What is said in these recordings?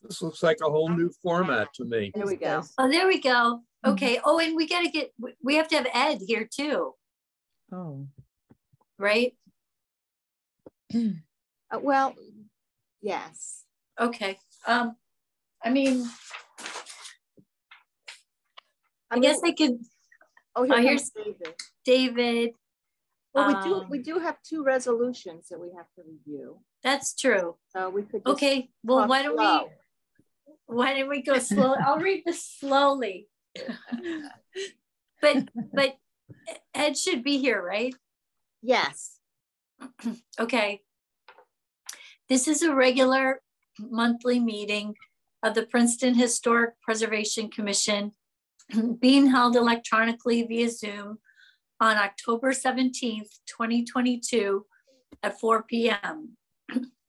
This looks like a whole new format to me. There we go. Oh, there we go. Okay. Oh, and we got to we have to have Ed here too. Oh. Right? Well, yes. Okay. I mean, I guess I could. Oh, here's David. David. Well, we do have 2 resolutions that we have to review. That's true. So we could. Okay. Well, why don't we go slow? I'll read this slowly. but Ed should be here, right? Yes. Okay. This is a regular monthly meeting of the Princeton Historic Preservation Commission being held electronically via Zoom on October 17th, 2022 at 4 p.m.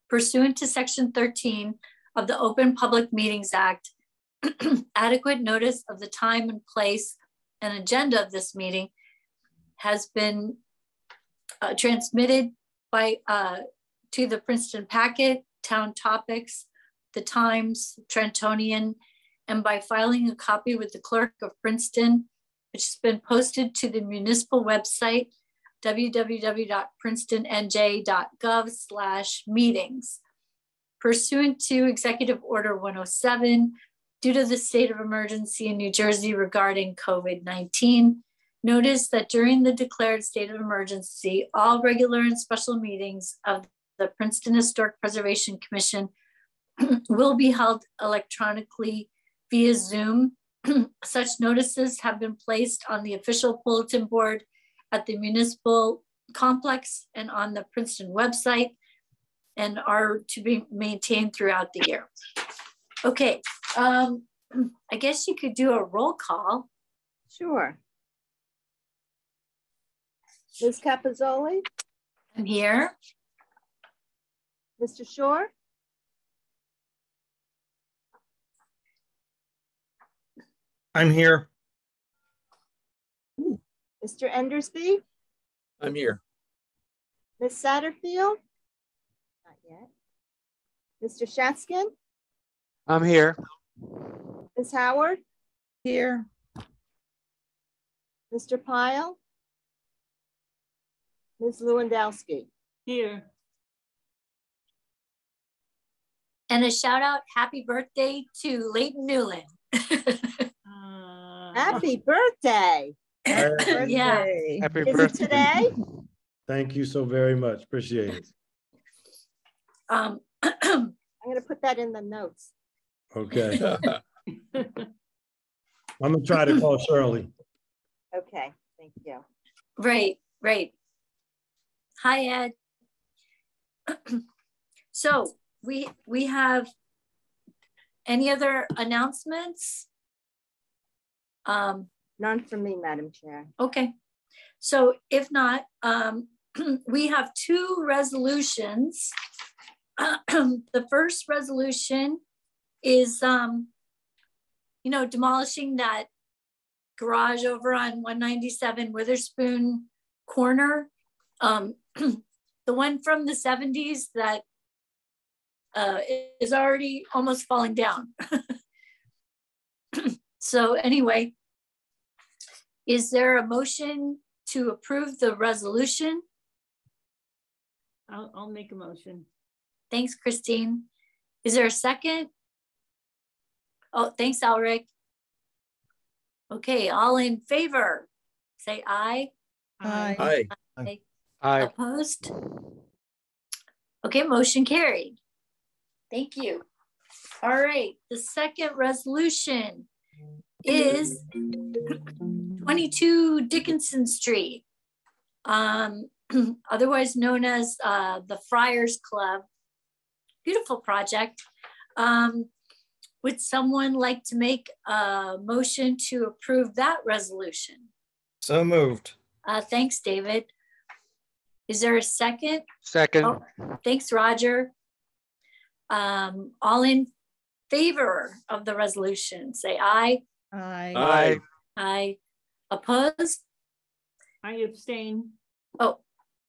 Pursuant to Section 13 of the Open Public Meetings Act, adequate notice of the time and place and agenda of this meeting has been transmitted to the Princeton Packet, Town Topics, the Times, Trentonian, and by filing a copy with the Clerk of Princeton, which has been posted to the municipal website, www.princetonnj.gov/meetings. Pursuant to Executive Order 107, due to the state of emergency in New Jersey regarding COVID-19, notice that during the declared state of emergency, all regular and special meetings of the Princeton Historic Preservation Commission will be held electronically via Zoom. Such notices have been placed on the official bulletin board at the municipal complex and on the Princeton website and are to be maintained throughout the year. Okay, I guess you could do a roll call. Sure. Ms. Capozzoli? I'm here. Mr. Shore? I'm here. Mr. Endersby? I'm here. Ms. Satterfield? Not yet. Mr. Shatskin? I'm here. Ms. Howard? Here. Mr. Pyle? Ms. Lewandowski? Here. And a shout out, happy birthday to Leighton Newland. Happy birthday. Yeah. Happy Is birthday. it today? Thank you so very much. Appreciate it. I'm going to put that in the notes. Okay. I'm going to try to call Shirley. Okay, thank you. Right. Hi, Ed. So we have any other announcements? None from me, Madam Chair. Okay. So if not, we have 2 resolutions. The first resolution is, demolishing that garage over on 197 Witherspoon corner. The one from the 70s that is already almost falling down. So anyway, is there a motion to approve the resolution? I'll make a motion. Thanks, Christine. Is there a second? Oh, thanks, Alric. Okay, all in favor, say aye. Aye. Hi. Aye. Opposed? Okay, motion carried. Thank you. All right, the second resolution is 22 Dickinson Street, otherwise known as the Friars Club. Beautiful project. Would someone like to make a motion to approve that resolution? So moved. Thanks, David. Is there a second? Second. Oh, thanks, Roger. All in favor of the resolution, say aye. Aye. Aye. Aye. Opposed? I abstain. Oh,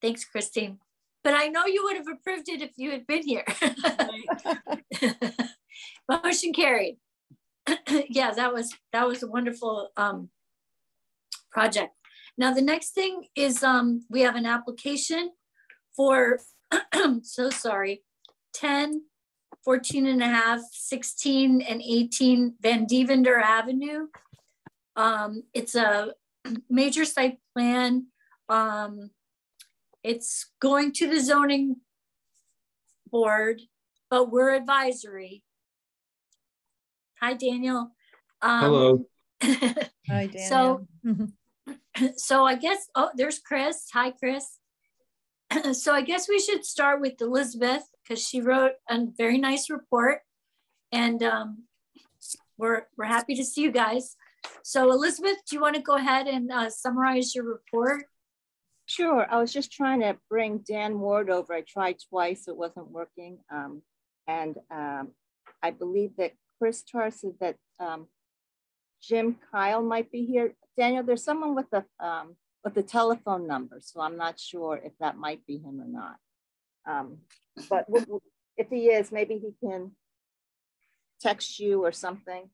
thanks, Christine. But I know you would have approved it if you had been here. Motion carried. Yeah, that was a wonderful project. Now the next thing is we have an application for so sorry, 10, 14 and a half, 16 and 18 Van Devender Avenue. It's a major site plan. It's going to the zoning board, but we're advisory. Hi, Daniel. Hello. Hi, Danielle. So I guess, oh, there's Chris. Hi, Chris. So I guess we should start with Elizabeth because she wrote a very nice report, and we're happy to see you guys. So Elizabeth, do you want to go ahead and summarize your report? Sure. I was just trying to bring Dan Ward over. I tried twice, it wasn't working. I believe that Chris Tar said that Jim Kyle might be here. Daniel, there's someone with the telephone number, so I'm not sure if that might be him or not. But if he is, maybe he can text you or something.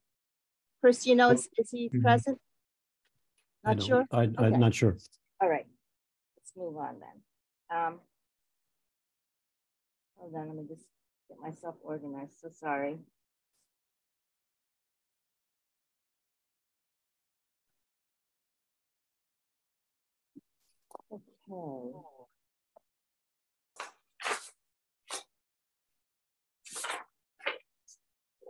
Chris, you know, is he present? Not sure? I'm Okay. not sure. All right, let's move on then. Hold on, let me just get myself organized, so sorry. Okay.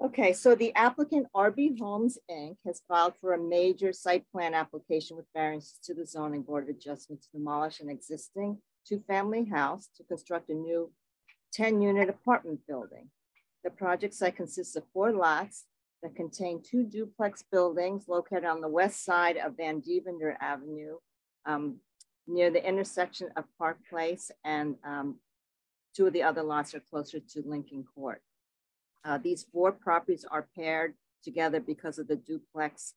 Okay, so the applicant RB Homes Inc. has filed for a major site plan application with variances to the zoning board of adjustment to demolish an existing two-family house to construct a new 10-unit apartment building. The project site consists of 4 lots that contain 2 duplex buildings located on the west side of Van Devender Avenue, near the intersection of Park Place, and 2 of the other lots are closer to Lincoln Court. These 4 properties are paired together because of the duplex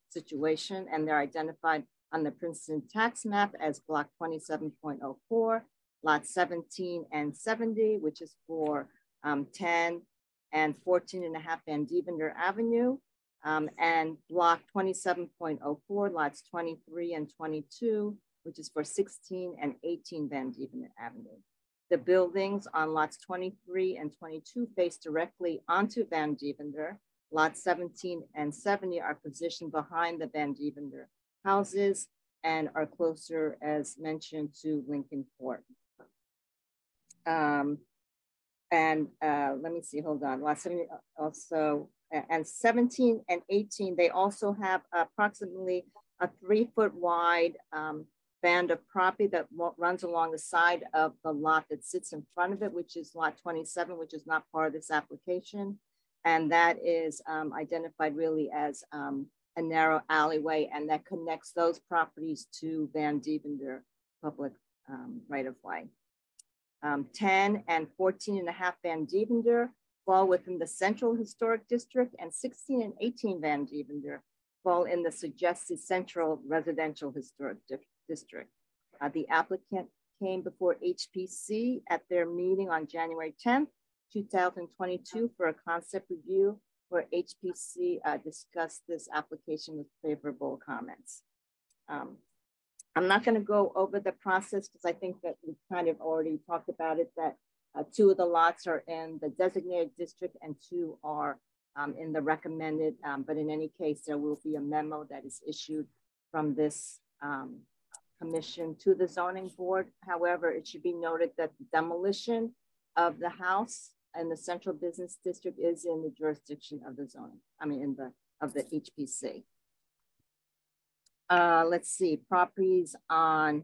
situation, and they're identified on the Princeton tax map as block 27.04, lot 17 and 70, which is for 10 and 14 and a half Van Devender Avenue, and block 27.04, lots 23 and 22, which is for 16 and 18 Van Devender Avenue. The buildings on lots 23 and 22 face directly onto Van Devender. Lots 17 and 70 are positioned behind the Van Devender houses and are closer, as mentioned, to Lincoln Court. Let me see, hold on. Lot 70 also, and 17 and 18, they also have approximately a 3-foot wide band of property that runs along the side of the lot that sits in front of it, which is lot 27, which is not part of this application. And that is identified really as a narrow alleyway, and that connects those properties to Van Devender public right-of-way. 10 and 14 and a half Van Devender fall within the Central Historic District, and 16 and 18 Van Devender fall in the suggested Central Residential Historic District. The applicant came before HPC at their meeting on January 10th, 2022 for a concept review where HPC discussed this application with favorable comments. I'm not going to go over the process because I think that we kind of already talked about it, that 2 of the lots are in the designated district and 2 are in the recommended, but in any case, there will be a memo that is issued from this commission to the zoning board. However, it should be noted that the demolition of the house in the central business district is in the jurisdiction of the zoning, of the HPC. Let's see, properties on,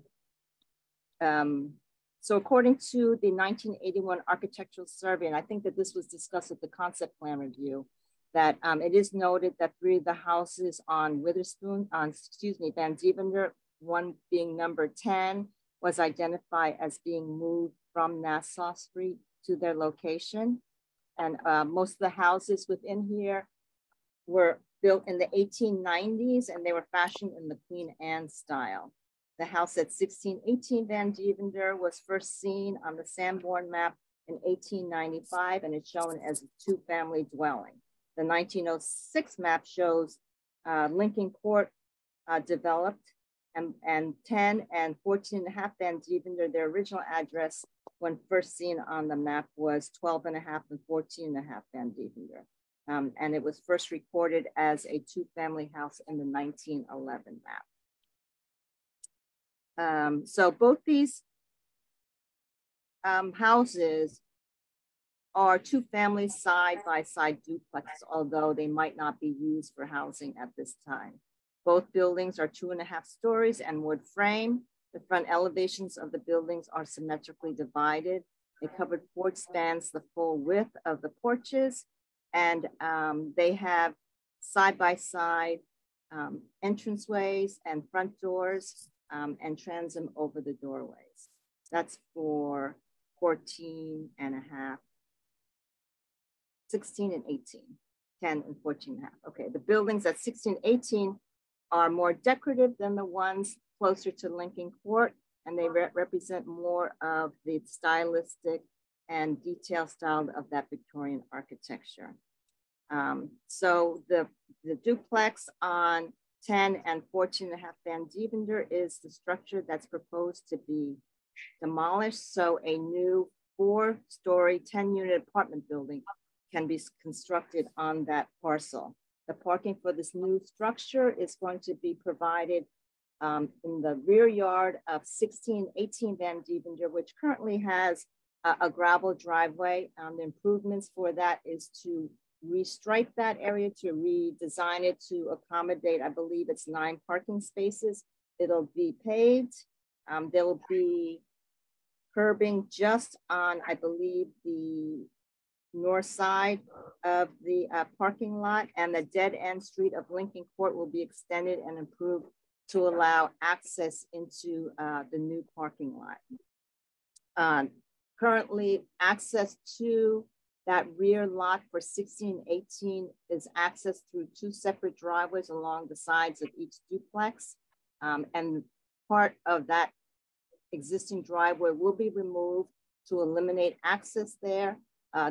so according to the 1981 architectural survey, and I think that this was discussed at the concept plan review, that it is noted that 3 of the houses on Van Devender, one being number 10, was identified as being moved from Nassau Street to their location. And most of the houses within here were built in the 1890s, and they were fashioned in the Queen Anne style. The house at 1618 Van Devender was first seen on the Sanborn map in 1895, and it's shown as a two-family dwelling. The 1906 map shows Lincoln Court developed, and 10 and 14 and a half Van Dievender, their original address when first seen on the map was 12 and a half and 14 and a half Van Dievender. And it was first recorded as a two-family house in the 1911 map. So both these houses are two families side-by-side duplexes, although they might not be used for housing at this time. Both buildings are 2.5 stories and wood frame. The front elevations of the buildings are symmetrically divided. A covered porch spans the full width of the porches, and they have side-by-side entranceways and front doors and transom over the doorways. That's for 14 and a half, 16 and 18, 10 and 14 and a half. Okay, the buildings at 16 and 18 are more decorative than the ones closer to Lincoln Court, and they represent more of the stylistic and detail style of that Victorian architecture. So the duplex on 10 and 14 and a half Van Dievender is the structure that's proposed to be demolished. So a new 4-story, 10-unit apartment building can be constructed on that parcel. The parking for this new structure is going to be provided in the rear yard of 1618 Van Dievender, which currently has a gravel driveway. The improvements for that is to restripe that area, to redesign it to accommodate, I believe it's 9 parking spaces. It'll be paved. There will be curbing just on, I believe, the north side of the parking lot, and the dead end street of Lincoln Court will be extended and improved to allow access into the new parking lot. Currently, access to that rear lot for 1618 is accessed through 2 separate driveways along the sides of each duplex. And part of that existing driveway will be removed to eliminate access there.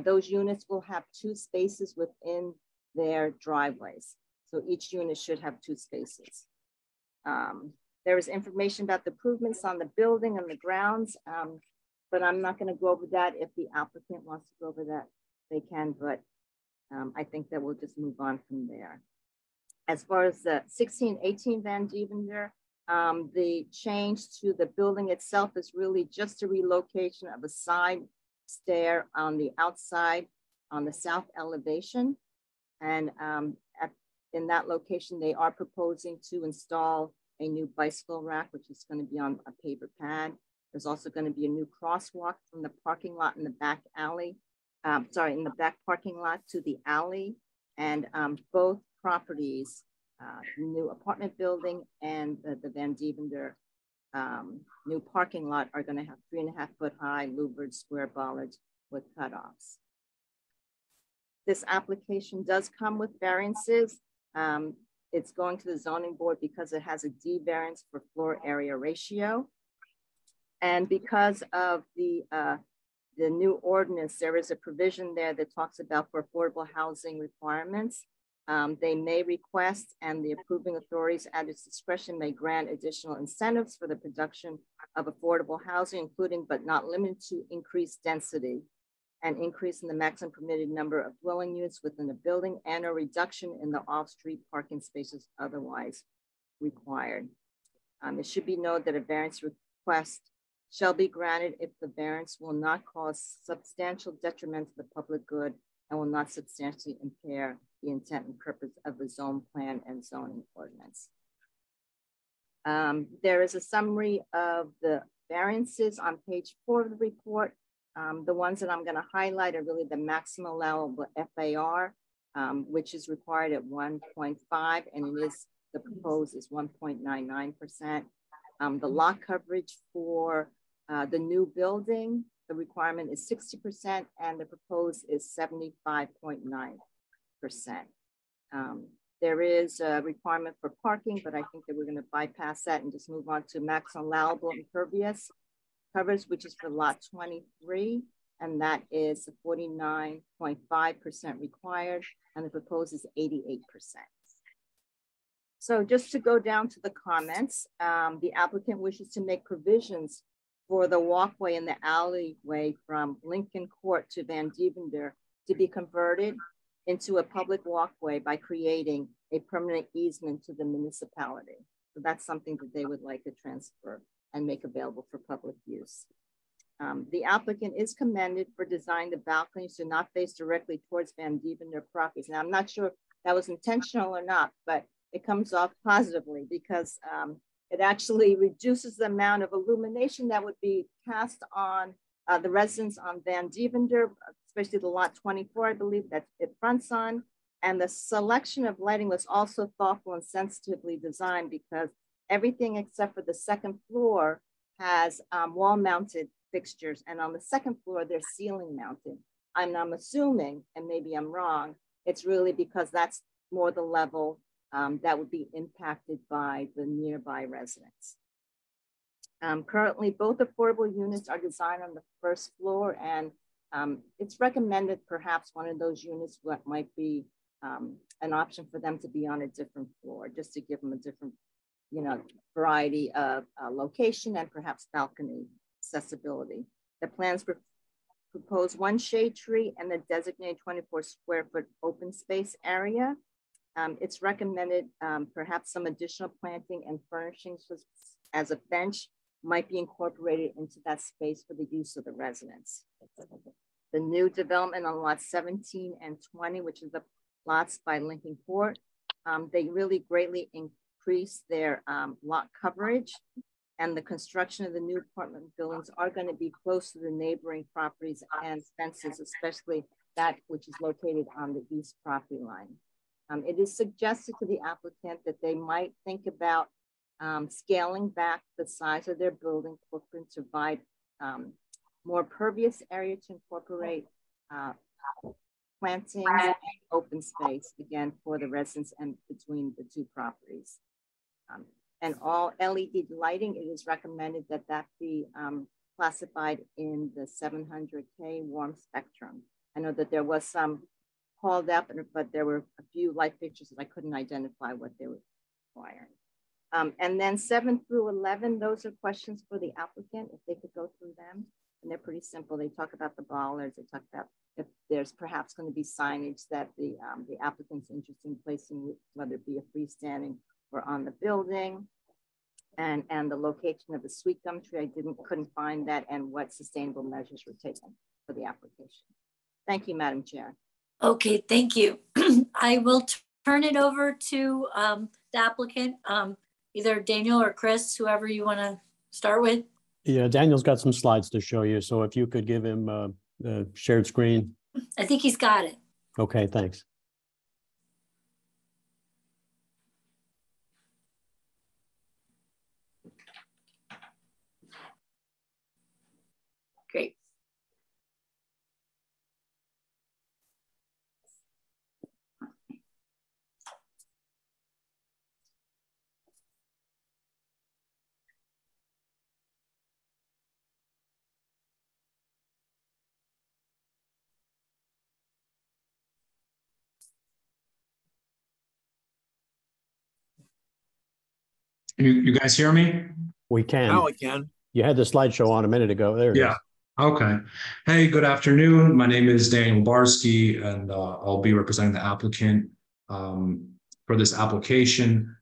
Those units will have 2 spaces within their driveways. So each unit should have 2 spaces. There is information about the improvements on the building and the grounds, but I'm not going to go over that. If the applicant wants to go over that, they can, but I think that we'll just move on from there. As far as the 1618 Van Dievender, the change to the building itself is really just a relocation of a side stair on the outside on the south elevation. And in that location, they are proposing to install a new bicycle rack, which is going to be on a paver pad. There's also going to be a new crosswalk from the parking lot in the back alley, in the back parking lot to the alley. And both properties, the new apartment building and the Van Dievender new parking lot, are going to have 3.5-foot high louvered square bollards with cutoffs. This application does come with variances. It's going to the zoning board because it has a D variance for floor area ratio. And because of the new ordinance, there is a provision there that talks about for affordable housing requirements. They may request, and the approving authorities at its discretion may grant additional incentives for the production of affordable housing, including but not limited to increased density, an increase in the maximum permitted number of dwelling units within the building, and a reduction in the off-street parking spaces otherwise required. It should be noted that a variance request shall be granted if the variance will not cause substantial detriment to the public good and will not substantially impair the intent and purpose of the zone plan and zoning ordinance. There is a summary of the variances on page 4 of the report. The ones that I'm going to highlight are really the maximum allowable FAR, which is required at 1.5, and it is, the proposed is 1.99%. The lot coverage for the new building, the requirement is 60%, and the proposed is 75.9%. There is a requirement for parking, but I think that we're going to bypass that and just move on to maximum allowable impervious coverage, which is for lot 23. and that is 49.5% required, and the proposed is 88%. So just to go down to the comments, the applicant wishes to make provisions for the walkway and the alleyway from Lincoln Court to Van Divender to be converted into a public walkway by creating a permanent easement to the municipality. So that's something that they would like to transfer and make available for public use. The applicant is commended for designing the balconies to not face directly towards Van Divender properties. Now, I'm not sure if that was intentional or not, but it comes off positively because it actually reduces the amount of illumination that would be cast on the residents on Van Divender, especially the lot 24, I believe that it fronts on. And the selection of lighting was also thoughtful and sensitively designed because everything except for the second floor has wall-mounted fixtures, and on the second floor, they're ceiling mounted. I'm assuming, and maybe I'm wrong, it's really because that's more the level that would be impacted by the nearby residents. Currently, both affordable units are designed on the first floor, and it's recommended perhaps one of those units might be an option for them to be on a different floor, just to give them a different, variety of location and perhaps balcony accessibility. The plans propose one shade tree and the designated 24 square foot open space area. It's recommended perhaps some additional planting and furnishings as a bench might be incorporated into that space for the use of the residents. The new development on lots 17 and 20, which is the lots by Lincoln Court, they really greatly increase their lot coverage, and the construction of the new apartment buildings are going to be close to the neighboring properties and fences, especially that which is located on the east property line. It is suggested to the applicant that they might think about scaling back the size of their building footprint to provide more pervious area to incorporate plantings and open space, again, for the residents and between the two properties. And all LED lighting, it is recommended that that be classified in the 700K warm spectrum. I know that there was some called up, but there were a few light fixtures that I couldn't identify what they were requiring. And then 7 through 11, those are questions for the applicant, if they could go through them. And they're pretty simple. They talk about the bollards, they talk about if there's perhaps going to be signage that the applicant's interested in placing, whether it be a freestanding or on the building, and the location of the sweet gum tree. I couldn't find that, and what sustainable measures were taken for the application. Thank you, Madam Chair. Okay, thank you. I will turn it over to the applicant, either Daniel or Chris, whoever you want to start with. Yeah, Daniel's got some slides to show you, so if you could give him the shared screen. I think he's got it. Okay, thanks. Great. You guys hear me? We can. Now I can. You had the slideshow on a minute ago. There it is. Okay. Hey, good afternoon. My name is Daniel Barsky, and I'll be representing the applicant for this application.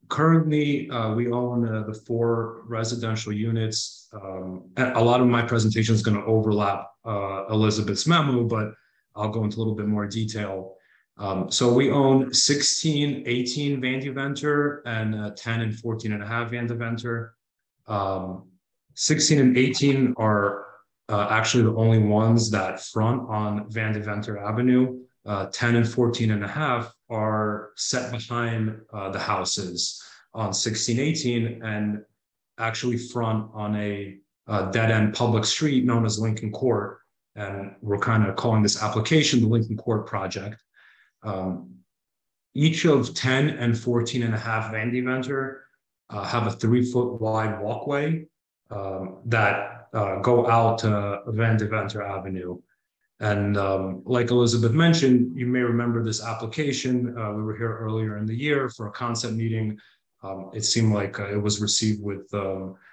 Currently, we own the 4 residential units. A lot of my presentation is going to overlap Elizabeth's memo, but I'll go into a little bit more detail. So we own 16, 18 Van Deventer and 10 and 14 and a half Van Deventer. 16 and 18 are actually the only ones that front on Van Deventer Avenue. 10 and 14 and a half are set behind the houses on 16, 18 and actually front on a dead-end public street known as Lincoln Court. And we're kind of calling this application the Lincoln Court project. Each of 10 and 14 and a half Van Deventer have a 3-foot wide walkway that go out to Van Deventer Avenue. And like Elizabeth mentioned, you may remember this application. We were here earlier in the year for a concept meeting. It seemed like it was received with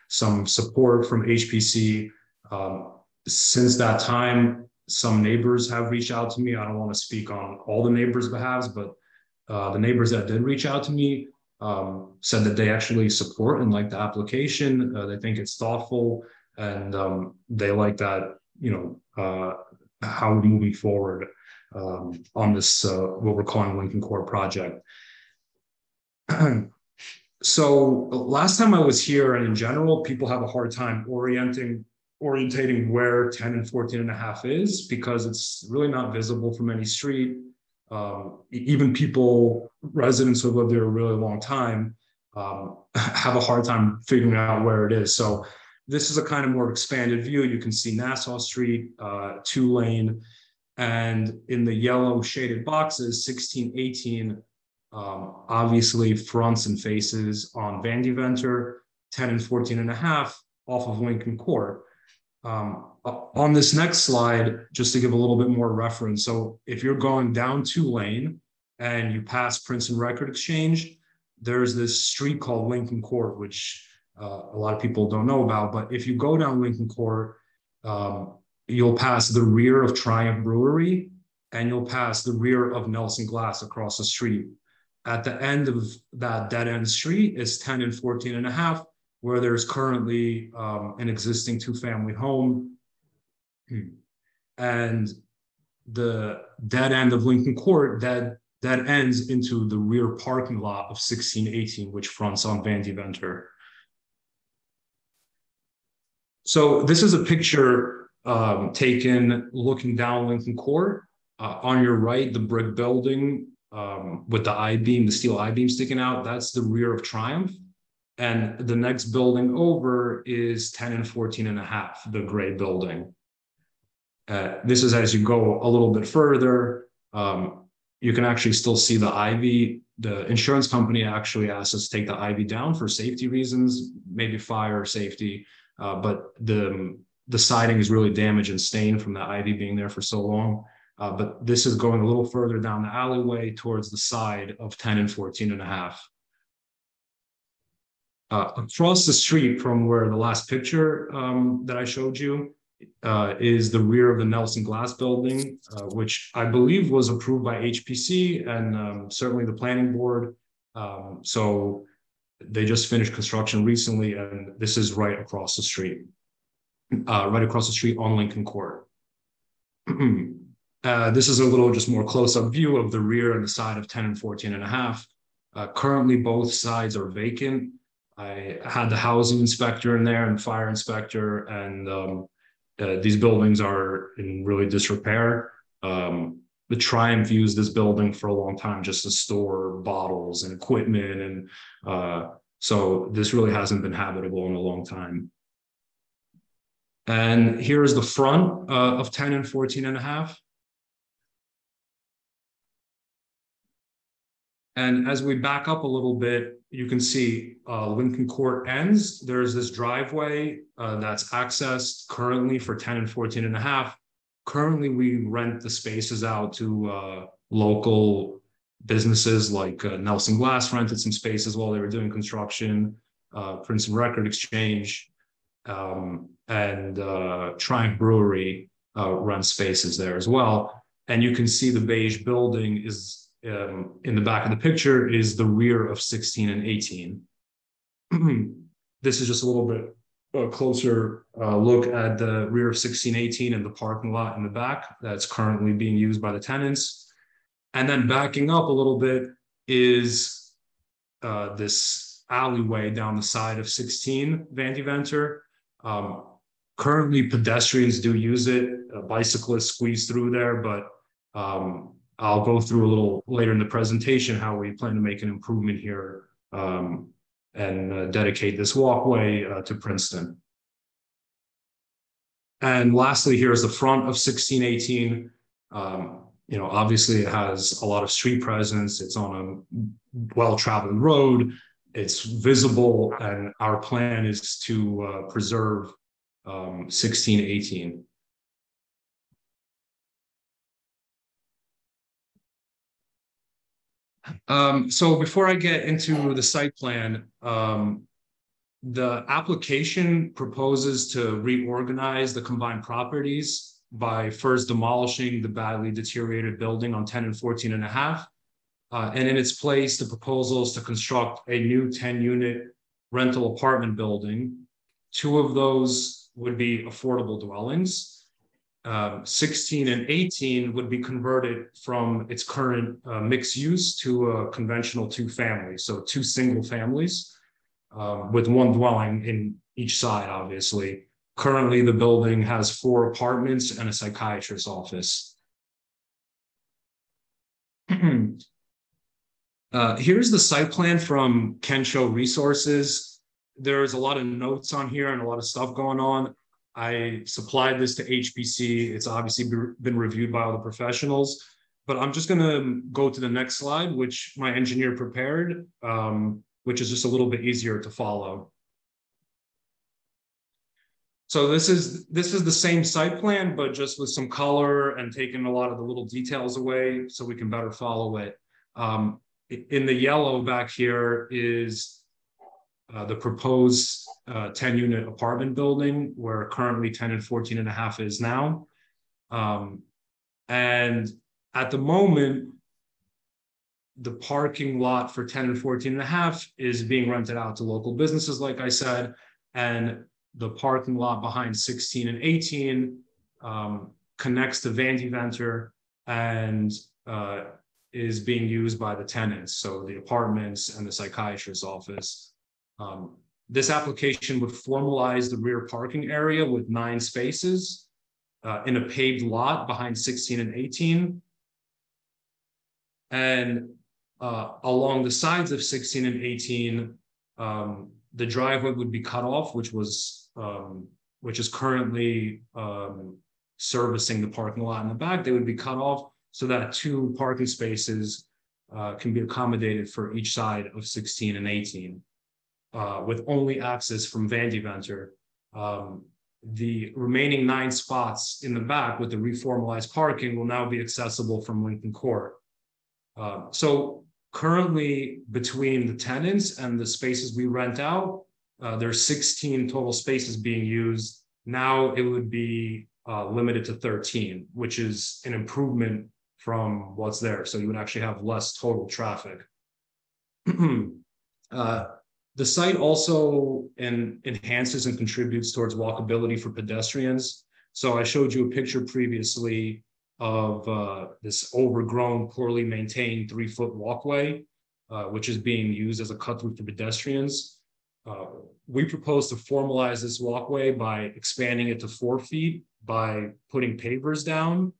some support from HPC. Since that time, some neighbors have reached out to me. I don't want to speak on all the neighbors' behalves, but the neighbors that did reach out to me said that they actually support and like the application. They think it's thoughtful, and they like that, how we're moving forward on this, what we're calling Lincoln Court project. So last time I was here, and in general, people have a hard time orientating where 10 and 14 and a half is, because it's really not visible from any street. Even residents who have lived there a really long time, have a hard time figuring out where it is. So this is a kind of more expanded view. You can see Nassau Street, 2-lane, and in the yellow shaded boxes, 1618 obviously fronts and faces on Van Deventer, 10 and 14 and a half off of Lincoln Court. On this next slide, just to give a little bit more reference, so if you're going down 2-lane and you pass Princeton Record Exchange, there's this street called Lincoln Court, which a lot of people don't know about. But if you go down Lincoln Court, you'll pass the rear of Triumph Brewery, and you'll pass the rear of Nelson Glass across the street. At the end of that dead end street is 10 and 14 and a half, where there's currently an existing 2-family home. And the dead end of Lincoln Court, that ends into the rear parking lot of 1618, which fronts on Van Deventer. So this is a picture taken looking down Lincoln Court. On your right, the brick building with the I-beam, the steel I-beam sticking out, that's the rear of Triumph. And the next building over is 10 and 14 and a half, the gray building. This is as you go a little bit further, you can actually still see the ivy. The insurance company actually asked us to take the ivy down for safety reasons, maybe fire safety, but the siding is really damaged and stained from the ivy being there for so long. But this is going a little further down the alleyway towards the side of 10 and 14 and a half. Across the street from where the last picture that I showed you is the rear of the Nelson Glass building, which I believe was approved by HPC and certainly the planning board. So they just finished construction recently, and this is right across the street on Lincoln Court. This is a little just more close-up view of the rear and the side of 10 and 14 and a half. Currently, both sides are vacant. I had the housing inspector in there and fire inspector, and these buildings are in really disrepair. The Triumph used this building for a long time just to store bottles and equipment, and so this really hasn't been habitable in a long time. And here's the front of 10 and 14 and a half. And as we back up a little bit, you can see Lincoln Court ends. There's this driveway that's accessed currently for 10 and 14 and a half. Currently, we rent the spaces out to local businesses like Nelson Glass rented some spaces while they were doing construction, Princeton Record Exchange, and Triumph Brewery rents spaces there as well. And you can see the beige building is in the back of the picture is the rear of 16 and 18. This is just a little bit closer look at the rear of 1618 and the parking lot in the back that's currently being used by the tenants. And then backing up a little bit is this alleyway down the side of 16 Van Deventer. Currently, pedestrians do use it. Bicyclists squeeze through there, but I'll go through a little later in the presentation how we plan to make an improvement here and dedicate this walkway to Princeton. And lastly, here's the front of 1618. Obviously it has a lot of street presence. It's on a well-traveled road. It's visible, and our plan is to preserve 1618. So before I get into the site plan, the application proposes to reorganize the combined properties by first demolishing the badly deteriorated building on 10 and 14 and a half. And in its place, the proposal is to construct a new 10-unit rental apartment building. 2 of those would be affordable dwellings. 16 and 18 would be converted from its current mixed use to a conventional 2-family. So 2 single families with 1 dwelling in each side, obviously. Currently, the building has 4 apartments and a psychiatrist's office. Here's the site plan from Kensho Resources. There's a lot of notes on here and a lot of stuff going on. I supplied this to HPC. It's obviously been reviewed by all the professionals, but I'm just going to go to the next slide, which my engineer prepared, which is just a little bit easier to follow. So this is the same site plan, but just with some color and taking a lot of the little details away so we can better follow it. In the yellow back here is the proposed 10-unit apartment building, where currently 10 and 14 and a half is now. And at the moment, the parking lot for 10 and 14 and a half is being rented out to local businesses, like I said, and the parking lot behind 16 and 18 connects to Vandy Venter and is being used by the tenants, so the apartments and the psychiatrist's office. This application would formalize the rear parking area with 9 spaces in a paved lot behind 16 and 18. And along the sides of 16 and 18, the driveway would be cut off, which is currently servicing the parking lot in the back. They would be cut off so that 2 parking spaces can be accommodated for each side of 16 and 18. With only access from Vandy Venter. The remaining 9 spots in the back with the reformalized parking will now be accessible from Lincoln Court. So currently, between the tenants and the spaces we rent out, there's 16 total spaces being used. Now it would be limited to 13, which is an improvement from what's there. So you would actually have less total traffic. The site also enhances and contributes towards walkability for pedestrians. So I showed you a picture previously of this overgrown, poorly maintained 3-foot walkway, which is being used as a cut through for pedestrians. We propose to formalize this walkway by expanding it to 4 feet by putting pavers down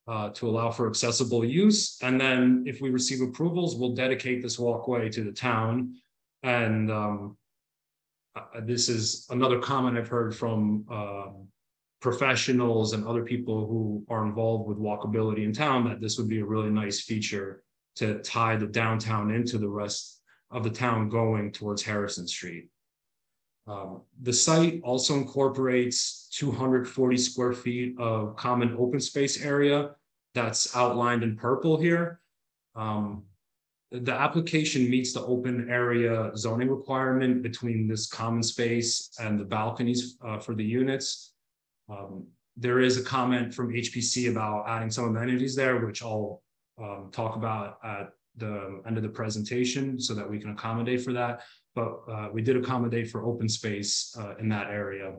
to allow for accessible use. And then if we receive approvals, we'll dedicate this walkway to the town. And this is another comment I've heard from professionals and other people who are involved with walkability in town, that this would be a really nice feature to tie the downtown into the rest of the town going towards Harrison Street. The site also incorporates 240 square feet of common open space area that's outlined in purple here. The application meets the open area zoning requirement between this common space and the balconies for the units. There is a comment from HPC about adding some amenities there, which I'll talk about at the end of the presentation so that we can accommodate for that. But we did accommodate for open space in that area.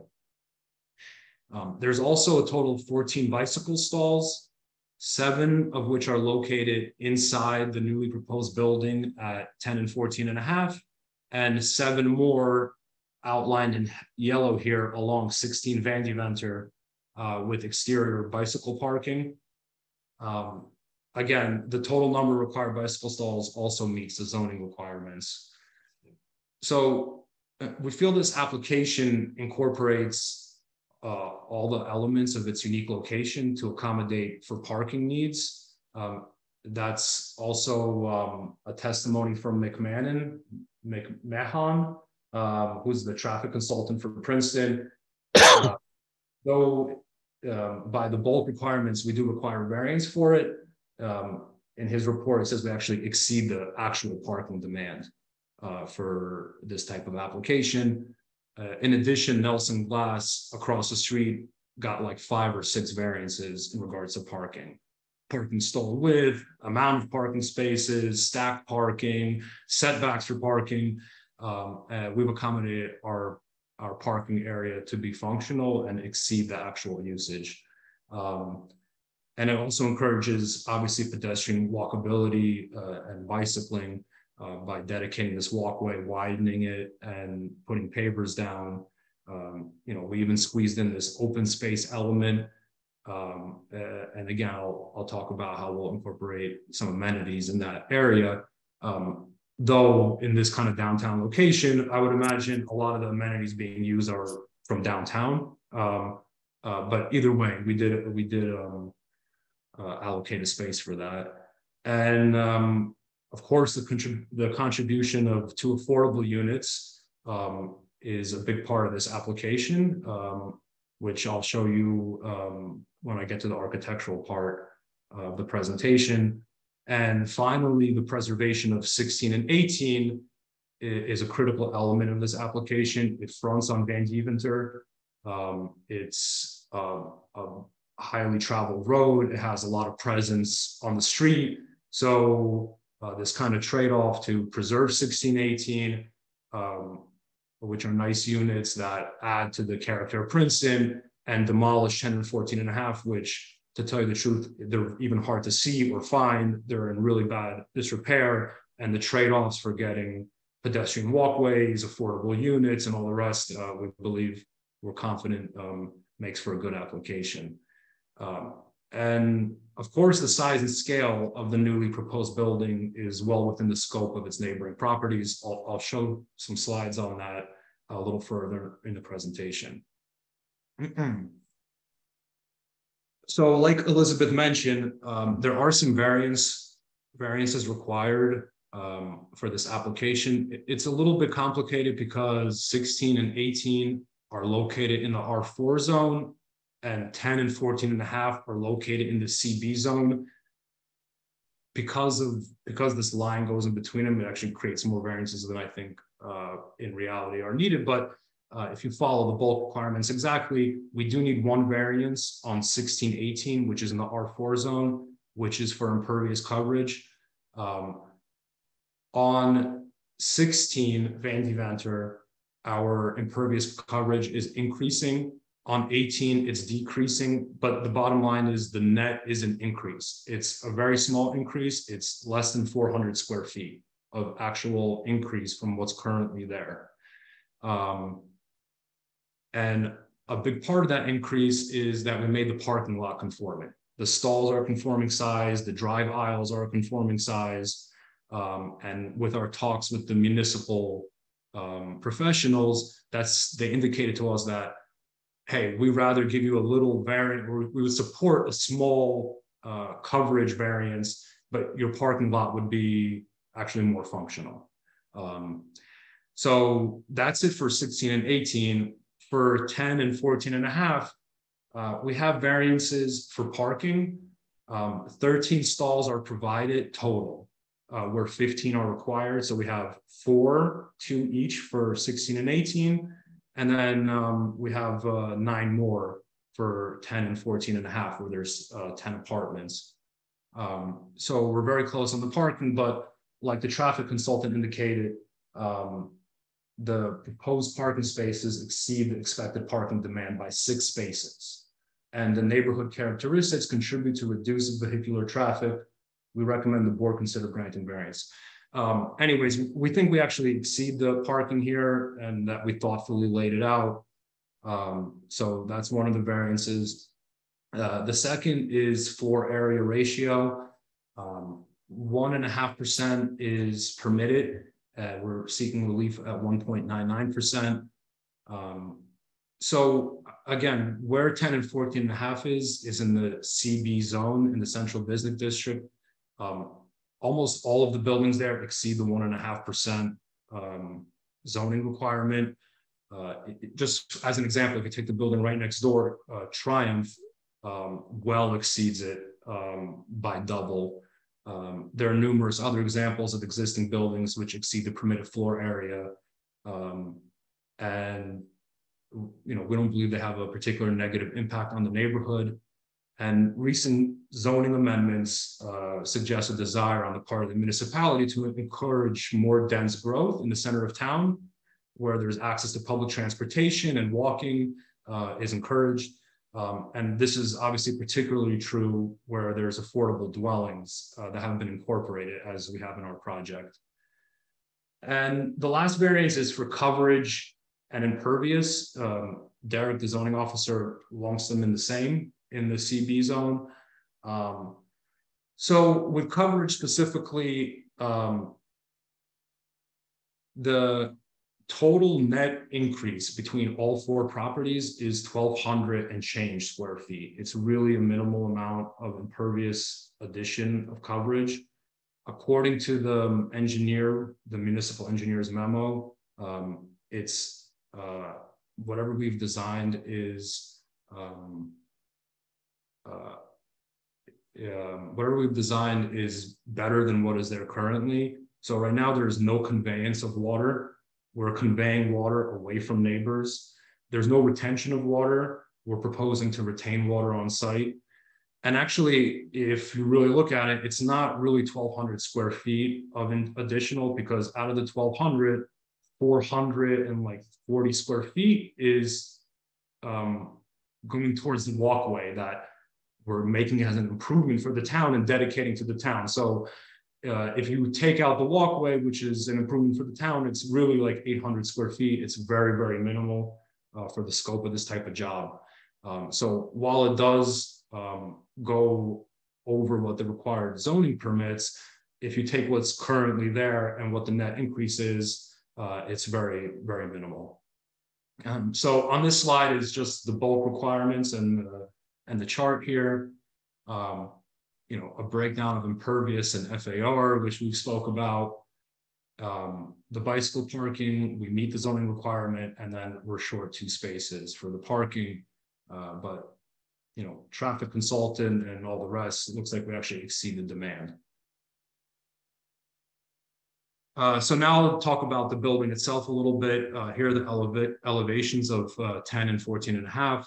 There's also a total of 14 bicycle stalls, 7 of which are located inside the newly proposed building at 10 and 14 and a half, and 7 more outlined in yellow here along 16 Vandy Venter with exterior bicycle parking. Again, the total number of required bicycle stalls also meets the zoning requirements. So we feel this application incorporates all the elements of its unique location to accommodate for parking needs. That's also a testimony from McMahon, who's the traffic consultant for Princeton. though by the bulk requirements, we do require variance for it. In his report, it says we actually exceed the actual parking demand for this type of application. In addition, Nelson Glass across the street got like 5 or 6 variances in regards to parking. Parking stall width, amount of parking spaces, stacked parking, setbacks for parking. We've accommodated our parking area to be functional and exceed the actual usage. And it also encourages, obviously, pedestrian walkability and bicycling by dedicating this walkway, widening it, and putting pavers down. We even squeezed in this open space element. And again, I'll talk about how we'll incorporate some amenities in that area. Though in this kind of downtown location, I would imagine a lot of the amenities being used are from downtown. But either way, we did allocate a space for that. And of course, the contribution of 2 affordable units is a big part of this application, which I'll show you when I get to the architectural part of the presentation. And finally, the preservation of 16 and 18 is a critical element of this application. It fronts on Van Deventer. It's a highly traveled road. It has a lot of presence on the street. So this kind of trade-off to preserve 16, 18, which are nice units that add to the character of Princeton, and demolish 10 and 14 and a half, which, to tell you the truth, they're even hard to see or find. They're in really bad disrepair, and the trade-offs for getting pedestrian walkways, affordable units, and all the rest, we believe, we're confident makes for a good application. And of course, the size and scale of the newly proposed building is well within the scope of its neighboring properties. I'll show some slides on that a little further in the presentation. So like Elizabeth mentioned, there are some variances required for this application. It's a little bit complicated because 16 and 18 are located in the R4 zone, and 10 and 14 and a half are located in the CB zone. Because this line goes in between them, it actually creates more variances than I think in reality are needed. But if you follow the bulk requirements exactly, we do need 1 variance on 16, 18, which is in the R4 zone, which is for impervious coverage. On 16 Van Deventer, our impervious coverage is increasing. On 18, it's decreasing, but the bottom line is the net is an increase. It's a very small increase. It's less than 400 square feet of actual increase from what's currently there. And a big part of that increase is that we made the parking lot conforming. The stalls are conforming size, the drive aisles are conforming size. And with our talks with the municipal professionals, they indicated to us that, hey, we'd rather give you a little variant, or we would support a small coverage variance, but your parking lot would be actually more functional. So that's it for 16 and 18. For 10 and 14 and a half, we have variances for parking. 13 stalls are provided total, where 15 are required. So we have 4, 2 each for 16 and 18. And then we have 9 more for 10 and 14 and a half, where there's 10 apartments. So we're very close on the parking, but like the traffic consultant indicated, the proposed parking spaces exceed the expected parking demand by 6 spaces. And the neighborhood characteristics contribute to reduce vehicular traffic. We recommend the board consider granting variance. Anyways, we think we actually exceed the parking here, and that we thoughtfully laid it out. So that's one of the variances. The second is floor area ratio. 1.5% is permitted. We're seeking relief at 1.99%. So again, where 10 and 14 and a half is in the CB zone in the Central Business District. Almost all of the buildings there exceed the 1.5% zoning requirement. Just as an example, if you take the building right next door, Triumph, well exceeds it by double. There are numerous other examples of existing buildings which exceed the permitted floor area. And we don't believe they have a particular negative impact on the neighborhood. And recent zoning amendments suggest a desire on the part of the municipality to encourage more dense growth in the center of town, where there's access to public transportation and walking is encouraged. And this is obviously particularly true where there's affordable dwellings that have been incorporated, as we have in our project. And the last variance is for coverage and impervious. Derek, the zoning officer, lumps them in the same in the CB zone. So with coverage specifically, the total net increase between all four properties is 1,200 and change square feet. It's really a minimal amount of impervious addition of coverage. According to the engineer, the municipal engineer's memo, it's whatever we've designed is better than what is there currently. So right now there is no conveyance of water. We're conveying water away from neighbors. There's no retention of water. We're proposing to retain water on site. And actually, if you really look at it, it's not really 1,200 square feet of additional, because out of the 1,200, 440 square feet is going towards the walkway that we're making as an improvement for the town and dedicating to the town. So if you take out the walkway, which is an improvement for the town, it's really like 800 square feet. It's very, very minimal for the scope of this type of job. So while it does go over what the required zoning permits, if you take what's currently there and what the net increase is, it's very, very minimal. So on this slide is just the bulk requirements and the chart here. A breakdown of impervious and FAR, which we spoke about. The bicycle parking, we meet the zoning requirement, and then we're short 2 spaces for the parking. But traffic consultant and all the rest, it looks like we actually exceed the demand. So now I'll talk about the building itself a little bit. Here are the elevations of 10 and 14.5.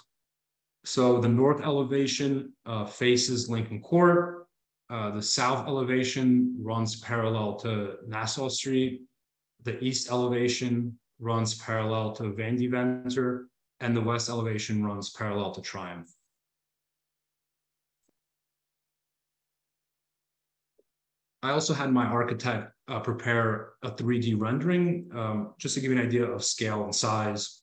So the north elevation faces Lincoln Court. The south elevation runs parallel to Nassau Street. The east elevation runs parallel to Van Deventer, and the west elevation runs parallel to Triumph. I also had my architect prepare a 3D rendering, just to give you an idea of scale and size.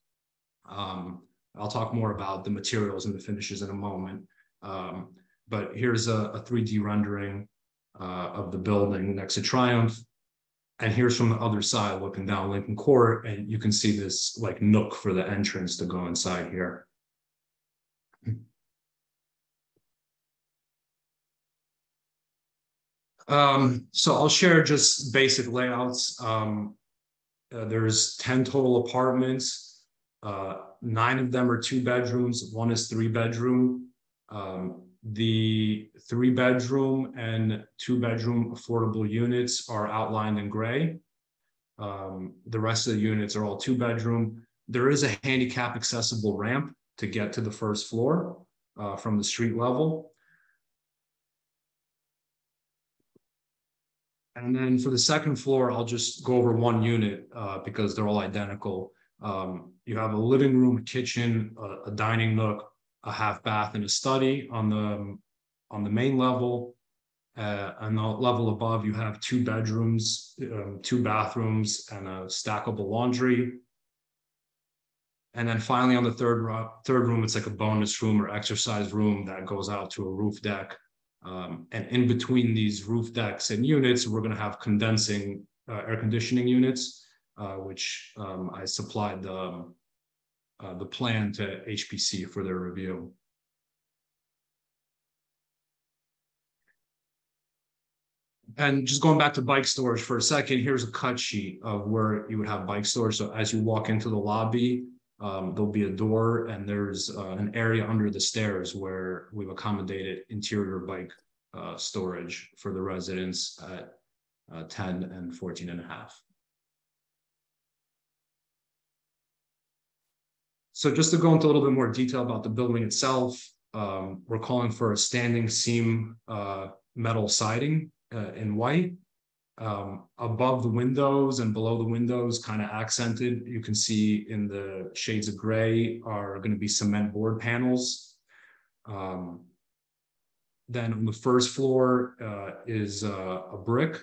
I'll talk more about the materials and the finishes in a moment. But here's a 3D rendering of the building next to Triumph. And here's from the other side looking down Lincoln Court, and you can see this like nook for the entrance to go inside here. So I'll share just basic layouts. There's 10 total apartments. 9 of them are 2 bedrooms, 1 is 3 bedroom. The 3 bedroom and 2 bedroom affordable units are outlined in gray. The rest of the units are all 2 bedroom. There is a handicap accessible ramp to get to the first floor from the street level. And then for the second floor, I'll just go over 1 unit because they're all identical. You have a living room, kitchen, a dining nook, a half bath, and a study on the main level. On the level above, you have 2 bedrooms, 2 bathrooms, and a stackable laundry. And then finally, on the third room, it's like a bonus room or exercise room that goes out to a roof deck. And in between these roof decks and units, we're going to have condensing air conditioning units, which I supplied the plan to HPC for their review. And just going back to bike storage for a second, here's a cut sheet of where you would have bike storage. So as you walk into the lobby, There'll be a door, and there's an area under the stairs where we've accommodated interior bike storage for the residents at 10 and 14 and a half. So just to go into a little bit more detail about the building itself, we're calling for a standing seam metal siding in white. Above the windows and below the windows, kind of accented, you can see in the shades of gray are going to be cement board panels. Then on the first floor is a brick,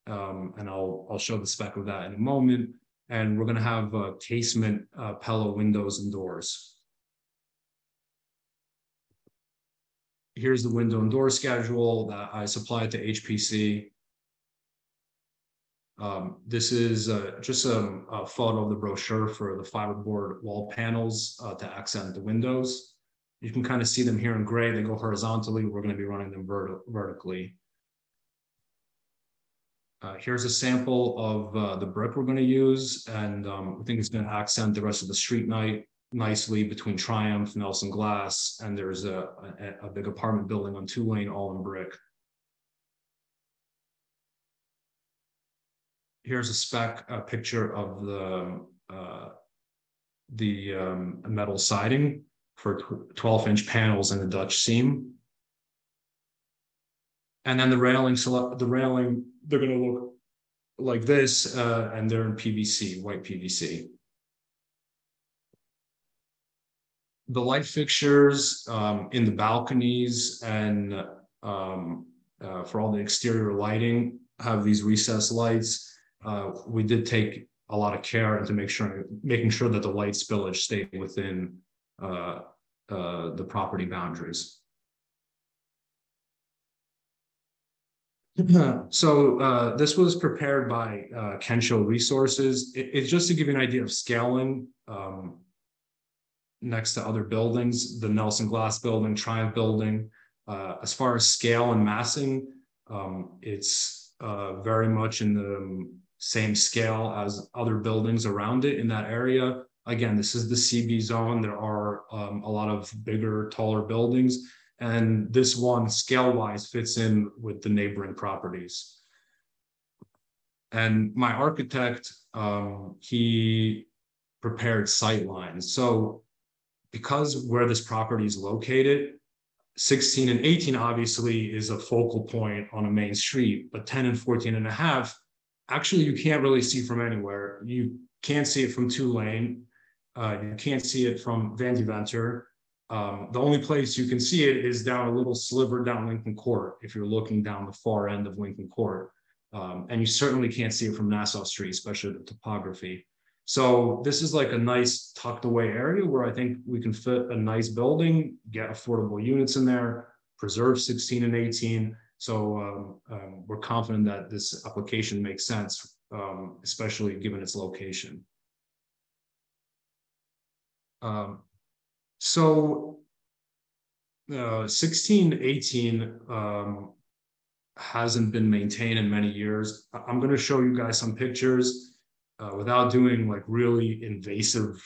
and I'll show the spec of that in a moment. And we're going to have casement Pella windows and doors. Here's the window and door schedule that I supplied to HPC. This is just a photo of the brochure for the fiberboard wall panels to accent the windows. You can kind of see them here in gray. They go horizontally. We're going to be running them vertically. Here's a sample of the brick we're going to use, and I think it's going to accent the rest of the street nicely between Triumph, Nelson Glass, and there's a big apartment building on 2-lane, all in brick. Here's a spec picture of the metal siding for 12-inch panels and the Dutch seam. And then the railing, they're going to look like this, and they're in PVC, white PVC. The light fixtures in the balconies and for all the exterior lighting have these recessed lights. We did take a lot of care into making sure that the light spillage stayed within the property boundaries. So this was prepared by Kensho Resources. It's just to give you an idea of scaling next to other buildings, the Nelson Glass building, Triumph building. As far as scale and massing, it's very much in the same scale as other buildings around it in that area. Again, this is the CB zone. There are a lot of bigger, taller buildings. And this one, scale-wise, fits in with the neighboring properties. And my architect, he prepared sight lines. So because where this property is located, 16 and 18 obviously is a focal point on a main street, but 10 and 14 and a half, actually you can't really see from anywhere. You can't see it from 2-lane. You can't see it from Van Deventer. The only place you can see it is down a little sliver down Lincoln Court, if you're looking down the far end of Lincoln Court. And you certainly can't see it from Nassau Street, especially the topography. So this is like a nice tucked away area where I think we can fit a nice building, get affordable units in there, preserve 16 and 18. So we're confident that this application makes sense, especially given its location. So 16, 18 hasn't been maintained in many years. I'm going to show you guys some pictures without doing like really invasive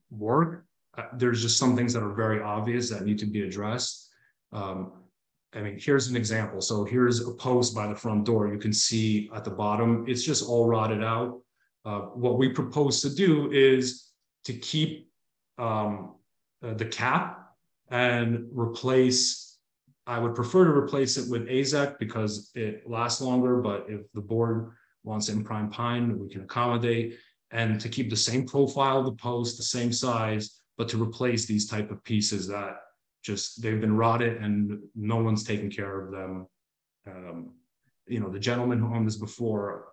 work. There's just some things that are very obvious that need to be addressed. I mean, here's an example. So here's a post by the front door. You can see at the bottom, it's just all rotted out. What we propose to do is to keep the cap and replace, I would prefer to replace it with AZEK because it lasts longer, but if the board wants it in prime pine, we can accommodate, and to keep the same profile of the post, the same size, but to replace these type of pieces that just, they've been rotted and no one's taken care of them. You know, the gentleman who owned this before,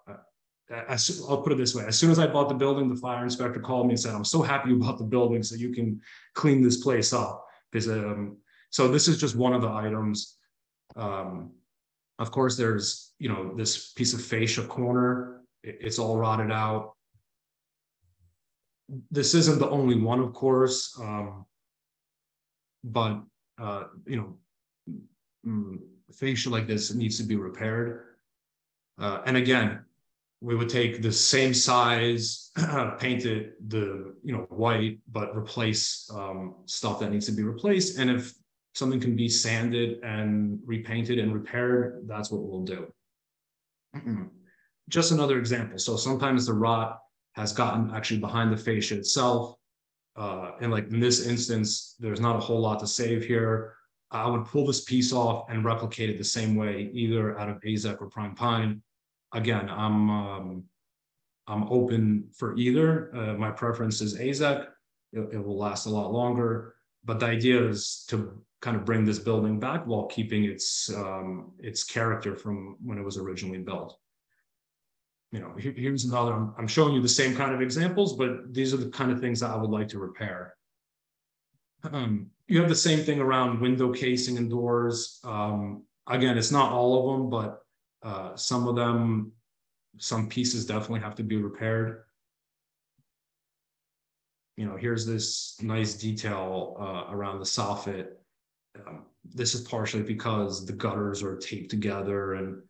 I'll put it this way. As soon as I bought the building, the fire inspector called me and said, I'm so happy you bought the building so you can clean this place up. Because, so this is just one of the items. Of course, there's, you know, this piece of fascia corner. It's all rotted out. This isn't the only one, of course. But, you know, fascia like this needs to be repaired. And again, we would take the same size, paint it white, but replace stuff that needs to be replaced. And if something can be sanded and repainted and repaired, that's what we'll do. Just another example. So sometimes the rot has gotten actually behind the fascia itself. And like in this instance, there's not a whole lot to save here. I would pull this piece off and replicate it the same way, either out of AZEK or prime pine. Again, I'm open for either. My preference is AZEK. It will last a lot longer, but the idea is to kind of bring this building back while keeping its character from when it was originally built. Here's another. I'm showing you the same kind of examples, but these are the kind of things that I would like to repair. You have the same thing around window casing and doors. Again, it's not all of them, but some of them, some pieces definitely have to be repaired. Here's this nice detail around the soffit. This is partially because the gutters are taped together, and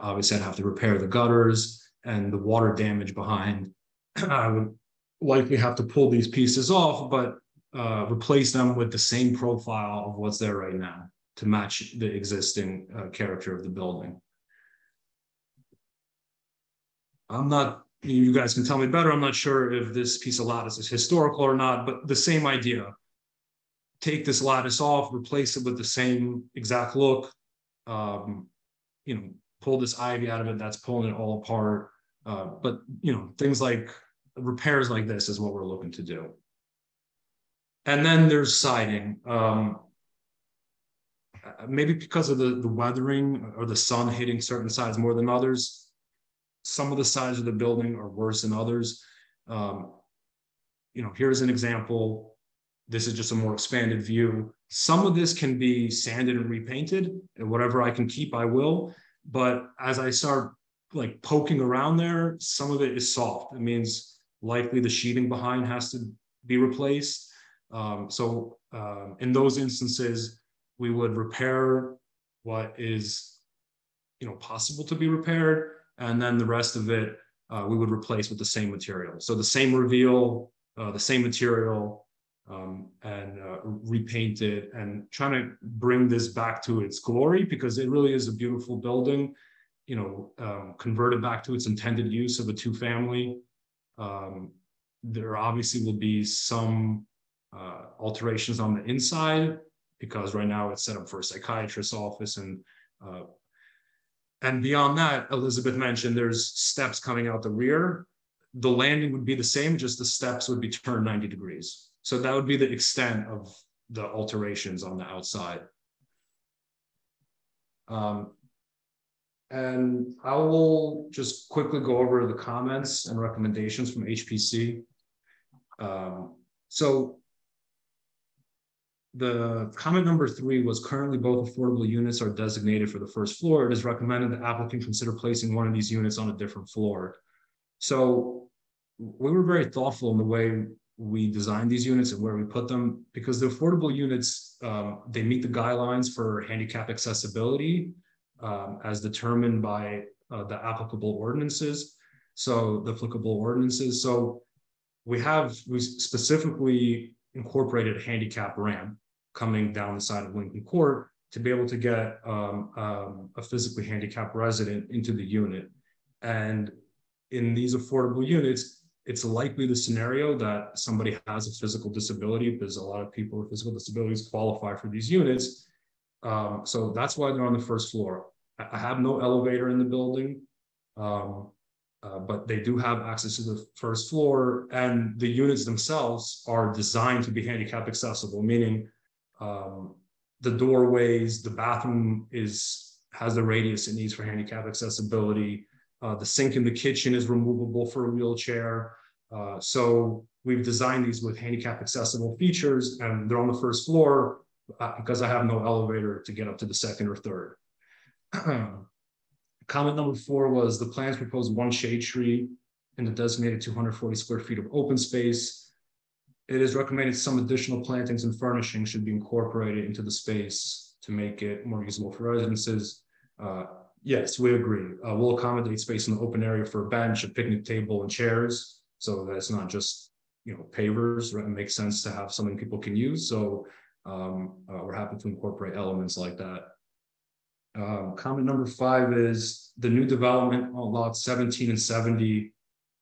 obviously I'd have to repair the gutters and the water damage behind. I would likely have to pull these pieces off, but replace them with the same profile of what's there right now to match the existing character of the building. You guys can tell me better. I'm not sure if this piece of lattice is historical or not, but the same idea. Take this lattice off, replace it with the same exact look, pull this ivy out of it, that's pulling it all apart. But things like repairs like this is what we're looking to do. And then there's siding. Maybe because of the weathering or the sun hitting certain sides more than others, some of the sides of the building are worse than others. Here's an example. This is just a more expanded view. Some of this can be sanded and repainted, and whatever I can keep, I will. But as I start like poking around there, some of it is soft. It means likely the sheeting behind has to be replaced. In those instances, we would repair what is, possible to be repaired, and then the rest of it we would replace with the same material. So the same reveal, the same material, and repaint it, and trying to bring this back to its glory, because it really is a beautiful building. Convert it back to its intended use of a two-family. There obviously will be some alterations on the inside, because right now it's set up for a psychiatrist's office, and beyond that, Elizabeth mentioned there's steps coming out the rear. The landing would be the same, just the steps would be turned 90 degrees. So that would be the extent of the alterations on the outside. And I will just quickly go over the comments and recommendations from HPC. So the comment number 3 was, currently both affordable units are designated for the first floor. It is recommended the applicant consider placing one of these units on a different floor. So we were very thoughtful in the way we designed these units and where we put them, because the affordable units, they meet the guidelines for handicap accessibility as determined by the applicable ordinances. So we specifically incorporated a handicap ramp coming down the side of Lincoln Court to be able to get a physically handicapped resident into the unit. And in these affordable units, it's likely the scenario that somebody has a physical disability, because a lot of people with physical disabilities qualify for these units. So that's why they're on the first floor. I have no elevator in the building, but they do have access to the first floor, and the units themselves are designed to be handicap accessible, meaning the doorways, the bathroom has the radius it needs for handicap accessibility. The sink in the kitchen is removable for a wheelchair. So we've designed these with handicap accessible features, and they're on the first floor because I have no elevator to get up to the second or third. Comment number 4 was, the plans propose one shade tree in the designated 240 square feet of open space. It is recommended some additional plantings and furnishings should be incorporated into the space to make it more usable for residences. Yes, we agree. We'll accommodate space in the open area for a bench, a picnic table, and chairs, so that it's not just, you know, pavers. Right? It makes sense to have something people can use. So we're happy to incorporate elements like that. Comment number 5 is the new development on lots 17 and 70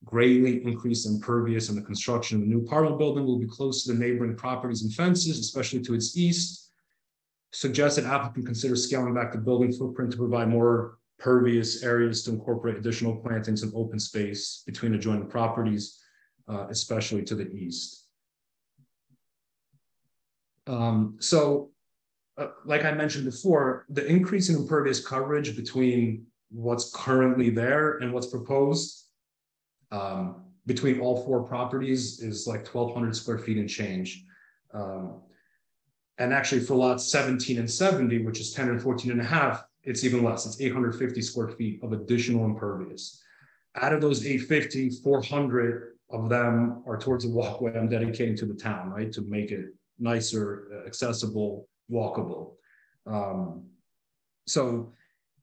greatly increased impervious, and the construction of the new apartment building will be close to the neighboring properties and fences, especially to its east. Suggested applicant consider scaling back the building footprint to provide more pervious areas to incorporate additional plantings and open space between adjoining properties, especially to the east. Like I mentioned before, the increase in impervious coverage between what's currently there and what's proposed between all 4 properties is like 1,200 square feet and change. And actually for lots 17 and 70, which is 10 and 14 and a half, it's even less. It's 850 square feet of additional impervious. Out of those 850, 400 of them are towards the walkway I'm dedicating to the town, right? To make it nicer, accessible, walkable. So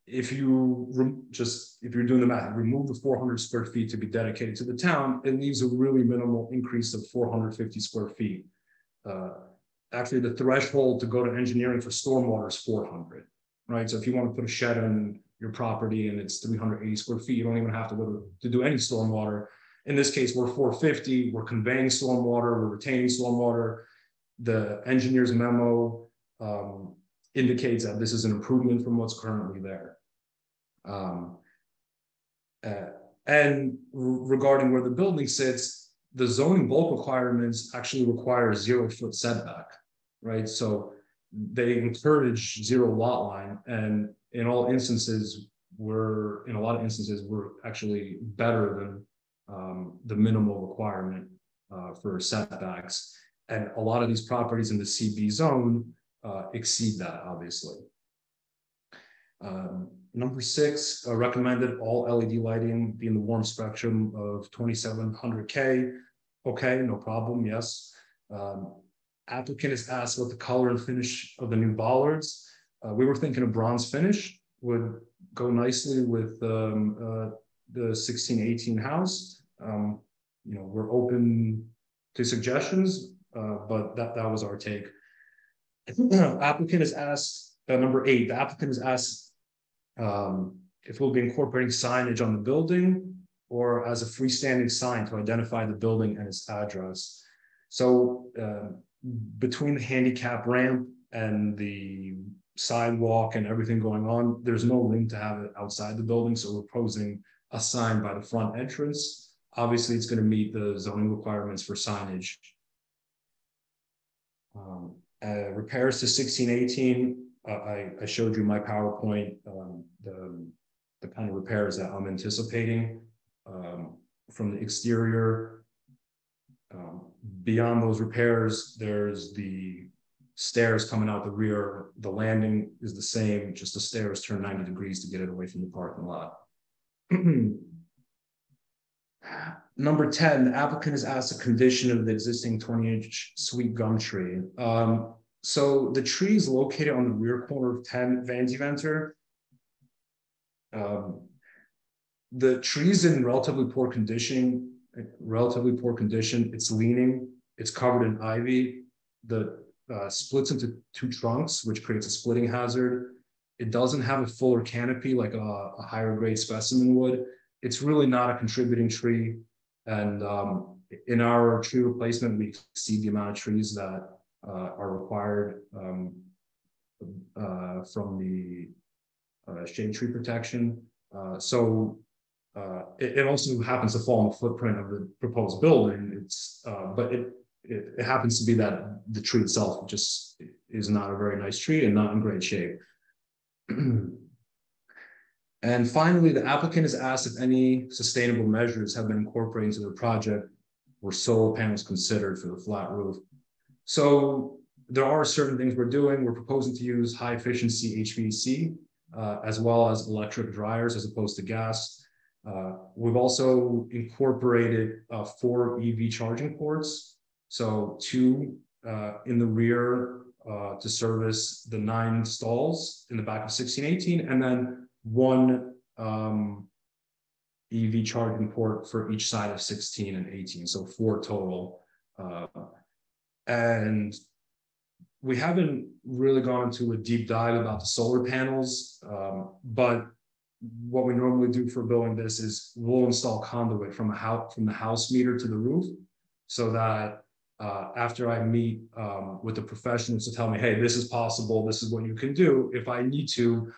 if you're doing the math, remove the 400 square feet to be dedicated to the town, it leaves a really minimal increase of 450 square feet. Actually, the threshold to go to engineering for stormwater is 400, right? So if you want to put a shed on your property and it's 380 square feet, you don't even have to go to do any stormwater. In this case, we're 450, we're conveying stormwater, we're retaining stormwater. The engineer's memo indicates that this is an improvement from what's currently there. And regarding where the building sits, the zoning bulk requirements actually require 0-foot setback, right? So they encourage 0 lot line, and in a lot of instances, we're actually better than the minimal requirement for setbacks. And a lot of these properties in the CB zone exceed that, obviously. Number 6, recommended all LED lighting be in the warm spectrum of 2700K. Okay, no problem, yes. Applicant is asked about the color and finish of the new bollards. We were thinking a bronze finish would go nicely with the 1618 house. You know, we're open to suggestions, but that was our take. Applicant is asked, number 8, the applicant is asked if we'll be incorporating signage on the building or as a freestanding sign to identify the building and its address. So between the handicap ramp and the sidewalk and everything going on, there's no room to have it outside the building. So we're proposing a sign by the front entrance. Obviously, it's going to meet the zoning requirements for signage. Repairs to 1618. I showed you my PowerPoint, the kind of repairs that I'm anticipating from the exterior. Beyond those repairs, there's the stairs coming out the rear. The landing is the same, just the stairs turn 90 degrees to get it away from the parking lot. Number 10, the applicant is asked a condition of the existing 20-inch sweet gum tree. So the tree is located on the rear corner of 10 Van Deventer. The tree is in relatively poor condition. It's leaning. It's covered in ivy. The splits into 2 trunks, which creates a splitting hazard. It doesn't have a fuller canopy like a higher grade specimen would. It's really not a contributing tree. And in our tree replacement, we exceed the amount of trees that are required from the shade tree protection. It also happens to fall in the footprint of the proposed building. But it happens to be that the tree itself just is not a very nice tree and not in great shape. And finally, the applicant is asked if any sustainable measures have been incorporated into the project or solar panels considered for the flat roof. So there are certain things we're doing. We're proposing to use high efficiency HVAC as well as electric dryers as opposed to gas. We've also incorporated 4 EV charging ports. So 2 in the rear to service the 9 stalls in the back of 1618, and then one EV charging port for each side of 16 and 18, so 4 total. And we haven't really gone into a deep dive about the solar panels, but what we normally do for building this is we'll install conduit from the house meter to the roof, so that after I meet with the professionals to tell me, hey, this is possible, this is what you can do. If I need to,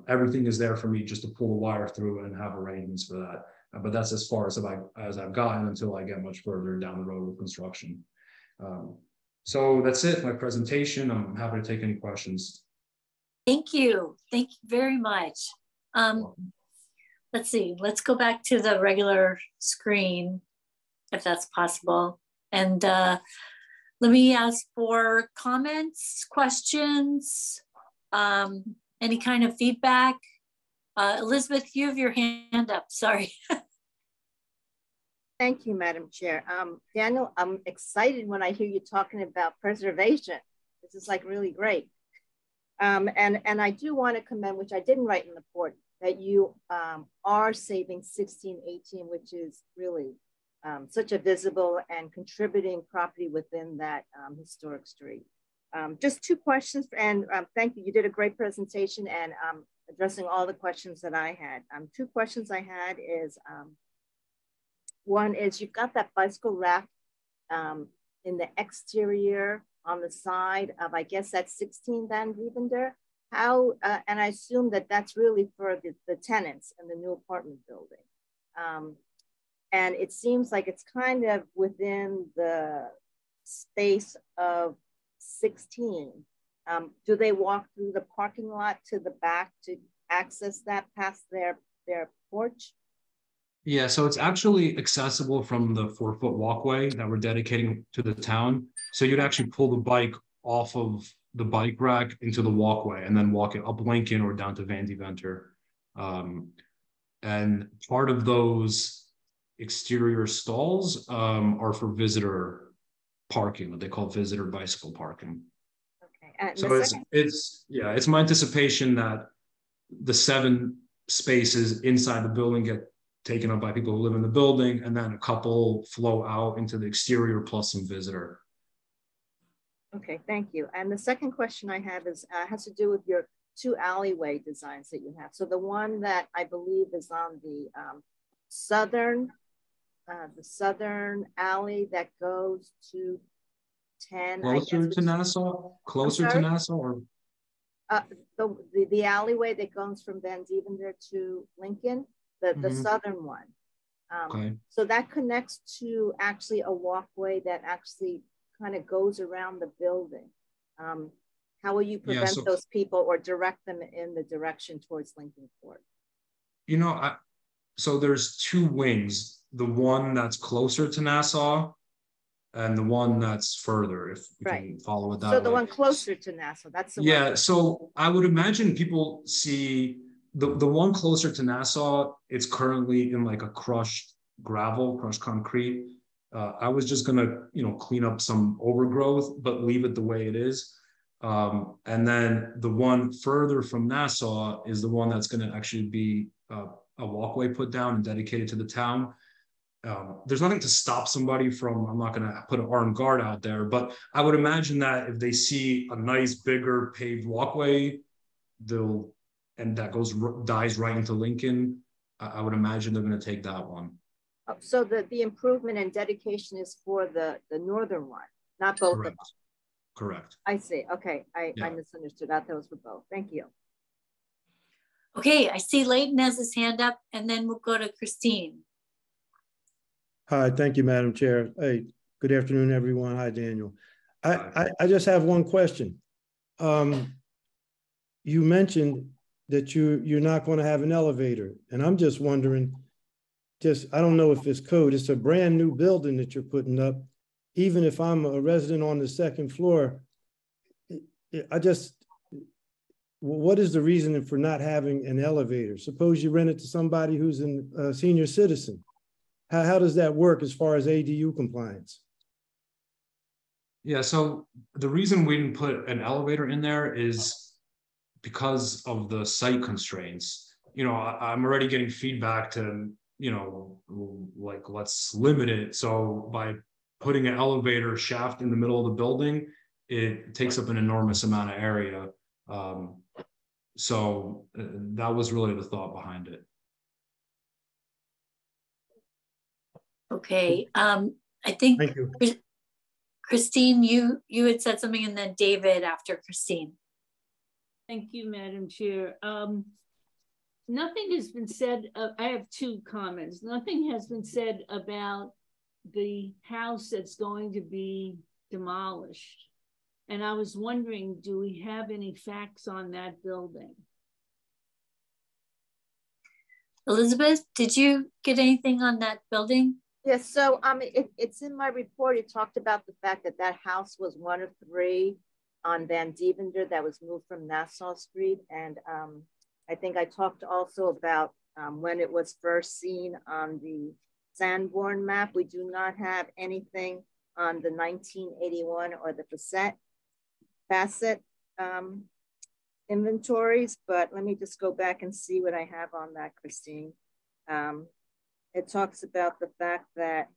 everything is there for me just to pull the wire through and have arrangements for that. But that's as far as I've gotten until I get much further down the road with construction. So that's it, my presentation. I'm happy to take any questions. Thank you. Thank you very much. Let's see, let's go back to the regular screen, if that's possible. And let me ask for comments, questions, any kind of feedback. Elizabeth, you have your hand up, sorry. Thank you, Madam Chair. Daniel, I'm excited when I hear you talking about preservation. This is like really great. And I do want to commend, which I didn't write in the report, that you are saving 1618, which is really such a visible and contributing property within that historic street. Just 2 questions, and thank you. You did a great presentation and addressing all the questions that I had. 2 questions I had is, one is you've got that bicycle rack in the exterior on the side of, I guess that's 16 Van Dievender. How, and I assume that that's really for the tenants in the new apartment building. And it seems like it's kind of within the space of 16. Do they walk through the parking lot to the back to access that past their porch? Yeah, so it's actually accessible from the 4-foot walkway that we're dedicating to the town. So you'd actually pull the bike off of the bike rack into the walkway and then walk it up Lincoln or down to Van Deventer. And part of those exterior stalls are for visitor parking, what they call visitor bicycle parking. Okay. So it's my anticipation that the 7 spaces inside the building get taken up by people who live in the building, and then a couple flow out into the exterior plus some visitor. Okay, thank you. And the second question I have is has to do with your 2 alleyway designs that you have. So the one that I believe is on the southern alley that goes to 10. Closer to Nassau? Closer to Nassau, or the alleyway that goes from Van Deventer to Lincoln, the southern one. Okay. So that connects to actually a walkway that actually kind of goes around the building. How will you prevent those people or direct them in the direction towards Lincoln Court? You know, so there's 2 wings, the one that's closer to Nassau and the one that's further, if you can follow it that way. So the one closer to Nassau, that's the one. Yeah, so I would imagine people see the one closer to Nassau, it's currently in like a crushed concrete. I was just gonna, clean up some overgrowth, but leave it the way it is. And then the one further from Nassau is the one that's gonna actually be a walkway put down and dedicated to the town. There's nothing to stop somebody from, I'm not gonna put an armed guard out there, but I would imagine that if they see a nice, bigger paved walkway, and that dies right into Lincoln, I would imagine they're gonna take that one. So the improvement and dedication is for the northern one, not both of them. Correct. I see. Okay, I misunderstood. I thought it was for both. Thank you. Okay, I see Leighton has his hand up, and then we'll go to Christine. Hi, thank you, Madam Chair. Hey, good afternoon, everyone. Hi, Daniel. I just have one question. You mentioned that you're not going to have an elevator, and I'm just wondering, I don't know if it's code, it's a brand new building that you're putting up. Even if I'm a resident on the 2nd floor, what is the reason for not having an elevator? Suppose you rent it to somebody who's a senior citizen. How does that work as far as ADU compliance? Yeah, so the reason we didn't put an elevator in there is because of the site constraints, I'm already getting feedback to, like, let's limit it. So by putting an elevator shaft in the middle of the building, it takes up an enormous amount of area. So that was really the thought behind it. Okay, I think Thank you. Christine, you had said something, and then David after Christine. Thank you, Madam Chair. Nothing has been said, I have two comments. Nothing has been said about the house that's going to be demolished. And I was wondering, do we have any facts on that building? Elizabeth, did you get anything on that building? Yes, so it's in my report. It talked about the fact that that house was one of 3 on Van Devender that was moved from Nassau Street. And I think I talked also about when it was first seen on the Sanborn map. We do not have anything on the 1981 or the Bassett inventories, but let me just go back and see what I have on that, Christine. It talks about the fact that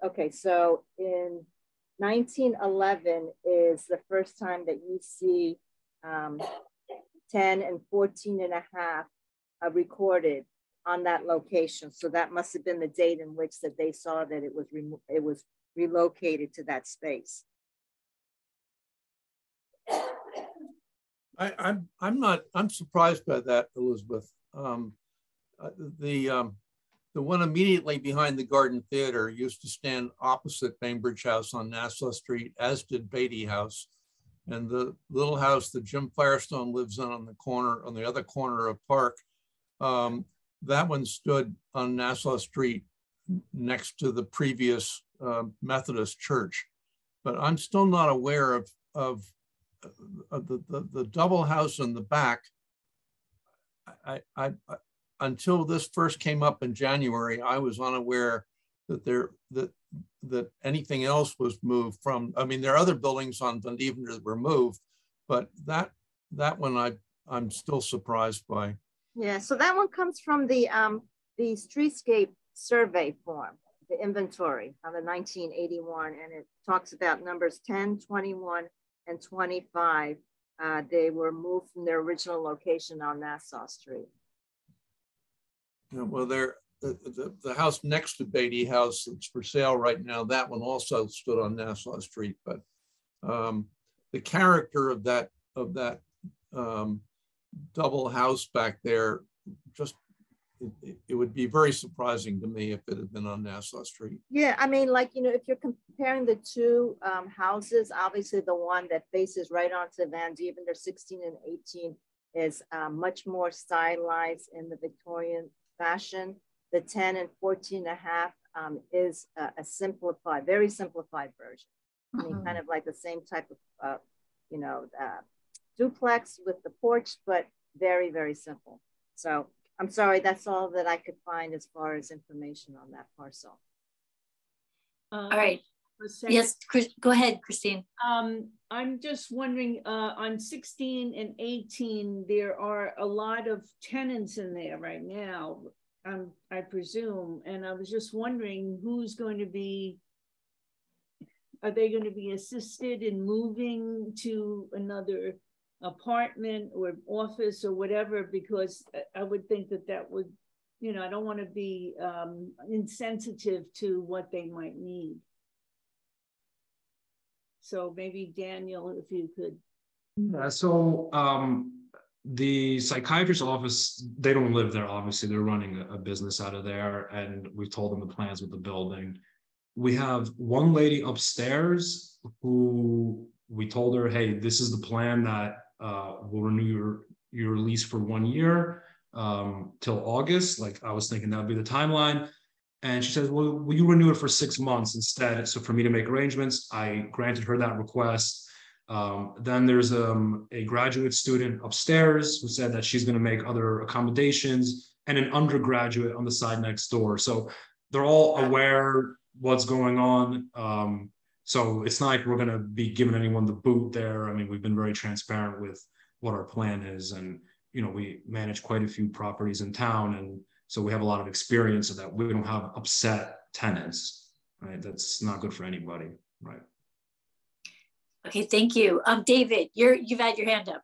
okay, so in 1911 is the first time that you see 10 and 14 and a half recorded on that location. So that must have been the date in which that they saw that it was relocated to that space. I'm surprised by that, Elizabeth. The one immediately behind the Garden Theater used to stand opposite Bainbridge House on Nassau Street, as did Beatty House. And the little house that Jim Firestone lives on the other corner of Park, that one stood on Nassau Street next to the previous Methodist church. But I'm still not aware of the double house in the back. I until this first came up in January, I was unaware that anything else was moved from. I mean, there are other buildings on Van Devender that were moved, but that one I'm still surprised by. Yeah, so that one comes from the streetscape survey form, the inventory on the 1981, and it talks about numbers 10, 21, and 25. They were moved from their original location on Nassau Street. Yeah, well, the house next to Beatty House that's for sale right now, that one also stood on Nassau Street. But the character of that double house back there, just it would be very surprising to me if it had been on Nassau Street. Yeah, I mean, like, if you're comparing the two houses, obviously the one that faces right onto Van Devender 16 and 18 is much more stylized in the Victorian fashion. The 10 and 14 and a half is a simplified, very simplified version. I mean, kind of like the same type of, duplex with the porch, but very, very simple. So I'm sorry, that's all that I could find as far as information on that parcel. All right. Yes, go ahead, Christine. I'm just wondering, on 16 and 18, there are a lot of tenants in there right now, I presume. And I was just wondering who's going to be, are they going to be assisted in moving to another apartment or office or whatever? Because I would think that would, I don't want to be insensitive to what they might need. So maybe Daniel, if you could. Yeah, so the psychiatrist's office, they don't live there, obviously. They're running a business out of there, and we've told them the plans with the building. We have one lady upstairs who we told her, hey, this is the plan that we'll renew your lease for 1 year till August. Like, I was thinking that would be the timeline. And she says, well, will you renew it for 6 months instead? So for me to make arrangements, I granted her that request. Then there's a graduate student upstairs who said that she's going to make other accommodations, and an undergraduate on the side next door. So they're all aware what's going on. So it's not like we're going to be giving anyone the boot there. I mean, we've been very transparent with what our plan is, and we manage quite a few properties in town, and so we have a lot of experience of that. We don't have upset tenants, right? That's not good for anybody, right? Okay, thank you. David, you've had your hand up.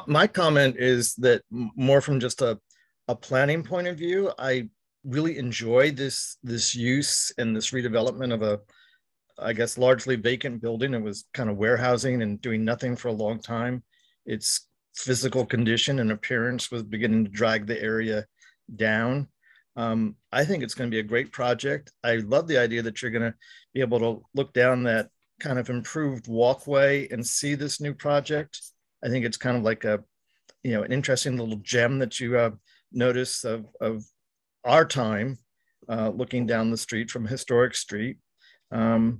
My comment is that more from just a planning point of view, I really enjoy this use and this redevelopment of a, I guess, largely vacant building. It was kind of warehousing and doing nothing for a long time. Its physical condition and appearance was beginning to drag the area down. I think it's going to be a great project. I love the idea that you're going to be able to look down that kind of improved walkway and see this new project. I think it's kind of like an interesting little gem that you notice of our time looking down the street from Historic Street. I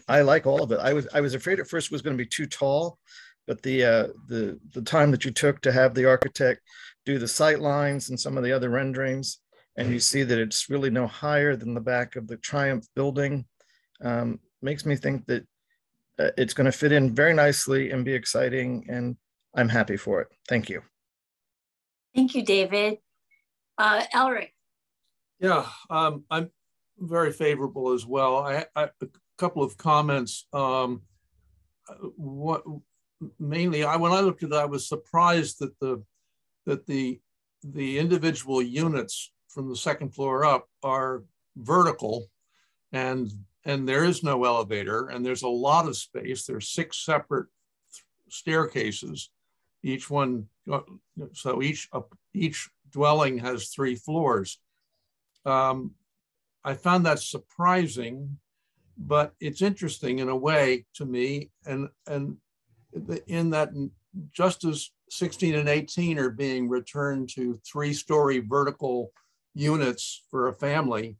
like all of it. I was afraid at first it was going to be too tall, but the time that you took to have the architect do the sight lines and some of the other renderings, and you see that it's really no higher than the back of the Triumph building, makes me think that it's going to fit in very nicely and be exciting, and I'm happy for it. Thank you. Thank you, David. Elric. Yeah, I'm very favorable as well. I a couple of comments. Mainly, when I looked at it, I was surprised that the individual units from the second floor up are vertical, and there is no elevator, and there's a lot of space. There's 6 separate staircases, each one, so each dwelling has 3 floors. I found that surprising, but it's interesting in a way to me, and in that just as 16 and 18 are being returned to 3-story vertical units for a family,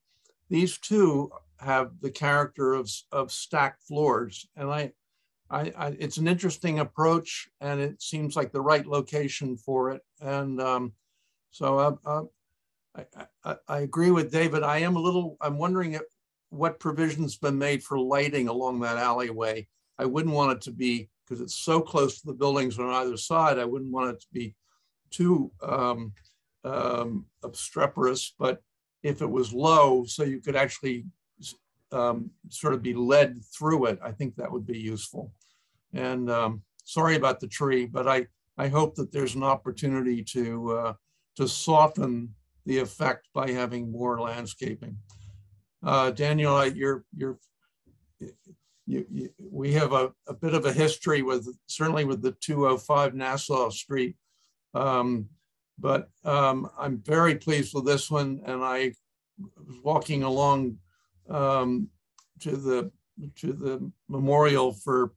these two have the character of stacked floors. And it's an interesting approach, and it seems like the right location for it. And so I agree with David. I'm wondering what provision's been made for lighting along that alleyway. I wouldn't want it to be, because it's so close to the buildings on either side, I wouldn't want it to be too obstreperous, but if it was low, so you could actually sort of be led through it, I think that would be useful. And sorry about the tree, but I hope that there's an opportunity to soften the effect by having more landscaping. Daniel, we have a bit of a history certainly with the 205 Nassau Street, but I'm very pleased with this one. And I was walking along to the memorial for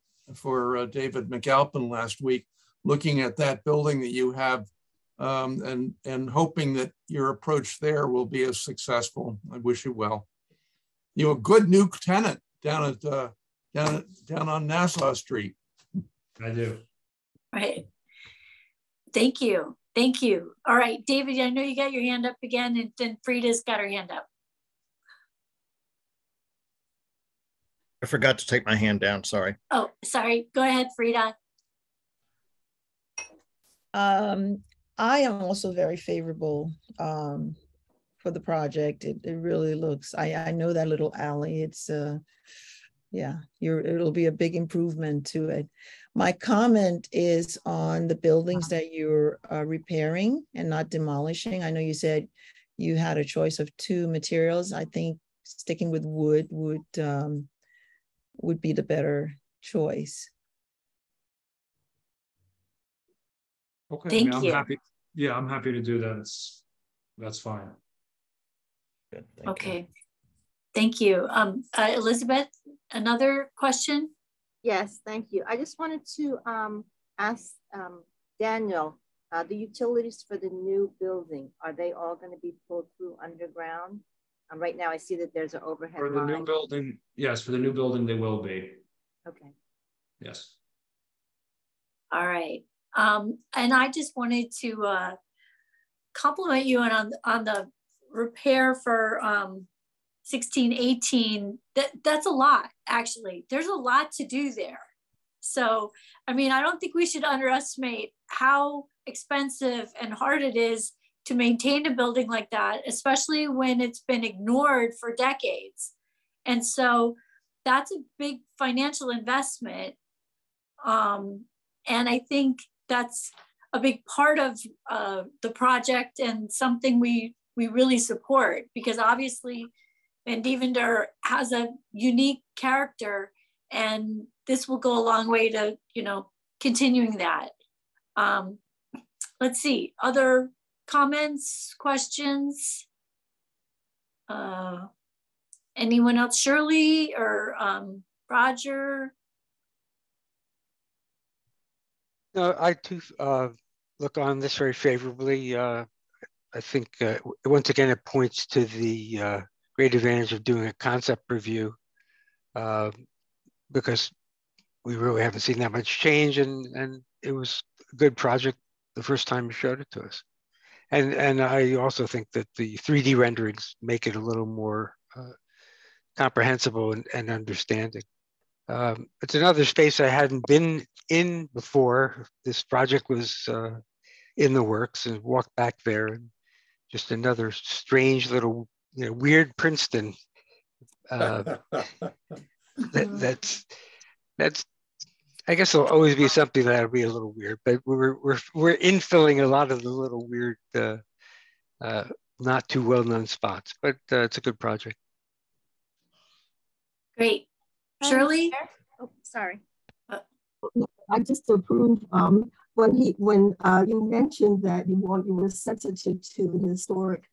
David McAlpin last week, looking at that building that you have, and hoping that your approach there will be as successful. I wish you well. You're a good new tenant down on Nassau Street. I do. Right. Thank you. Thank you. All right, David, I know you got your hand up again, and then Frida's got her hand up. I forgot to take my hand down, sorry. Oh, sorry. Go ahead, Frida. I am also very favorable for the project. It really looks, I know that little alley. It's yeah, it'll be a big improvement to it. My comment is on the buildings that you're repairing and not demolishing. I know you said you had a choice of 2 materials. I think sticking with wood would be the better choice. Okay. Thank you. Happy. Yeah, I'm happy to do that. That's fine. Good, Okay. Thank you. Elizabeth, another question? Yes, thank you. I just wanted to ask Daniel, the utilities for the new building, are they all going to be pulled through underground? Right now I see that there's an overhead for the line. new building. Yes, for the new building, they will be. Okay. Yes. All right. And I just wanted to compliment you on the repair for 1618, that's a lot, actually. There's a lot to do there. So, I mean, I don't think we should underestimate how expensive and hard it is to maintain a building like that, especially when it's been ignored for decades. And so that's a big financial investment. And I think that's a big part of the project and something we really support, because obviously Van Deventer has a unique character, and this will go a long way to, you know, continuing that. Let's see, other comments, questions? Anyone else? Shirley or Roger? No, I too look on this very favorably. I think once again it points to the great advantage of doing a concept review, because we really haven't seen that much change, and it was a good project the first time you showed it to us. And I also think that the 3D renderings make it a little more comprehensible and understanding. It's another space I hadn't been in before. This project was in the works, and walked back there, and just another strange little, you know, weird Princeton. That's I guess there'll always be something that'll be a little weird, but we're infilling a lot of the little weird, not too well-known spots. But it's a good project. Great. Shirley? Oh, sorry. I just approve when you mentioned that you were sensitive to the historic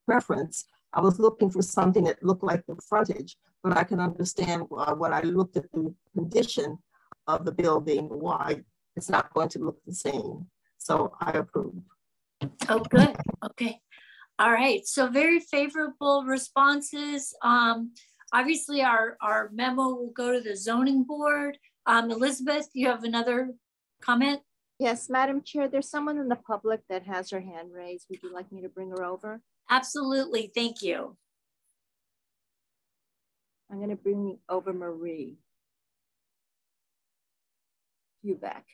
preference. I was looking for something that looked like the frontage, but I can understand when I looked at the condition of the building, why it's not going to look the same. So I approve. Oh, good. Okay. All right. So very favorable responses. Obviously, our memo will go to the zoning board. Elizabeth, you have another comment? Yes, Madam Chair, there's someone in the public that has her hand raised. Would you like me to bring her over? Absolutely. Thank you. I'm going to bring over Marie. You back.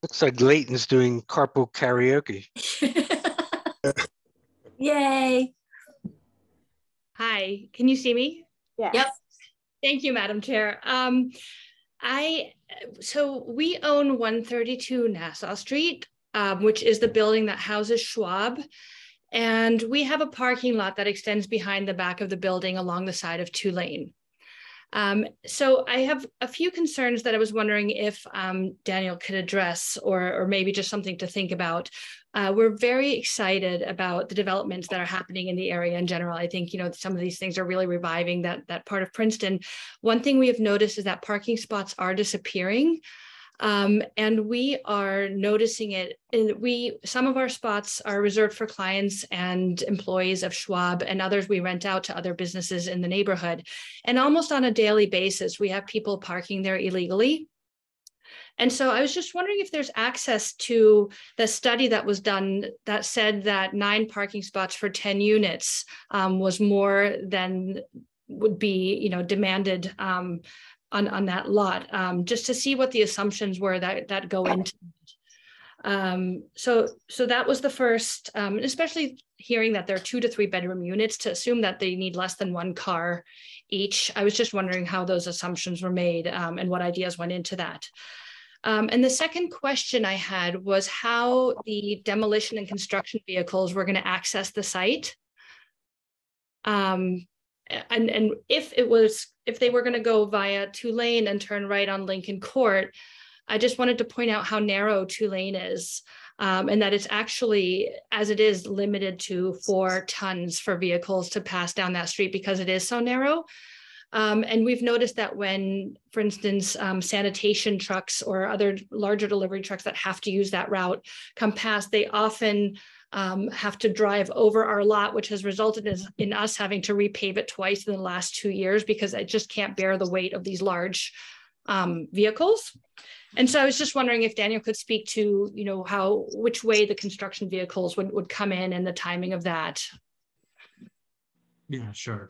Looks like Leighton's doing carpool karaoke. Yay. Hi, can you see me? Yes. Yep. Thank you, Madam Chair. So we own 132 Nassau Street, which is the building that houses Schwab. And we have a parking lot that extends behind the back of the building along the side of Tulane. So I have a few concerns that I was wondering if Daniel could address, or maybe just something to think about. We're very excited about the developments that are happening in the area in general. I think, you know, some of these things are really reviving that part of Princeton. One thing we have noticed is that parking spots are disappearing. And we are noticing it. Some of our spots are reserved for clients and employees of Schwab, and others we rent out to other businesses in the neighborhood. And almost on a daily basis, we have people parking there illegally. And so I was just wondering if there's access to the study that was done that said that 9 parking spots for 10 units was more than would be, you know, demanded on that lot, just to see what the assumptions were that go into it. So that was the first, especially hearing that there are 2 to 3 bedroom units, to assume that they need less than 1 car each. I was just wondering how those assumptions were made and what ideas went into that. And the second question I had was how the demolition and construction vehicles were going to access the site. And if they were going to go via Tulane and turn right on Lincoln Court, I just wanted to point out how narrow Tulane is, and that it's actually, as it is, limited to 4 tons for vehicles to pass down that street because it is so narrow. And we've noticed that when, for instance, sanitation trucks or other larger delivery trucks that have to use that route come past, they often have to drive over our lot, which has resulted in us having to repave it twice in the last 2 years because it just can't bear the weight of these large vehicles. And so I was just wondering if Daniel could speak to, you know, which way the construction vehicles would come in and the timing of that. Yeah, sure.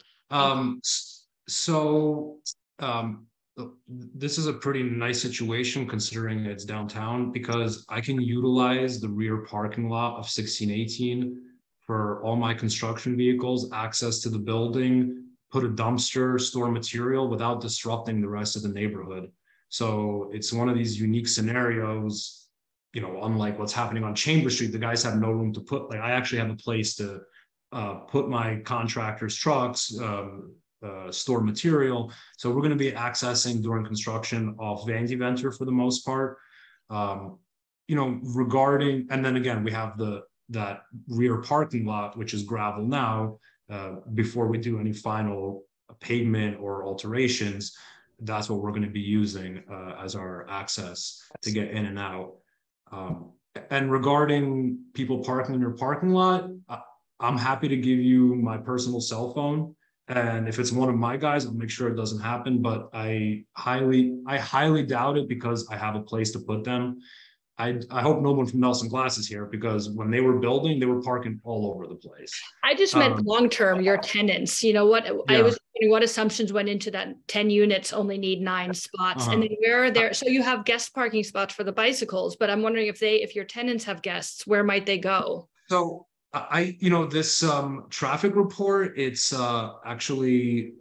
This is a pretty nice situation considering it's downtown, because I can utilize the rear parking lot of 1618 for all my construction vehicles, access to the building, put a dumpster, store material without disrupting the rest of the neighborhood. So it's one of these unique scenarios, you know, unlike what's happening on Chambers Street. The guys have no room to put, like, I actually have a place to put my contractors' trucks, store material. So we're going to be accessing during construction off Van Deventer for the most part. You know, regarding, and then again, we have that rear parking lot, which is gravel now, before we do any final pavement or alterations. That's what we're going to be using as our access to get in and out. And regarding people parking in your parking lot, I'm happy to give you my personal cell phone. And if it's one of my guys, I'll make sure it doesn't happen, but I highly doubt it, because I have a place to put them. I hope no one from Nelson Glass is here, because when they were building, they were parking all over the place. I just meant long-term, your tenants, you know, what Yeah. I was wondering what assumptions went into that 10 units only need 9 spots. And then where are there, so you have guest parking spots for the bicycles, but I'm wondering if your tenants have guests, where might they go? So you know, this traffic report, it's actually,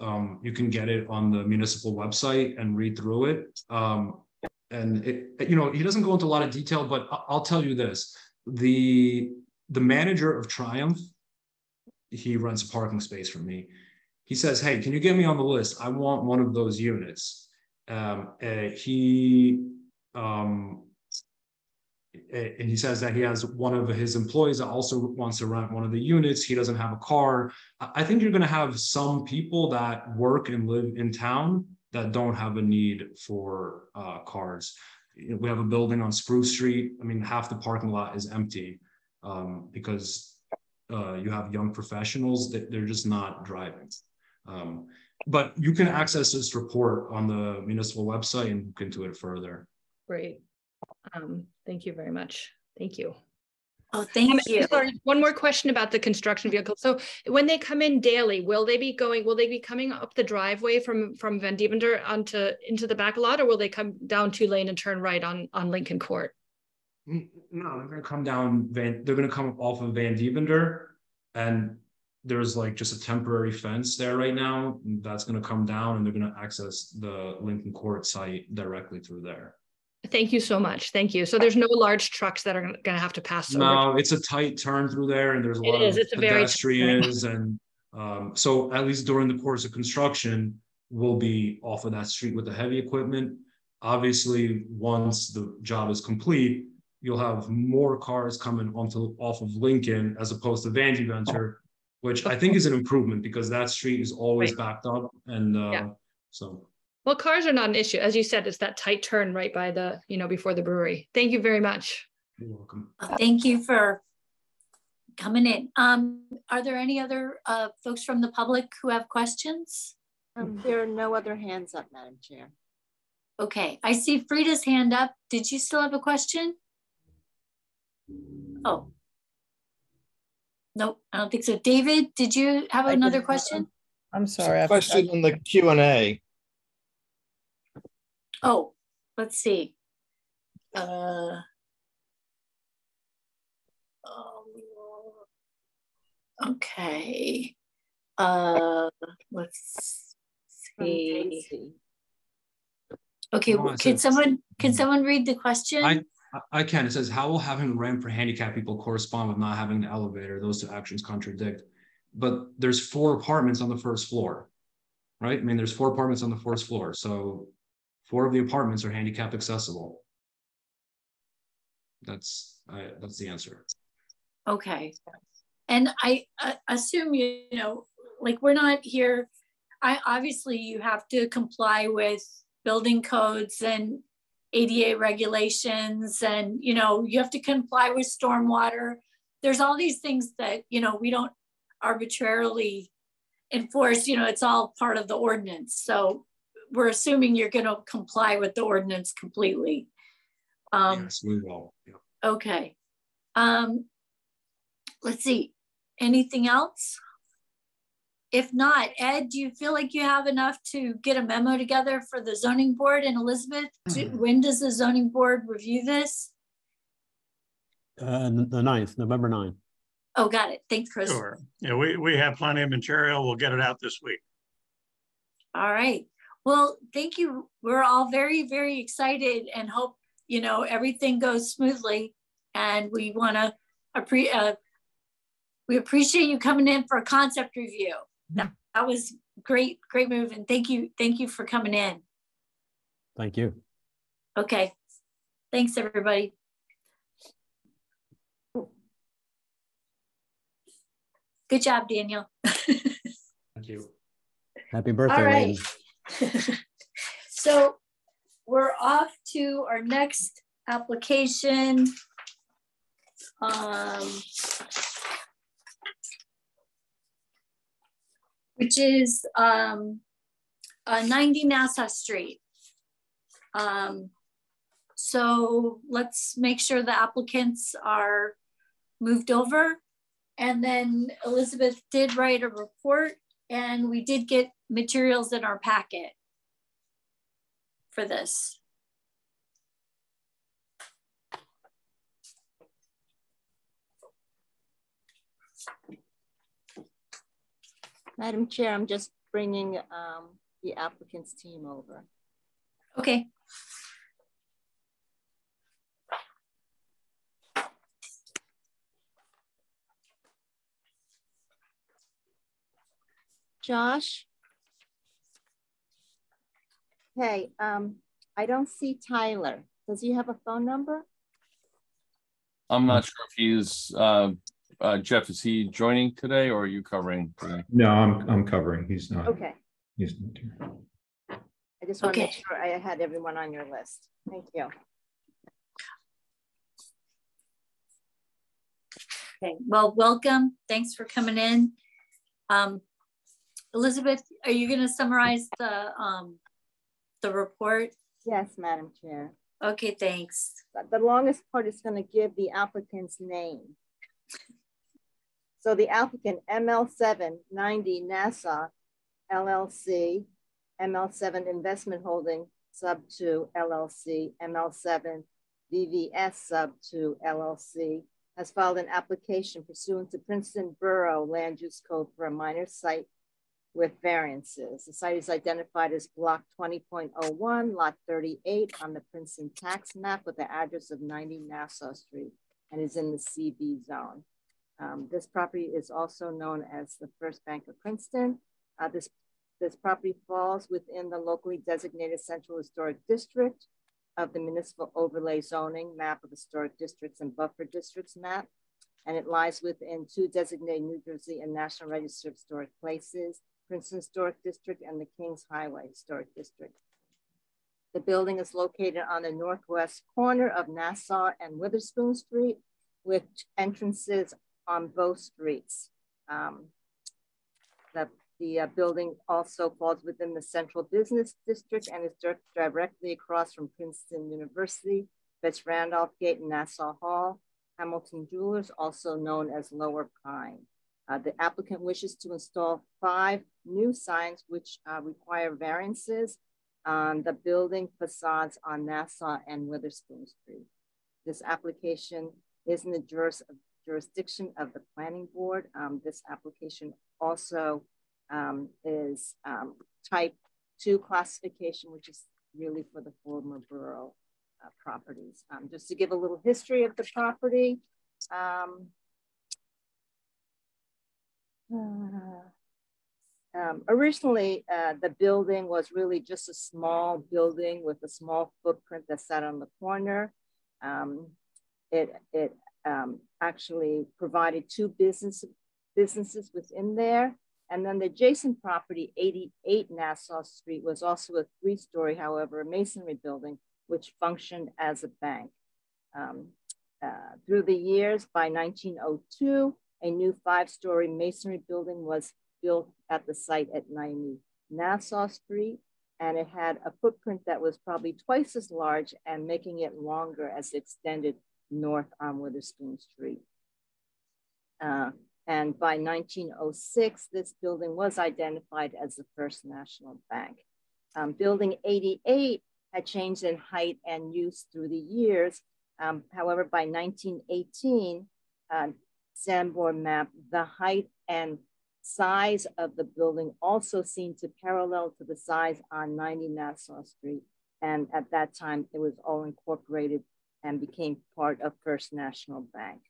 you can get it on the municipal website and read through it. And it, you know, he doesn't go into a lot of detail, but I'll tell you this: the manager of Triumph, he rents a parking space for me. He says, "Hey, can you get me on the list? I want one of those units." And he says that he has one of his employees that also wants to rent one of the units. He doesn't have a car. I think you're going to have some people that work and live in town that don't have a need for cars. We have a building on Spruce Street. I mean, half the parking lot is empty because you have young professionals that they're just not driving. But you can access this report on the municipal website and look into it further. Great. Thank you very much. Thank you. Oh, thank you. Sorry, one more question about the construction vehicle. So when they come in daily, will they be coming up the driveway from Van Deventer into the back lot, or will they come down 2-lane and turn right on Lincoln Court? No, they're going to come down, they're going to come off of Van Deventer, and there's like just a temporary fence there right now. That's going to come down, and they're going to access the Lincoln Court site directly through there. Thank you so much. Thank you. So there's no large trucks that are going to have to pass over. No, it's a tight turn through there, and there's a lot of pedestrians, and so at least during the course of construction, we'll be off of that street with the heavy equipment. Obviously, once the job is complete, you'll have more cars coming off of Lincoln as opposed to Van Deventer, which I think is an improvement, because that street is always backed up, and so. Well, cars are not an issue. As you said, it's that tight turn right by the, before the brewery. Thank you very much. You're welcome. Thank you for coming in. Are there any other folks from the public who have questions? There are no other hands up, Madam Chair. Okay, I see Frida's hand up. Did you still have a question? Oh. Nope, I don't think so. David, did you have another question? I'm sorry. Question in the Q&A. Oh, let's see. Okay. Let's see. Okay, can someone read the question? I can. It says, how will having a ramp for handicapped people correspond with not having an elevator? Those two actions contradict. But there's 4 apartments on the first floor, right? I mean, there's 4 apartments on the first floor. So 4 of the apartments are handicap accessible. That's the answer. Okay. And I assume, like, we're not here. Obviously you have to comply with building codes and ADA regulations, and, you have to comply with stormwater. There's all these things that, we don't arbitrarily enforce, it's all part of the ordinance. So we're assuming you're going to comply with the ordinance completely. Yes, we will. Yeah. Okay. Let's see. Anything else? If not, Ed, do you feel like you have enough to get a memo together for the zoning board? And Elizabeth, when does the zoning board review this? The 9th, November 9th. Oh, got it. Thanks, Chris. Sure. Yeah, we have plenty of material. We'll get it out this week. All right. Well, thank you. We're all very, very excited and hope, you know, everything goes smoothly. And we want to we appreciate you coming in for a concept review. That was great move. And thank you for coming in. Thank you. Okay. Thanks, everybody. Good job, Daniel. Thank you. Happy birthday, All right. ladies. So we're off to our next application. Which is 90 Nassau Street. So let's make sure the applicants are moved over. And then Elizabeth did write a report, and we did get materials in our packet for this. Madam Chair, I'm just bringing the applicant's team over. Okay. Josh? Hey, I don't see Tyler. Does he have a phone number? I'm not sure if he's, Jeff, is he joining today or are you covering today? No, I'm covering. He's not. Okay. He's not here. I just want to make sure I had everyone on your list. Thank you. Okay, well, welcome. Thanks for coming in. Elizabeth, are you going to summarize the report? Yes, Madam Chair. Okay, thanks. The longest part is going to give the applicant's name. So the applicant, ML7 90 Nassau LLC, ML7 Investment Holding Sub 2 LLC, ML7 VVS Sub 2 LLC, has filed an application pursuant to Princeton Borough Land Use Code for a minor site with variances. The site is identified as block 20.01, lot 38 on the Princeton tax map with the address of 90 Nassau Street and is in the CB zone. This property is also known as the First Bank of Princeton. This property falls within the locally designated Central Historic District of the Municipal Overlay Zoning map of historic districts and buffer districts map. And it lies within two designated New Jersey and National Register of Historic Places, Princeton Historic District and the Kings Highway Historic District. The building is located on the northwest corner of Nassau and Witherspoon Street with entrances on both streets. The building also falls within the Central Business District and is directly across from Princeton University, Betts Randolph Gate and Nassau Hall, Hamilton Jewelers, also known as Lower Pine. The applicant wishes to install 5 new signs which require variances on the building facades on Nassau and Witherspoon Street. This application is in the jurisdiction of the planning board. This application also is type 2 classification, which is really for the former borough properties. Just to give a little history of the property. Originally, the building was really just a small building with a small footprint that sat on the corner. It actually provided 2 businesses within there. And then the adjacent property, 88 Nassau Street, was also a 3-story, however, a masonry building, which functioned as a bank. Through the years, by 1902, a new 5-story masonry building was built at the site at 90 Nassau Street. and it had a footprint that was probably twice as large and making it longer as it extended north on Witherspoon Street. And by 1906, this building was identified as the First National Bank. Building 88 had changed in height and use through the years. However, by 1918, Sanborn mapped the height and size of the building also seemed to parallel to the size on 90 Nassau Street. And at that time, it was all incorporated and became part of First National Bank.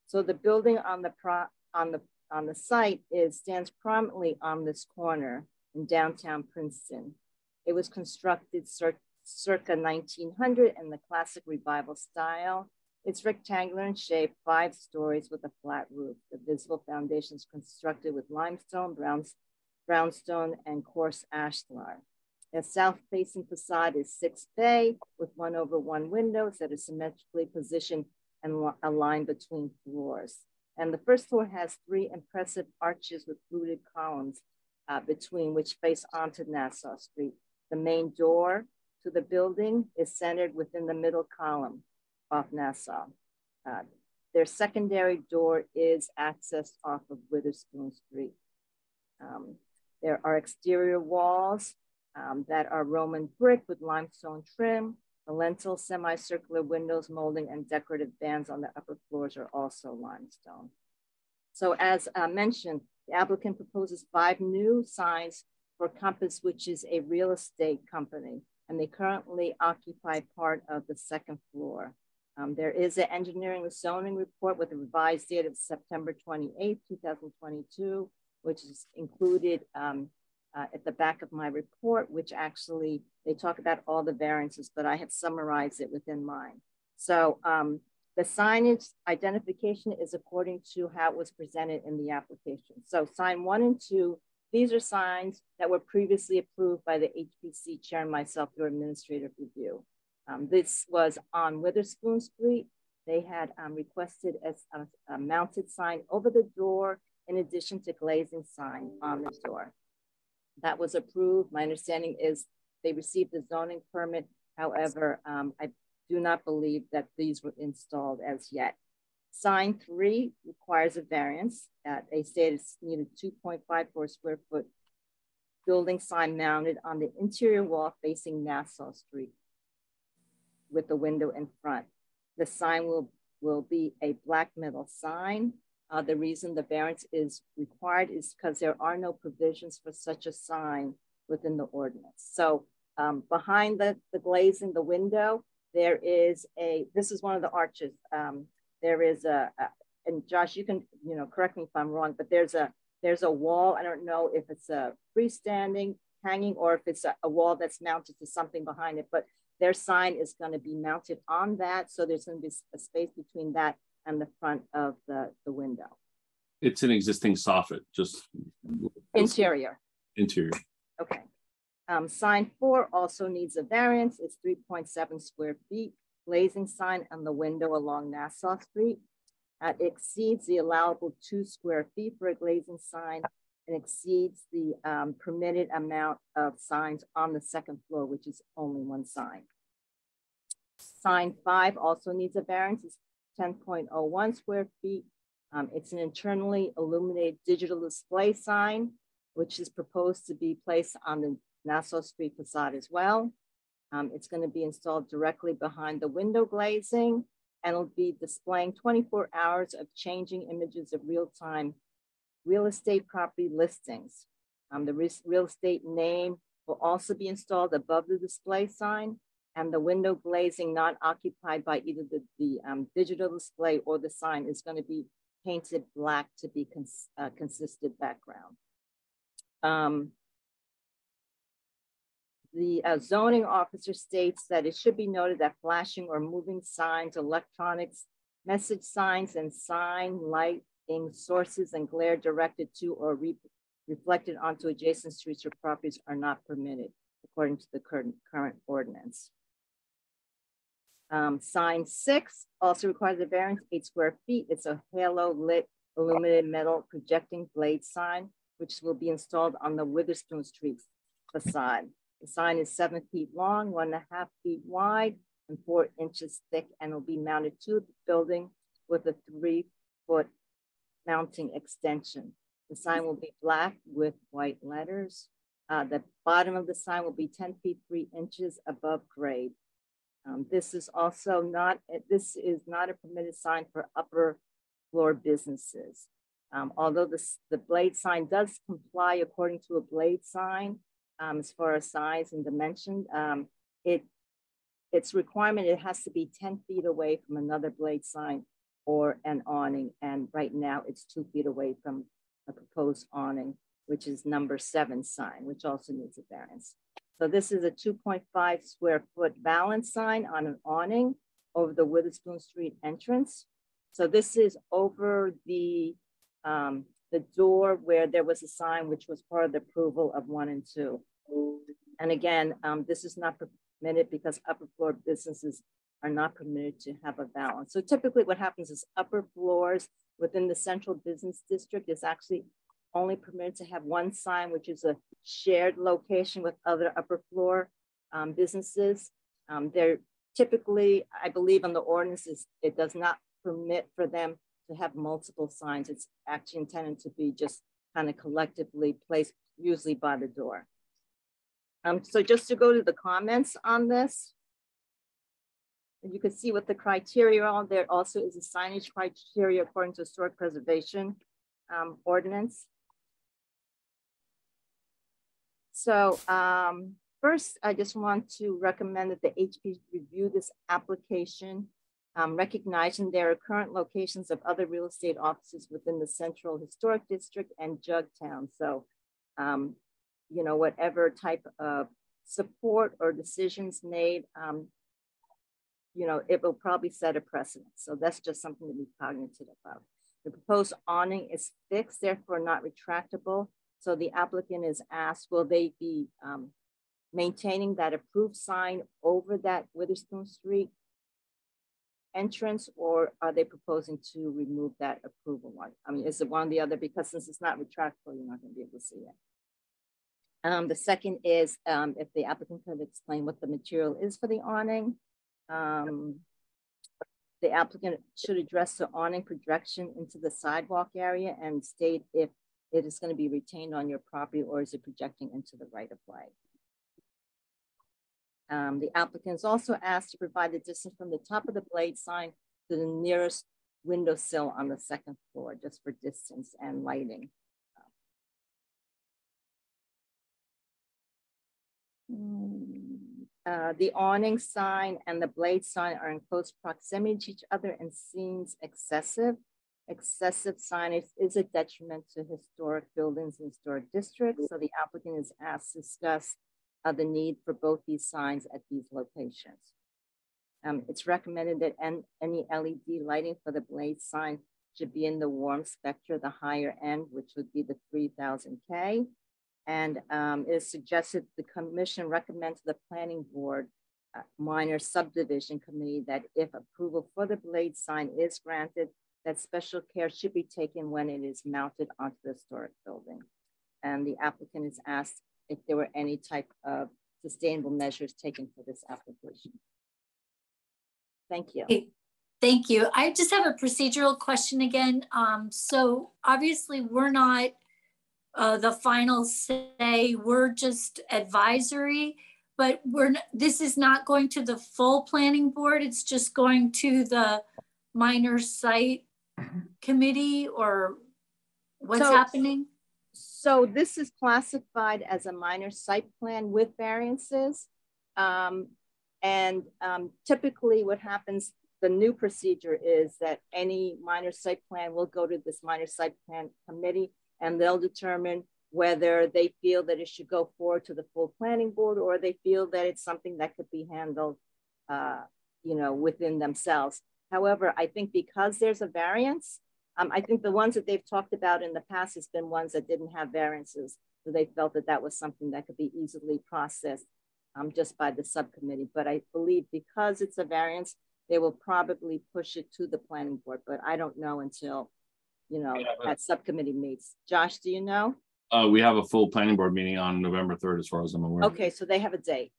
So the building on the site stands prominently on this corner in downtown Princeton. It was constructed circa 1900 in the classic revival style. It's rectangular in shape, 5 stories with a flat roof. The visible foundation is constructed with limestone, brownstone, and coarse ashlar. The south-facing facade is 6 bay with 1/1 windows that are symmetrically positioned and aligned between floors. And the first floor has 3 impressive arches with fluted columns between which face onto Nassau Street. The main door to the building is centered within the middle column off Nassau. Their secondary door is accessed off of Witherspoon Street. There are exterior walls that are Roman brick with limestone trim. The lintel, semicircular windows, molding, and decorative bands on the upper floors are also limestone. So as mentioned, the applicant proposes 5 new signs for Compass, which is a real estate company, and they currently occupy part of the 2nd floor. There is an engineering and zoning report with a revised date of September 28, 2022, which is included at the back of my report, which actually they talk about all the variances, but I have summarized it within mine. So the signage identification is according to how it was presented in the application. So sign 1 and 2, these are signs that were previously approved by the HPC chair and myself through administrative review. This was on Witherspoon Street. They had requested a mounted sign over the door in addition to glazing sign on the door. That was approved. My understanding is they received the zoning permit. However, I do not believe that these were installed as yet. Sign 3 requires a variance. They stated it's needed 2.54 square foot building sign mounted on the interior wall facing Nassau Street with the window in front. The sign will be a black metal sign. The reason the variance is required is because there are no provisions for such a sign within the ordinance. So behind the glazing, the window, there is this is one of the arches. There is and Josh, you can correct me if I'm wrong, but there's a wall. I don't know if it's a freestanding hanging or if it's a wall that's mounted to something behind it, but their sign is going to be mounted on that. So there's going to be a space between that and the front of the window. It's an existing soffit, just interior. Interior. Okay. Sign 4 also needs a variance. It's 3.7 square feet. Glazing sign on the window along Nassau Street. It exceeds the allowable 2 square feet for a glazing sign and exceeds the permitted amount of signs on the 2nd floor, which is only 1 sign. Sign 5 also needs a variance. It's 10.01 square feet. It's an internally illuminated digital display sign, which is proposed to be placed on the Nassau Street facade as well. It's going to be installed directly behind the window glazing, and it'll be displaying 24 hours of changing images of real-time real estate property listings. The real estate name will also be installed above the display sign, and the window glazing not occupied by either the digital display or the sign is going to be painted black to be consistent background. The zoning officer states that it should be noted that flashing or moving signs, electronics, message signs, and sign lighting sources and glare directed to or reflected onto adjacent streets or properties are not permitted according to the current ordinance. Sign 6 also requires a variance, 8 square feet. It's a halo lit illuminated metal projecting blade sign, which will be installed on the Witherspoon Street facade. The sign is 7 feet long, 1.5 feet wide, and 4 inches thick, and will be mounted to the building with a 3-foot mounting extension. The sign will be black with white letters. The bottom of the sign will be 10 feet 3 inches above grade. This is not a permitted sign for upper floor businesses. Although the blade sign does comply according to a blade sign as far as size and dimension, its requirement, it has to be 10 feet away from another blade sign or an awning. And right now it's 2 feet away from a proposed awning, which is number 7 sign, which also needs a variance. So this is a 2.5 square foot balance sign on an awning over the Witherspoon Street entrance. So this is over the door where there was a sign which was part of the approval of 1 and 2. And again, this is not permitted because upper floor businesses are not permitted to have a balance. So typically what happens is upper floors within the central business district is actually only permitted to have 1 sign, which is a shared location with other upper floor businesses. They're typically, I believe in the ordinances, it does not permit for them to have multiple signs. It's actually intended to be just kind of collectively placed, usually by the door. So just to go to the comments on this, you can see what the criteria are. There also is a signage criteria according to historic preservation ordinance. So first, I just want to recommend that the HP review this application, recognizing there are current locations of other real estate offices within the Central Historic District and Jugtown. So, you know, whatever type of support or decisions made, you know, it will probably set a precedent. So that's just something to be cognizant of. The proposed awning is fixed, therefore not retractable. So the applicant is asked, will they be maintaining that approved sign over that Witherspoon Street entrance, or are they proposing to remove that approval one? I mean, is it one or the other? Because since it's not retractable, you're not going to be able to see it. The second is if the applicant could explain what the material is for the awning. The applicant should address the awning projection into the sidewalk area and state if it is going to be retained on your property or is it projecting into the right of way. The applicant is also asked to provide the distance from the top of the blade sign to the nearest windowsill on the 2nd floor, just for distance and lighting. The awning sign and the blade sign are in close proximity to each other and seems excessive. Excessive signage is a detriment to historic buildings and historic districts. So the applicant is asked to discuss the need for both these signs at these locations. It's recommended that any LED lighting for the blade sign should be in the warm spectra, the higher end, which would be the 3000K. And it is suggested the commission recommend to the planning board minor subdivision committee that if approval for the blade sign is granted, that special care should be taken when it is mounted onto the historic building. And the applicant is asked if there were any type of sustainable measures taken for this application. Thank you. Okay. Thank you. I just have a procedural question again. So obviously we're not the final say, we're just advisory, but this is not going to the full planning board. It's just going to the minor site committee, or what's happening? So this is classified as a minor site plan with variances. Typically what happens, the new procedure is that any minor site plan will go to this minor site plan committee and they'll determine whether they feel that it should go forward to the full planning board or they feel that it's something that could be handled you know, within themselves. However, I think because there's a variance, I think the ones that they've talked about in the past has been ones that didn't have variances. So they felt that that was something that could be easily processed just by the subcommittee. But I believe because it's a variance, they will probably push it to the planning board, but I don't know until, you know, that subcommittee meets. Josh, do you know? We have a full planning board meeting on November 3rd, as far as I'm aware. Okay, so they have a date.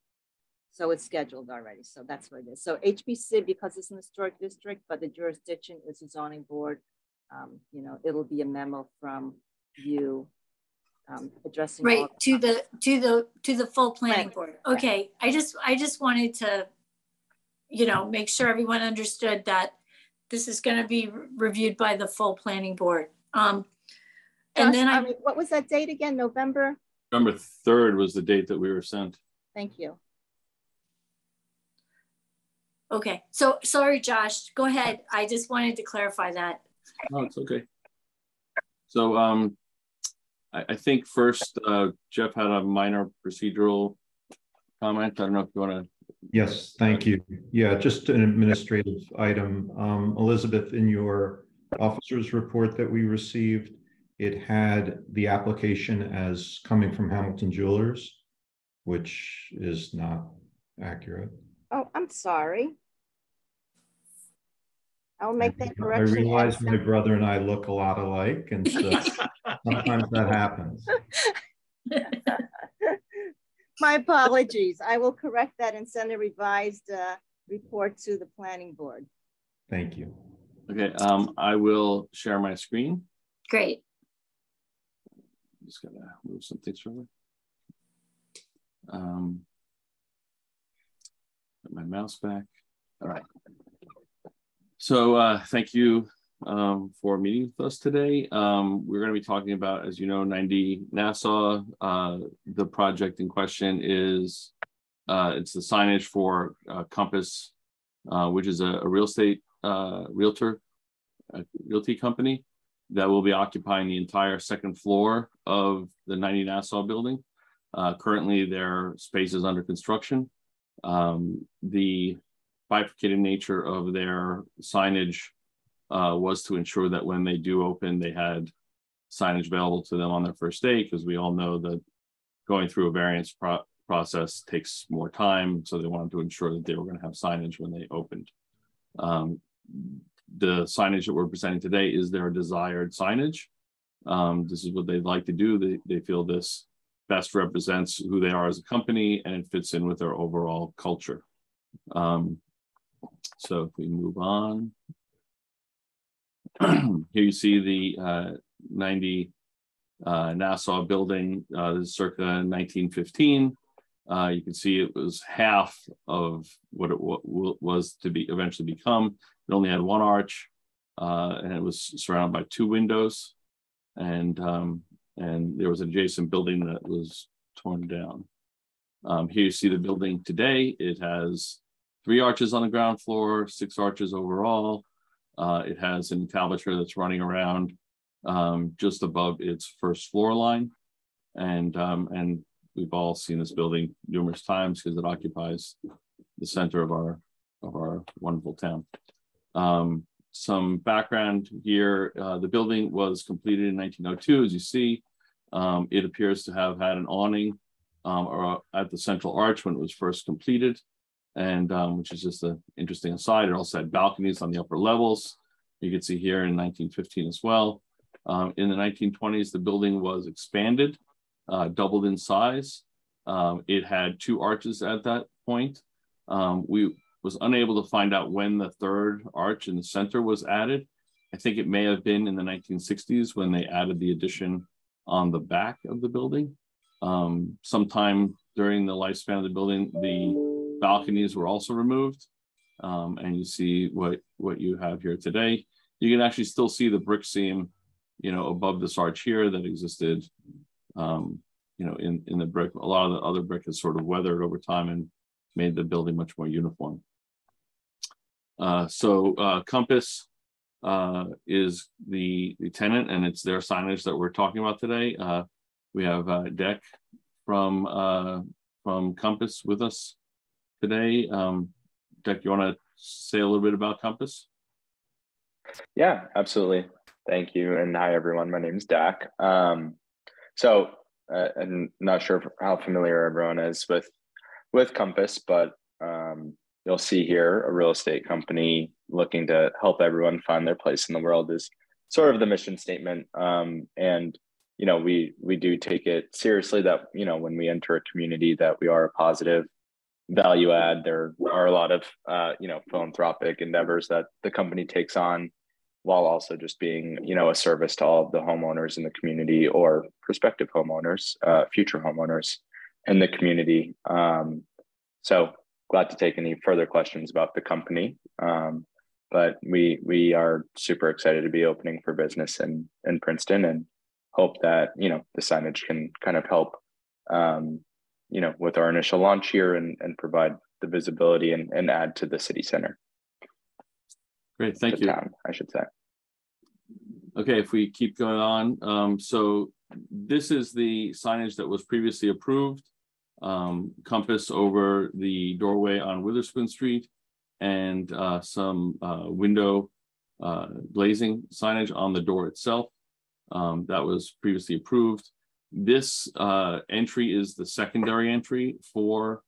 So it's scheduled already. So that's what it is. So HBC, because it's an historic district, but the jurisdiction is the zoning board, you know, it'll be a memo from you addressing right to the full planning board. Okay, I just wanted to, you know, make sure everyone understood that this is going to be reviewed by the full planning board. And Josh, then I mean, what was that date again? November 3rd was the date that we were sent. Thank you. Okay, so sorry, Josh, go ahead. I just wanted to clarify that. No, it's okay. So I think first, Jeff had a minor procedural comment. I don't know if you want to. Yes, thank you. Yeah, just an administrative item. Elizabeth, in your officer's report that we received, it had the application as coming from Hamilton Jewelers, which is not accurate. Oh, I'm sorry. I'll make that correction. I realize my brother and I look a lot alike, and so sometimes that happens. My apologies. I will correct that and send a revised report to the planning board. Thank you. Okay, I will share my screen. Great. Just gotta move some things further. Put my mouse back. All right. So thank you for meeting with us today. We're going to be talking about, as you know, 90 Nassau. The project in question is it's the signage for Compass, which is a real estate realty company that will be occupying the entire second floor of the 90 Nassau building. Currently, their space is under construction. The bifurcated nature of their signage was to ensure that when they do open, they had signage available to them on their first day, because we all know that going through a variance process takes more time. So they wanted to ensure that they were going to have signage when they opened. The signage that we're presenting today is their desired signage. This is what they'd like to do. They feel this best represents who they are as a company, and it fits in with their overall culture. So if we move on, here you see the 90 Nassau building. This is circa 1915. You can see it was half of what it was to be eventually become. It only had one arch, and it was surrounded by two windows, and there was an adjacent building that was torn down. Here you see the building today. It has 3 arches on the ground floor, 6 arches overall. It has an entablature that's running around just above its first floor line, and we've all seen this building numerous times because it occupies the center of our wonderful town. Some background here: the building was completed in 1902, as you see. It appears to have had an awning at the central arch when it was first completed. And which is just an interesting aside. It also had balconies on the upper levels. You can see here in 1915 as well. In the 1920s, the building was expanded, doubled in size. It had 2 arches at that point. We was unable to find out when the 3rd arch in the center was added. I think it may have been in the 1960s when they added the addition on the back of the building. Sometime during the lifespan of the building, the balconies were also removed, and you see what you have here today. You can actually still see the brick seam, you know, above this arch here that existed, you know, in the brick. A lot of the other brick has sort of weathered over time and made the building much more uniform. Compass is the tenant, and it's their signage that we're talking about today. We have Deck from Compass with us today. Deck, you want to say a little bit about Compass? Yeah, absolutely. Thank you. And hi, everyone. My name is Dak. I'm not sure how familiar everyone is with Compass, but you'll see here a real estate company looking to help everyone find their place in the world is sort of the mission statement. And we do take it seriously that, when we enter a community, that we are a positive value add. There are a lot of, philanthropic endeavors that the company takes on, while also just being, a service to all of the homeowners in the community, or prospective homeowners, future homeowners in the community. So glad to take any further questions about the company. But we are super excited to be opening for business in Princeton, and hope that, the signage can kind of help, with our initial launch here, and provide the visibility and add to the city center. Great, thank you. Town, I should say. Okay, if we keep going on. So this is the signage that was previously approved. Compass over the doorway on Witherspoon Street, and some window glazing signage on the door itself. That was previously approved. This entry is the secondary entry for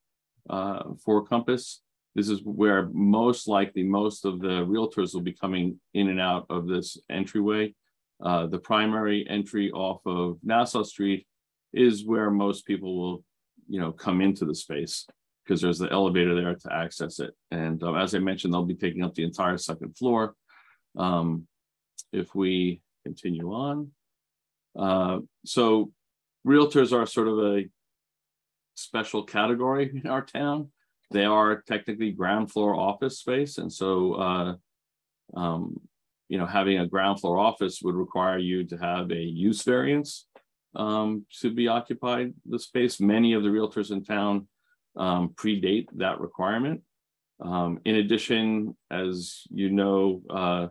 Compass. This is where most likely most of the realtors will be coming in and out of this entryway. The primary entry off of Nassau Street is where most people will, come into the space, because there's the elevator there to access it. And as I mentioned, they'll be taking up the entire second floor. If we continue on. So realtors are sort of a special category in our town. They are technically ground floor office space. And so, having a ground floor office would require you to have a use variance to be occupied the space. Many of the realtors in town predate that requirement. In addition, as you know,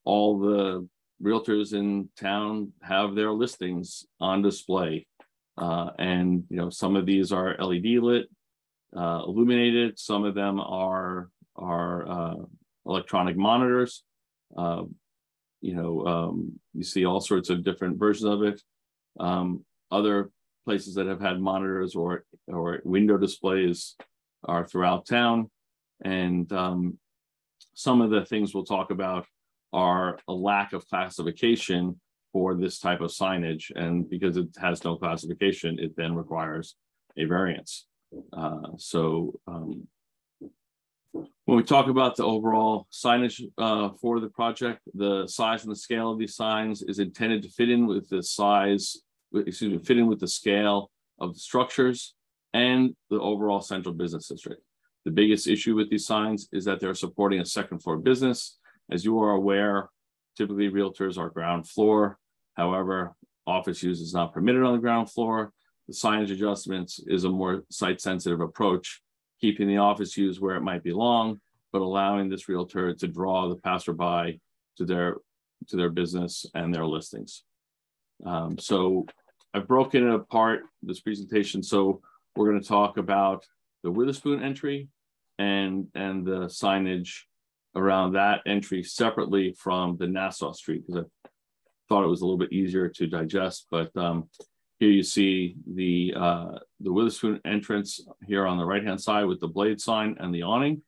all the realtors in town have their listings on display. And, some of these are LED lit, illuminated. Some of them are electronic monitors. You see all sorts of different versions of it. Other places that have had monitors or window displays are throughout town. And some of the things we'll talk about are a lack of classification for this type of signage. And because it has no classification, it then requires a variance. When we talk about the overall signage for the project, the size and the scale of these signs is intended to fit in with the scale of the structures and the overall central business district. The biggest issue with these signs is that they're supporting a second floor business. As you are aware, typically realtors are ground floor. However, office use is not permitted on the ground floor. The signage adjustments is a more site sensitive approach, keeping the office use where it might belong, but allowing this realtor to draw the passerby to their business and their listings. So I've broken it apart, this presentation. So we're going to talk about the Witherspoon entry and the signage around that entry separately from the Nassau Street, because I thought it was a little bit easier to digest. But here you see the Witherspoon entrance here on the right-hand side with the blade sign and the awning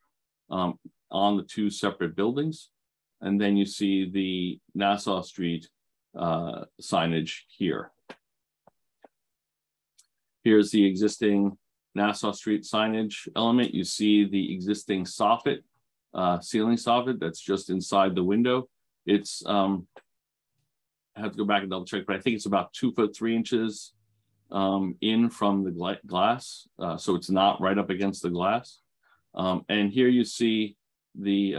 on the two separate buildings. And then you see the Nassau Street signage here. Here's the existing Nassau Street signage element. You see the existing soffit, ceiling soffit that's just inside the window. It's, I have to go back and double check, but I think it's about 2 foot 3 inches in from the glass. So it's not right up against the glass. And here you see the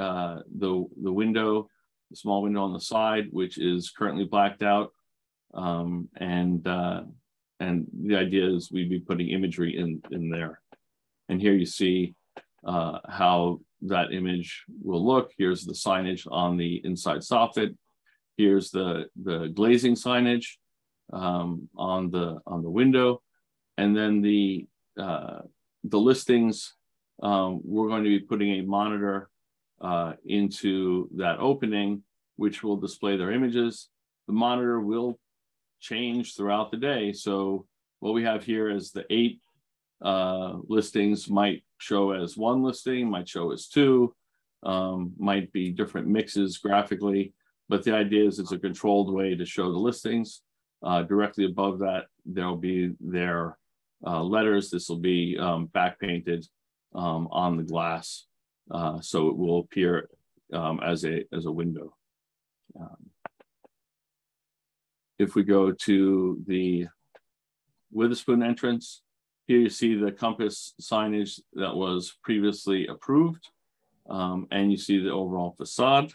window, the small window on the side, which is currently blacked out. And the idea is we'd be putting imagery in there. And here you see how that image will look. Here's the signage on the inside soffit. Here's the glazing signage on the window. And then the listings, we're going to be putting a monitor into that opening, which will display their images. The monitor will change throughout the day. So what we have here is the 8 listings might show as 1 listing, might show as 2, might be different mixes graphically, but the idea is it's a controlled way to show the listings. Directly above that, there'll be their letters. This will be back painted on the glass, so it will appear as a window. If we go to the Witherspoon entrance, here you see the Compass signage that was previously approved, and you see the overall facade.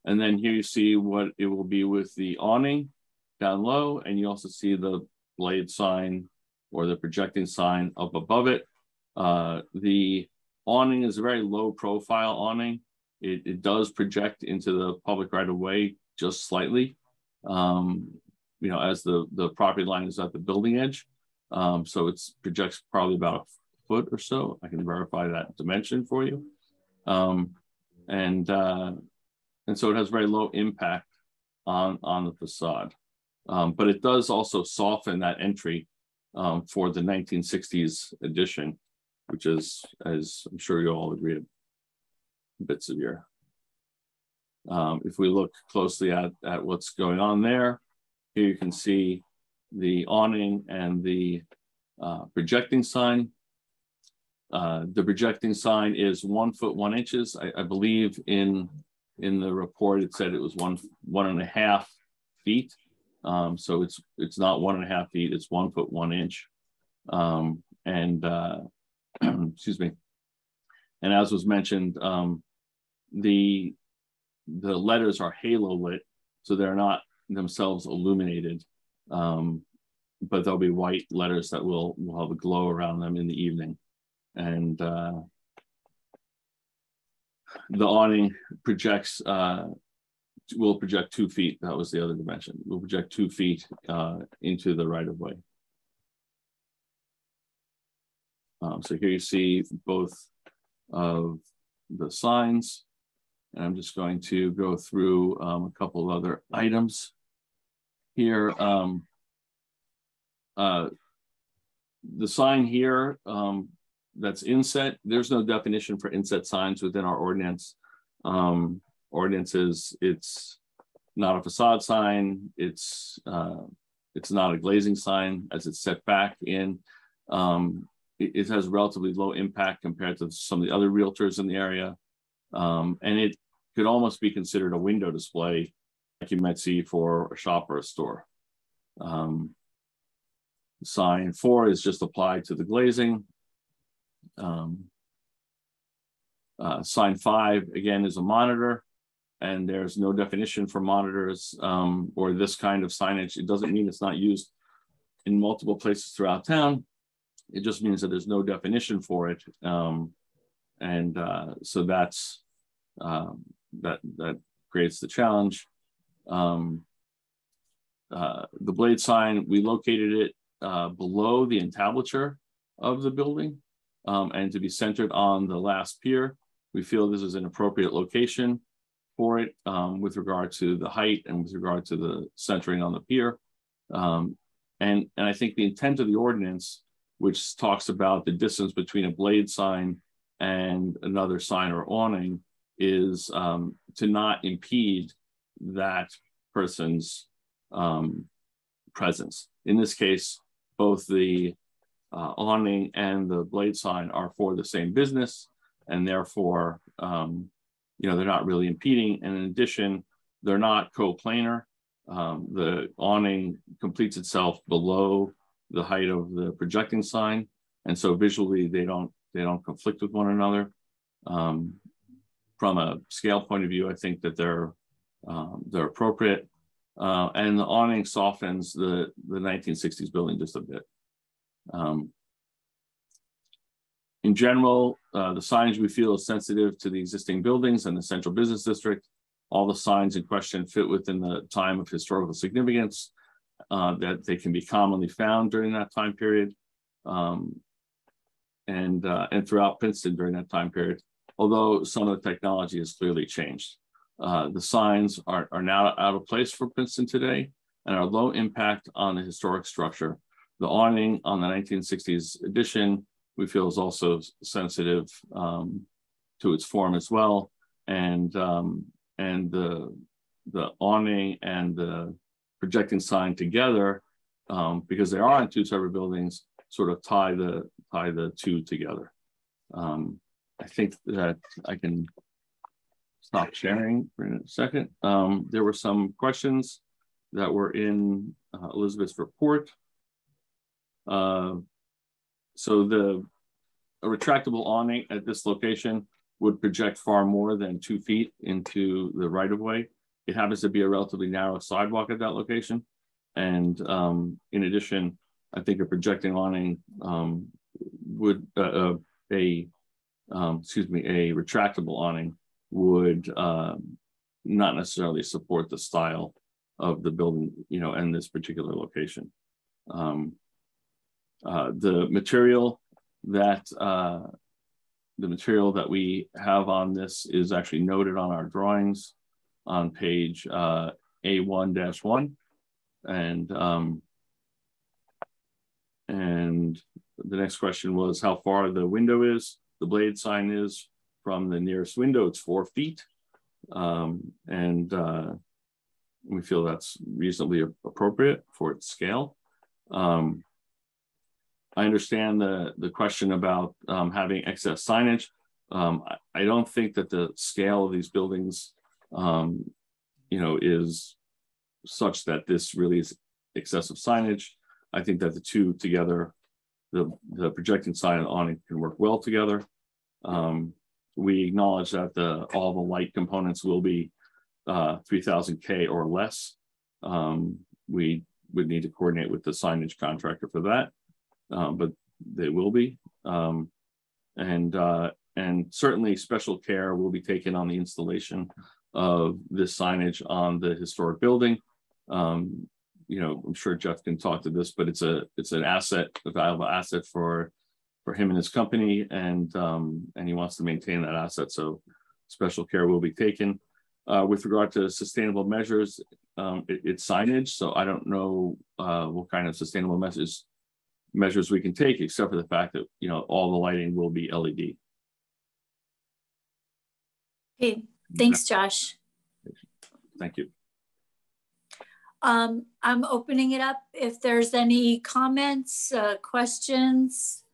And then here you see what it will be with the awning down low, and you also see the blade sign or the projecting sign up above it. The awning is a very low profile awning. It does project into the public right of way just slightly, you know, as the property line is at the building edge. So it projects probably about a foot or so. I can verify that dimension for you. And so it has very low impact on the facade. But it does also soften that entry for the 1960s edition, which is, as I'm sure you all agree, a bit severe. If we look closely at what's going on there, here you can see the awning and the projecting sign. The projecting sign is 1 foot 1 inches. I believe in the report it said it was 1.5 feet. So it's not 1.5 feet, it's 1 foot 1 inch. Excuse me. And as was mentioned, the letters are halo lit, so they're not themselves illuminated, but there'll be white letters that will have a glow around them in the evening. And the awning projects, will project 2 feet. That was the other dimension. Will project 2 feet into the right of way. So here you see both of the signs. And I'm just going to go through a couple of other items here. The sign here that's inset, there's no definition for inset signs within our ordinance. Ordinances, it's not a facade sign, it's not a glazing sign as it's set back in. It has relatively low impact compared to some of the other realtors in the area. And it could almost be considered a window display like you might see for a shop or a store. Sign 4 is just applied to the glazing. Sign 5, again, is a monitor, and there's no definition for monitors or this kind of signage. It doesn't mean it's not used in multiple places throughout town. It just means that there's no definition for it. So that's that creates the challenge. The blade sign, we located it below the entablature of the building and to be centered on the last pier. We feel this is an appropriate location for it with regard to the height and with regard to the centering on the pier. And I think the intent of the ordinance, which talks about the distance between a blade sign and another sign or awning, is to not impede that person's presence. In this case, both the awning and the blade sign are for the same business, and therefore, they're not really impeding. And in addition, they're not coplanar. The awning completes itself below the height of the projecting sign, and so visually they don't conflict with one another. From a scale point of view, I think that they're appropriate, and the awning softens the 1960s building just a bit. In general, the signage we feel is sensitive to the existing buildings and the central business district. All the signs in question fit within the time of historical significance, that they can be commonly found during that time period, and throughout Princeton during that time period, although some of the technology has clearly changed. The signs are now out of place for Princeton today and are low impact on the historic structure. The awning on the 1960s edition, we feel, is also sensitive to its form as well. And the awning and the projecting sign together, because they are on two separate buildings, sort of tie the two together. I think that I can stop sharing for a second. There were some questions that were in Elizabeth's report. So a retractable awning at this location would project far more than 2 feet into the right-of-way. It happens to be a relatively narrow sidewalk at that location. And in addition, I think a projecting awning would, a retractable awning would not necessarily support the style of the building, and this particular location. The material that we have on this is actually noted on our drawings on page A1-1, and the next question was how far the window is. The blade sign is from the nearest window. It's 4 feet, and we feel that's reasonably appropriate for its scale. I understand the question about having excess signage. I don't think that the scale of these buildings, is such that this really is excessive signage. I think that the two together, the projecting sign and awning, can work well together. We acknowledge that all the light components will be 3000 K or less. We would need to coordinate with the signage contractor for that, but they will be. And certainly special care will be taken on the installation of this signage on the historic building. I'm sure Jeff can talk to this, but it's an asset, a valuable asset for him and his company, and he wants to maintain that asset. So special care will be taken. With regard to sustainable measures, it's signage. So I don't know what kind of sustainable measures we can take, except for the fact that all the lighting will be LED. Okay, thanks, Josh. Thank you. I'm opening it up if there's any comments, questions.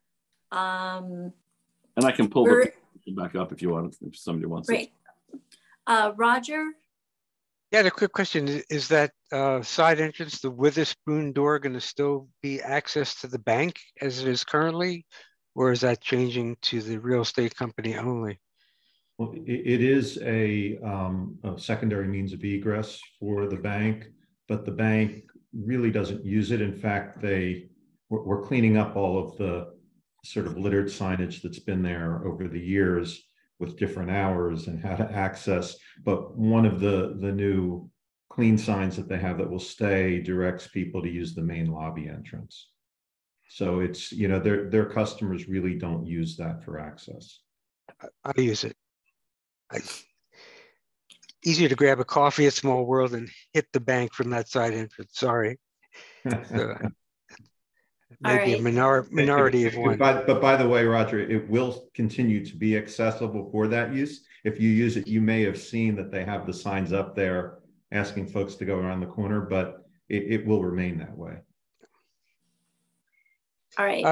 And I can pull the back up if you want, if somebody wants. Great. Roger? Yeah, the quick question is that side entrance, the Witherspoon door, going to still be access to the bank as it is currently, or is that changing to the real estate company only? Well, it is a secondary means of egress for the bank, but the bank really doesn't use it. In fact, we're cleaning up all of the sort of littered signage that's been there over the years with different hours and how to access. But one of the new clean signs that they have that will stay directs people to use the main lobby entrance. So it's, their customers really don't use that for access. I use it. Easier to grab a coffee at Small World and hit the bank from that side entrance. Sorry. So, maybe a minority of one. But by the way, Roger, it will continue to be accessible for that use. If you use it, you may have seen that they have the signs up there asking folks to go around the corner, but it will remain that way. All right.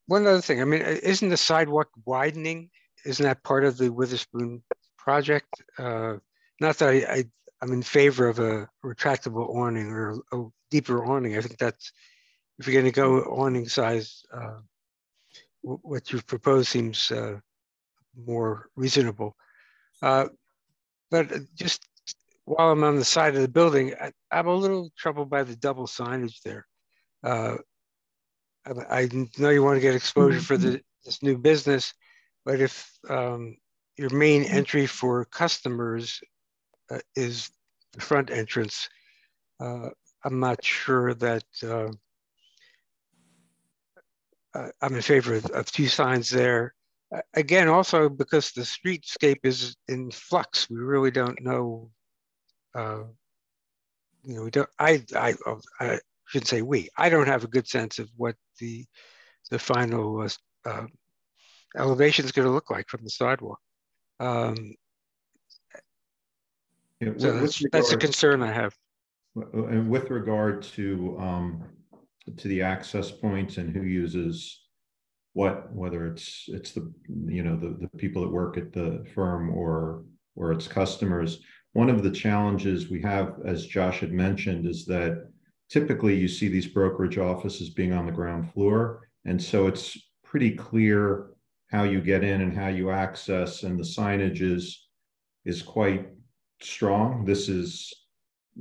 One other thing, isn't the sidewalk widening? Isn't that part of the Witherspoon project? Not that I'm in favor of a retractable awning or a deeper awning. I think that's, if you're going to go awning size, what you've proposed seems more reasonable. But just while I'm on the side of the building, I'm a little troubled by the double signage there. I know you want to get exposure for this new business, but if your main entry for customers is the front entrance, I'm not sure that I'm in favor of two signs there. Again, also because the streetscape is in flux, we really don't know. We don't. I shouldn't say we. I don't have a good sense of what the final elevation is going to look like from the sidewalk. So that's a concern I have. and with regard to the access points and who uses what, whether it's the, you know, the people that work at the firm or its customers, one of the challenges we have, as Josh had mentioned, is that typically you see these brokerage offices being on the ground floor. And so it's pretty clear how you get in and how you access, and the signage is quite strong. This is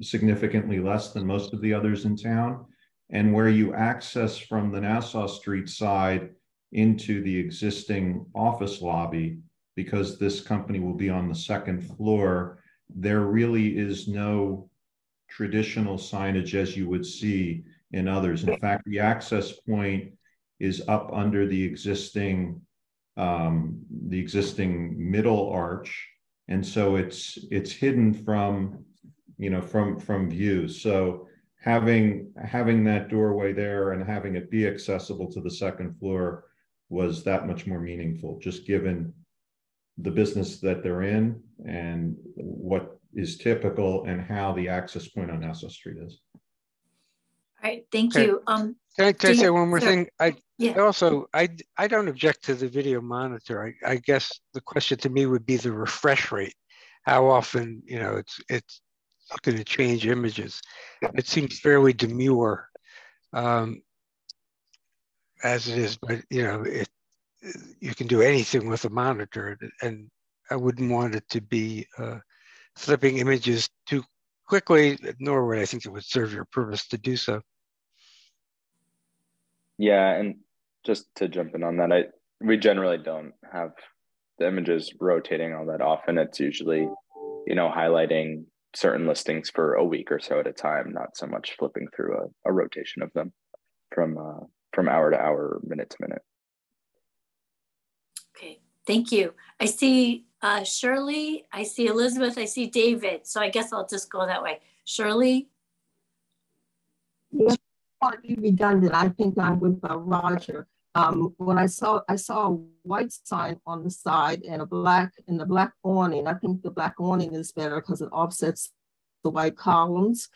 significantly less than most of the others in town. And where you access from the Nassau Street side into the existing office lobby, because this company will be on the second floor, there really is no traditional signage as you would see in others. In fact, the access point is up under the existing middle arch, and so it's hidden from, you know, from view. So having that doorway there and having it be accessible to the second floor was that much more meaningful, just given the business that they're in and what is typical and how the access point on Nassau Street is. All right, thank you. Can I say one more thing? I don't object to the video monitor. I guess the question to me would be the refresh rate. How often, you know, it's going to change images. It seems fairly demure as it is, but you know, you can do anything with a monitor, and I wouldn't want it to be flipping images too quickly, nor would I think it would serve your purpose to do so. Yeah, and just to jump in on that, we generally don't have the images rotating all that often. It's usually, you know, highlighting certain listings for a week or so at a time, not so much flipping through a rotation of them from hour to hour, minute to minute. Okay, thank you. I see Shirley, I see Elizabeth, I see David. So I guess I'll just go that way. Shirley? Yes, part be redundant. I think I'm with Roger. When I saw a white sign on the side and the black awning. I think the black awning is better because it offsets the white columns.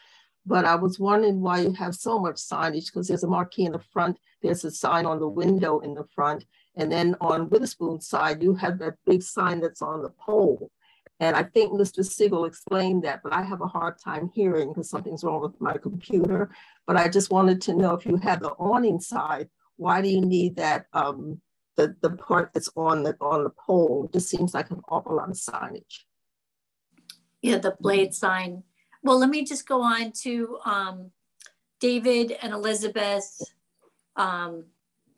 But I was wondering why you have so much signage, because there's a marquee in the front, there's a sign on the window in the front, and then on Witherspoon's side, you have that big sign that's on the pole. And I think Mr. Siegel explained that, but I have a hard time hearing because something's wrong with my computer. But I just wanted to know, if you have the awning side, why do you need that, the part that's on the pole? It just seems like an awful lot of signage. Yeah, the blade sign. Well, let me just go on to David and Elizabeth, and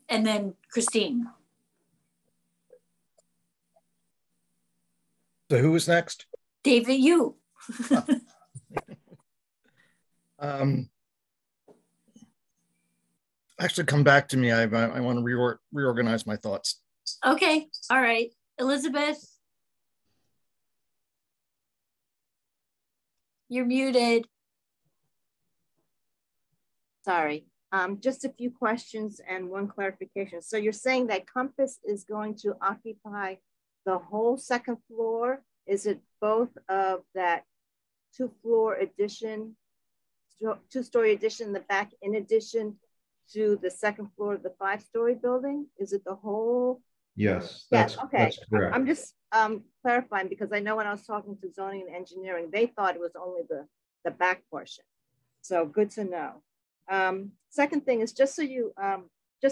then Christine. So who was next? David, you. Actually, come back to me. I want to reorganize my thoughts. Okay, all right. Elizabeth? You're muted. Sorry, just a few questions and one clarification. So you're saying that Compass is going to occupy the whole second floor? Is it both of that two-story addition in the back, in addition to the second floor of the 5-story building? Is it the whole? Yes, that's correct. I'm just clarifying, because I know when I was talking to zoning and engineering, they thought it was only the back portion. So good to know. Second thing is, just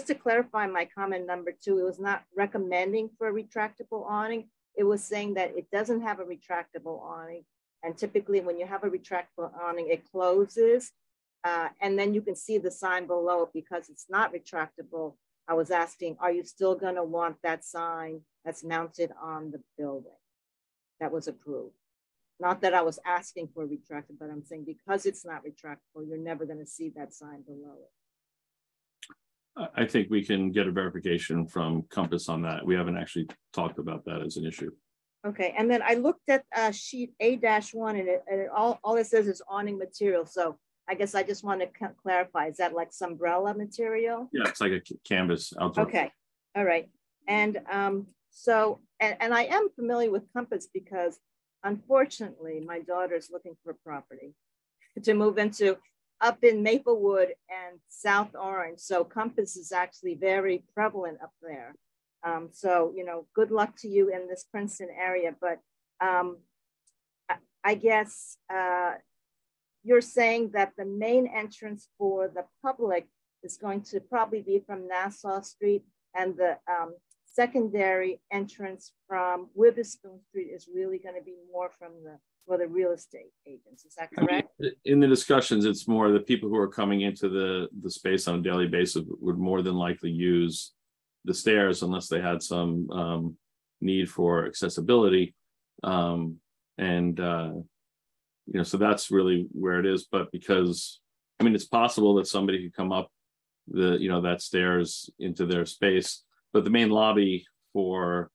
to clarify my comment number 2, it was not recommending for a retractable awning. It was saying that it doesn't have a retractable awning. And typically when you have a retractable awning, it closes. And then you can see the sign below. Because it's not retractable, I was asking, are you still going to want that sign that's mounted on the building that was approved? Not that I was asking for a retractable, but I'm saying because it's not retractable, you're never going to see that sign below it. I think we can get a verification from Compass on that. We haven't actually talked about that as an issue. Okay, and then I looked at sheet A-1 and all it says is awning material. So I guess I just want to clarify, is that like Sunbrella material? Yeah, it's like a canvas outdoor. Okay, all right. And so I am familiar with Compass because unfortunately my daughter is looking for property. to move into up in Maplewood and South Orange. So Compass is actually very prevalent up there. So, you know, good luck to you in this Princeton area. But I guess you're saying that the main entrance for the public is going to probably be from Nassau Street, and the secondary entrance from Witherspoon Street is really going to be more from for the real estate agents. Is that correct? I mean, in the discussions, it's more the people who are coming into the space on a daily basis would more than likely use the stairs unless they had some need for accessibility. You know, so that's really where it is. But because, I mean, it's possible that somebody could come up that stairs into their space, but the main lobby for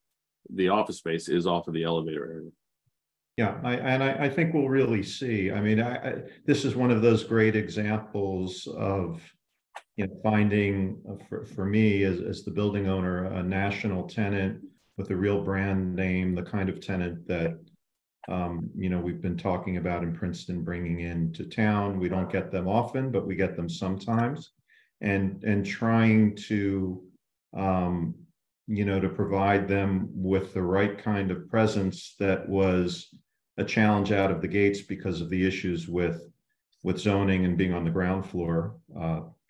the office space is off of the elevator area. Yeah, I think we'll really see. I mean, this is one of those great examples of, you know, finding for me as the building owner, a national tenant with a real brand name, the kind of tenant that you know, we've been talking about in Princeton bringing into town. We don't get them often, but we get them sometimes, and trying to you know, to provide them with the right kind of presence that was a challenge out of the gates because of the issues with zoning and being on the ground floor,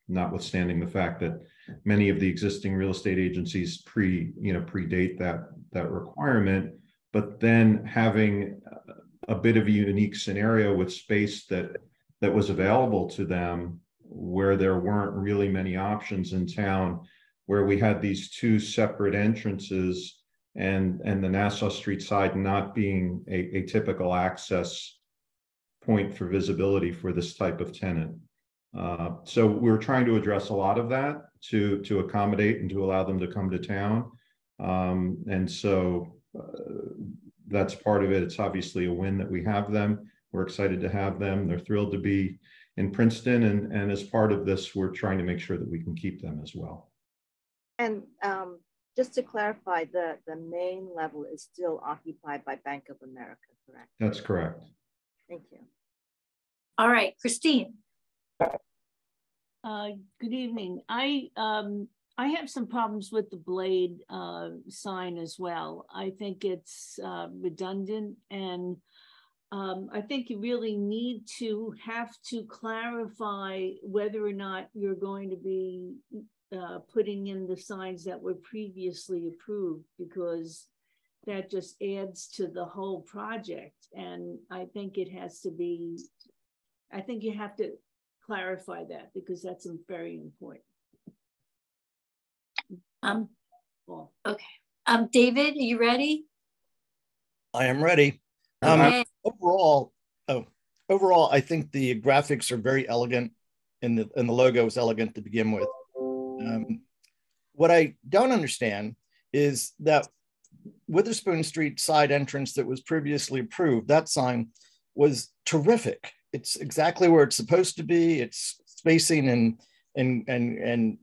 notwithstanding the fact that many of the existing real estate agencies predate that requirement, but then having a bit of a unique scenario with space that was available to them where there weren't really many options in town, where we had these two separate entrances and the Nassau Street side not being a typical access point for visibility for this type of tenant. So we're trying to address a lot of that to accommodate and to allow them to come to town. And so that's part of it. It's obviously a win that we have them. We're excited to have them. They're thrilled to be in Princeton. And as part of this, we're trying to make sure that we can keep them as well. And just to clarify, the main level is still occupied by Bank of America, correct? That's correct. Thank you. All right, Christine. Good evening. I have some problems with the Blade sign as well. I think it's redundant, and I think you really need to have to clarify whether or not you're going to be putting in the signs that were previously approved, because that just adds to the whole project. And I think it has to be, I think you have to clarify that, because that's very important. Okay. David, are you ready? I am ready. Okay. Overall, I think the graphics are very elegant, and the logo is elegant to begin with. What I don't understand is that Witherspoon Street side entrance that was previously approved, that sign was terrific. It's exactly where it's supposed to be. It's spacing and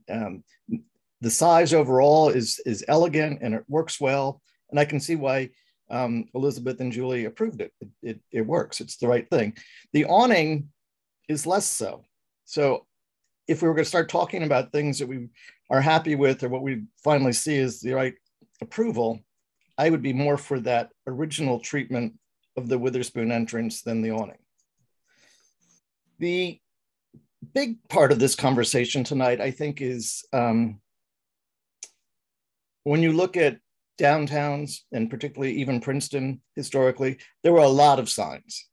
the size overall is elegant and it works well. And I can see why Elizabeth and Julie approved it. It works. It's the right thing. The awning is less so. So if we were going to start talking about things that we are happy with, or what we finally see is the right approval, I would be more for that original treatment of the Witherspoon entrance than the awning. The big part of this conversation tonight, I think, is when you look at downtowns, and particularly even Princeton historically, there were a lot of signs.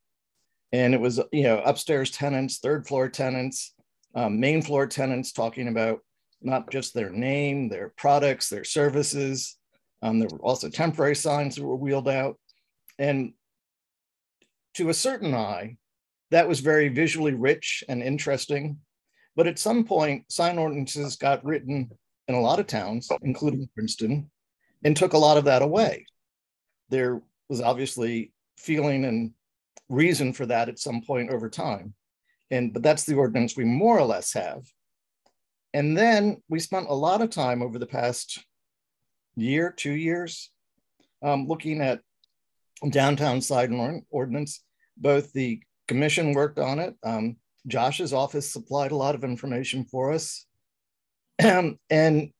And it was, you know, upstairs tenants, third floor tenants, main floor tenants talking about not just their name, their products, their services. There were also temporary signs that were wheeled out. And to a certain eye, that was very visually rich and interesting. But at some point, sign ordinances got written in a lot of towns, including Princeton, and took a lot of that away. There was obviously feeling and reason for that at some point over time. But that's the ordinance we more or less have. And then we spent a lot of time over the past year, 2 years, looking at downtown side ordinance, both the commission worked on it. Josh's office supplied a lot of information for us. And I'm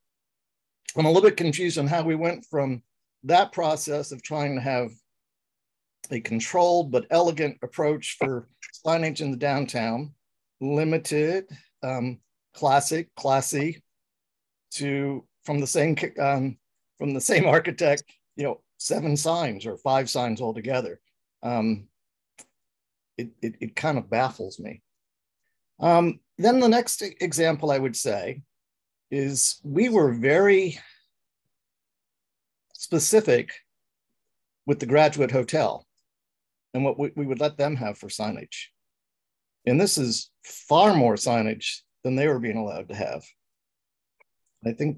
a little bit confused on how we went from that process of trying to have a controlled but elegant approach for signage in the downtown, limited, classic, classy, to from the same architect, 7 signs or 5 signs altogether. It kind of baffles me. Then the next example I would say is we were very specific with the Graduate Hotel and what we would let them have for signage. And this is far more signage than they were being allowed to have. I think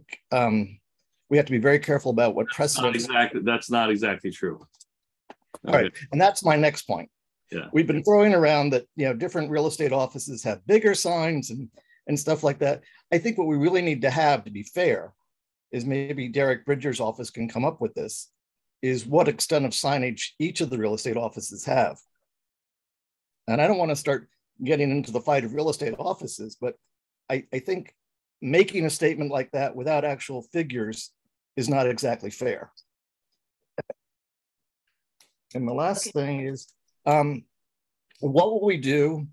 we have to be very careful about what precedent. That's not exactly true. All right, and that's my next point. Yeah. We've been throwing around that different real estate offices have bigger signs and stuff like that. I think what we really need to have, to be fair, is maybe Derek Bridger's office can come up with this, is what extent of signage each of the real estate offices have. And I don't want to start getting into the fight of real estate offices, but I think making a statement like that without actual figures is not exactly fair. And the last thing is, what will we do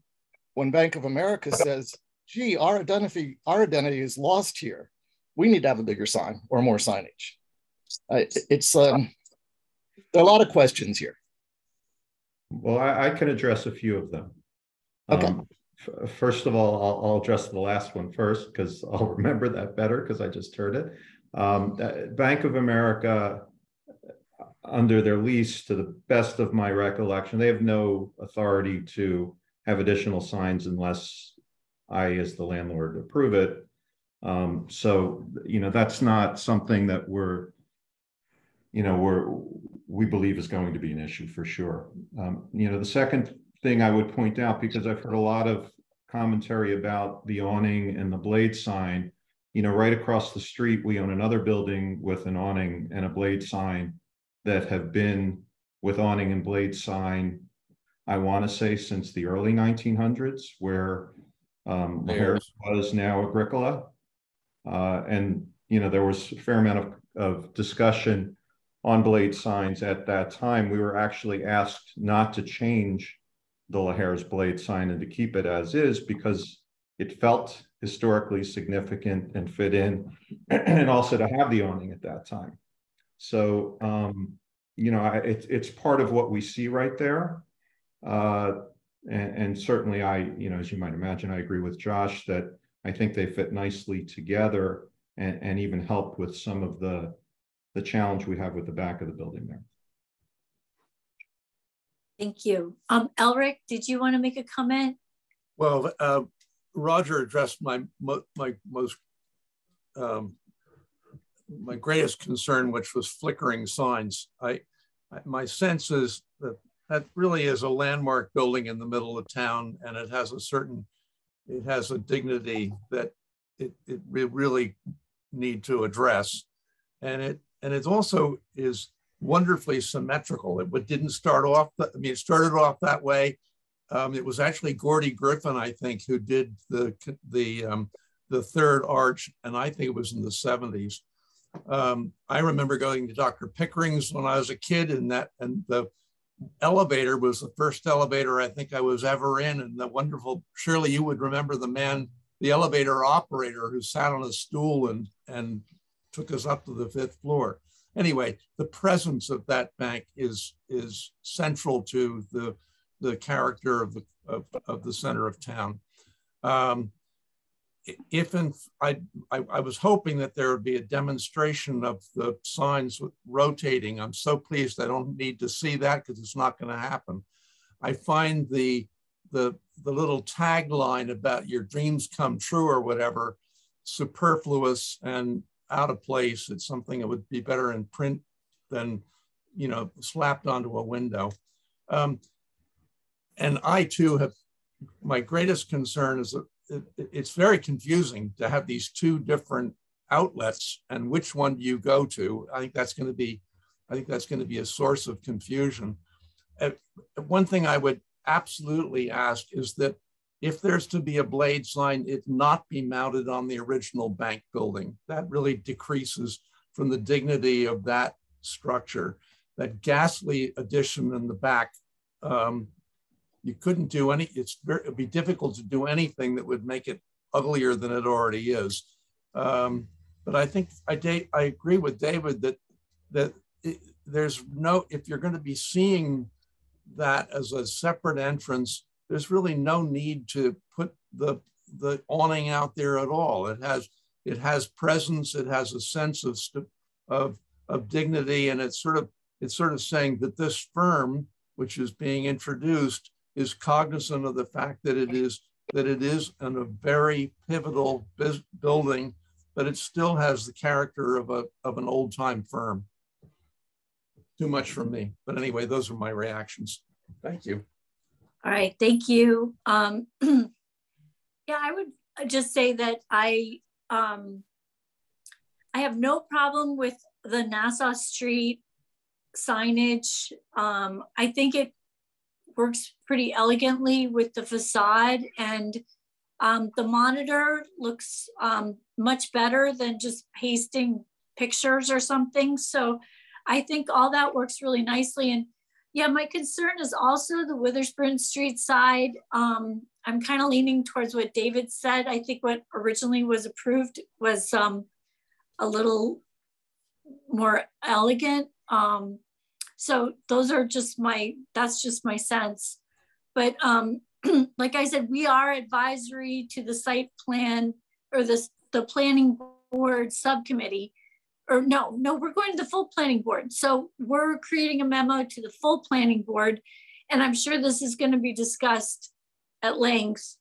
when Bank of America says, gee, our identity is lost here. We need to have a bigger sign or more signage. There are a lot of questions here. Well, I can address a few of them. Okay. First of all, I'll address the last one first because I'll remember that better because I just heard it. Bank of America, under their lease, to the best of my recollection, they have no authority to have additional signs unless I, as the landlord, approve it. So, that's not something that we believe is going to be an issue for sure. The second thing I would point out, because I've heard a lot of commentary about the awning and the blade sign, right across the street, we own another building with an awning and a blade sign that have been with awning and blade sign, I want to say since the early 1900s, where Harris was now Agricola. And, there was a fair amount of discussion on blade signs at that time. We were actually asked not to change the LaHare's blade sign and to keep it as is because it felt historically significant and fit in, and also to have the awning at that time. So, it's part of what we see right there. And certainly as you might imagine, I agree with Josh that I think they fit nicely together and even help with some of the challenge we have with the back of the building there. Thank you. Elric, did you want to make a comment? Well, Roger addressed my greatest concern, which was flickering signs. My sense is that really is a landmark building in the middle of town, and it has a dignity that it really need to address, and it also is wonderfully symmetrical. It didn't start off. It started off that way. It was actually Gordy Griffin, I think, who did the third arch, and I think it was in the 70s. I remember going to Dr. Pickering's when I was a kid, and the elevator was the first elevator I think I was ever in, and the wonderful, surely you would remember the elevator operator who sat on a stool and took us up to the 5th floor. Anyway, the presence of that bank is central to the character of the center of town. I was hoping that there would be a demonstration of the signs rotating. I'm so pleased I don't need to see that because it's not going to happen. I find the little tagline about your dreams come true or whatever superfluous and out of place. It's something that would be better in print than slapped onto a window. And I too have, my greatest concern is that it's very confusing to have these two different outlets and which one do you go to. I think that's going to be a source of confusion. One thing I would absolutely ask is that if there's to be a blade sign, it not be mounted on the original bank building. That really decreases from the dignity of that structure. That ghastly addition in the back, you couldn't do any, it'd be difficult to do anything that would make it uglier than it already is. But I think I agree with David that there's no, if you're going to be seeing that as a separate entrance, there's really no need to put the awning out there at all. It has presence. It has a sense of dignity, and it's sort of saying that this firm, which is being introduced, is cognizant of the fact that it is in a very pivotal building, but it still has the character of an old time firm. Too much from me, but anyway, those are my reactions. Thank you. All right, thank you. Yeah, I would just say that I have no problem with the Nassau Street signage. I think it works pretty elegantly with the facade, and the monitor looks much better than just pasting pictures or something. So I think all that works really nicely. And yeah, my concern is also the Witherspoon Street side. I'm kind of leaning towards what David said. I think what originally was approved was a little more elegant. So those are just that's just my sense. But like I said, we are advisory to the site plan or the planning board subcommittee. Or no, we're going to the full planning board. So we're creating a memo to the full planning board, and I'm sure this is going to be discussed at length.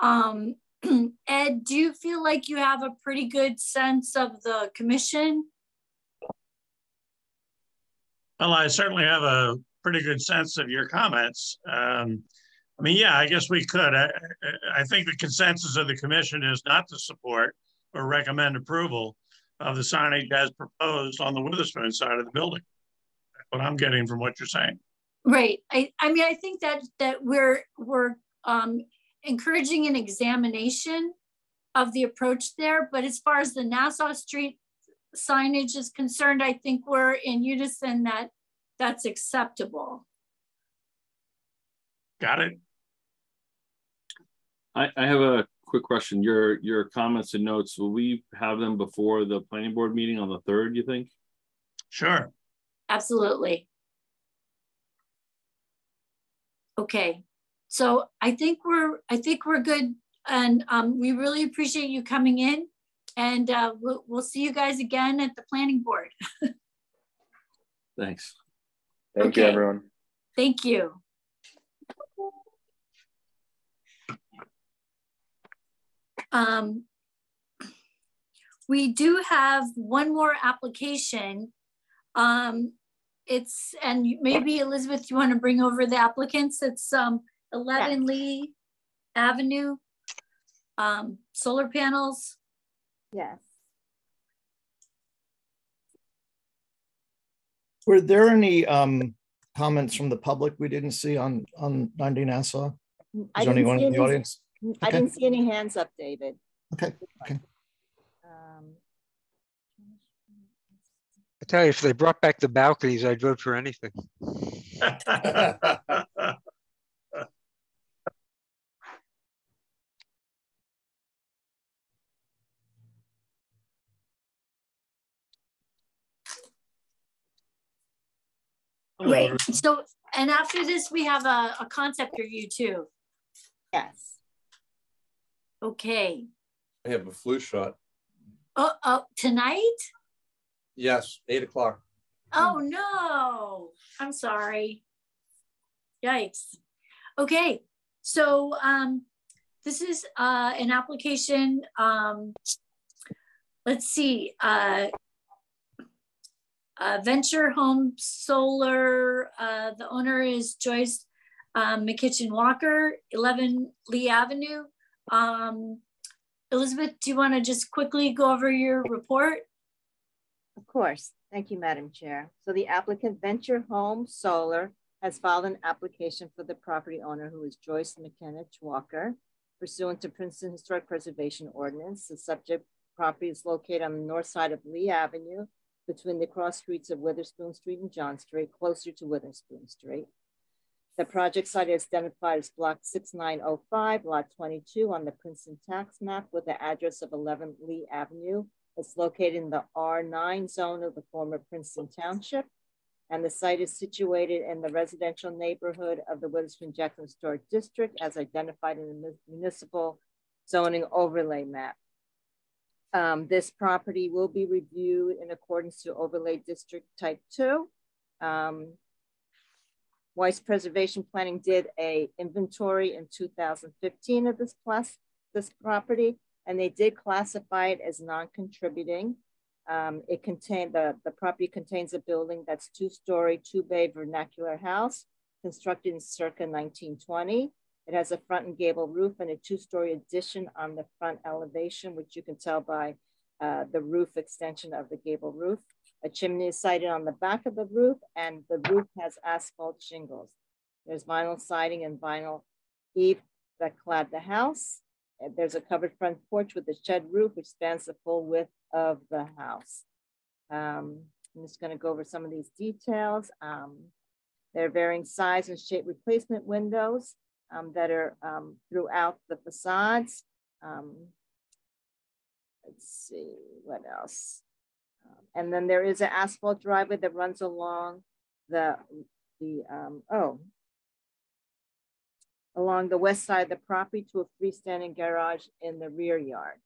Ed, do you feel like you have a pretty good sense of the commission? Well, I certainly have a pretty good sense of your comments. I mean, yeah, I guess we could. I think the consensus of the commission is not to support or recommend approval of the signage as proposed on the Witherspoon side of the building. That's what I'm getting from what you're saying. Right. I mean, I think that we're encouraging an examination of the approach there, but as far as the Nassau Street signage is concerned, I think we're in unison that that's acceptable. Got it. I have a quick question. Your comments and notes, will we have them before the planning board meeting on the 3rd, you think? Sure. Absolutely. Okay. So I think we're good, and we really appreciate you coming in, and we'll see you guys again at the planning board. Thanks. Thank you, everyone. Thank you. We do have one more application. And maybe Elizabeth, you want to bring over the applicants? It's 11 Lee Avenue, solar panels. Yes. Were there any comments from the public we didn't see on 90 Nassau? Is there anyone in the audience? I didn't see any hands up, David. Okay. Okay. I tell you, if they brought back the balconies, I'd vote for anything. Great. So, and after this, we have a concept review too. Yes. I Okay. have a flu shot. Oh, tonight? Yes, 8 o'clock. Oh no, I'm sorry. Yikes. Okay, so this is an application. Let's see. Venture Home Solar. The owner is Joyce McKitchen Walker, 11 Lee Avenue. Elizabeth, do you want to just quickly go over your report? Of course. Thank you, Madam Chair. So the applicant Venture Home Solar has filed an application for the property owner, who is Joyce McKenna Walker, pursuant to Princeton Historic Preservation Ordinance. The subject property is located on the north side of Lee Avenue, between the cross streets of Witherspoon Street and John Street, closer to Witherspoon Street. The project site is identified as block 6905, lot 22 on the Princeton tax map with the address of 11 Lee Avenue. It's located in the R9 zone of the former Princeton Township. And the site is situated in the residential neighborhood of the Witherspoon-Jackson Historic District as identified in the municipal zoning overlay map. This property will be reviewed in accordance to Overlay District Type 2. Weiss Preservation Planning did a inventory in 2015 of this property, and they did classify it as non-contributing. The property contains a building that's 2-story, 2-bay vernacular house constructed in circa 1920. It has a front and gable roof and a 2-story addition on the front elevation, which you can tell by the roof extension of the gable roof. A chimney is sited on the back of the roof, and the roof has asphalt shingles. There's vinyl siding and vinyl eave that clad the house. There's a covered front porch with a shed roof, which spans the full width of the house. I'm just going to go over some of these details. There are varying size and shape replacement windows that are throughout the facades. Let's see, what else? And then there is an asphalt driveway that runs along along the west side of the property to a freestanding garage in the rear yard.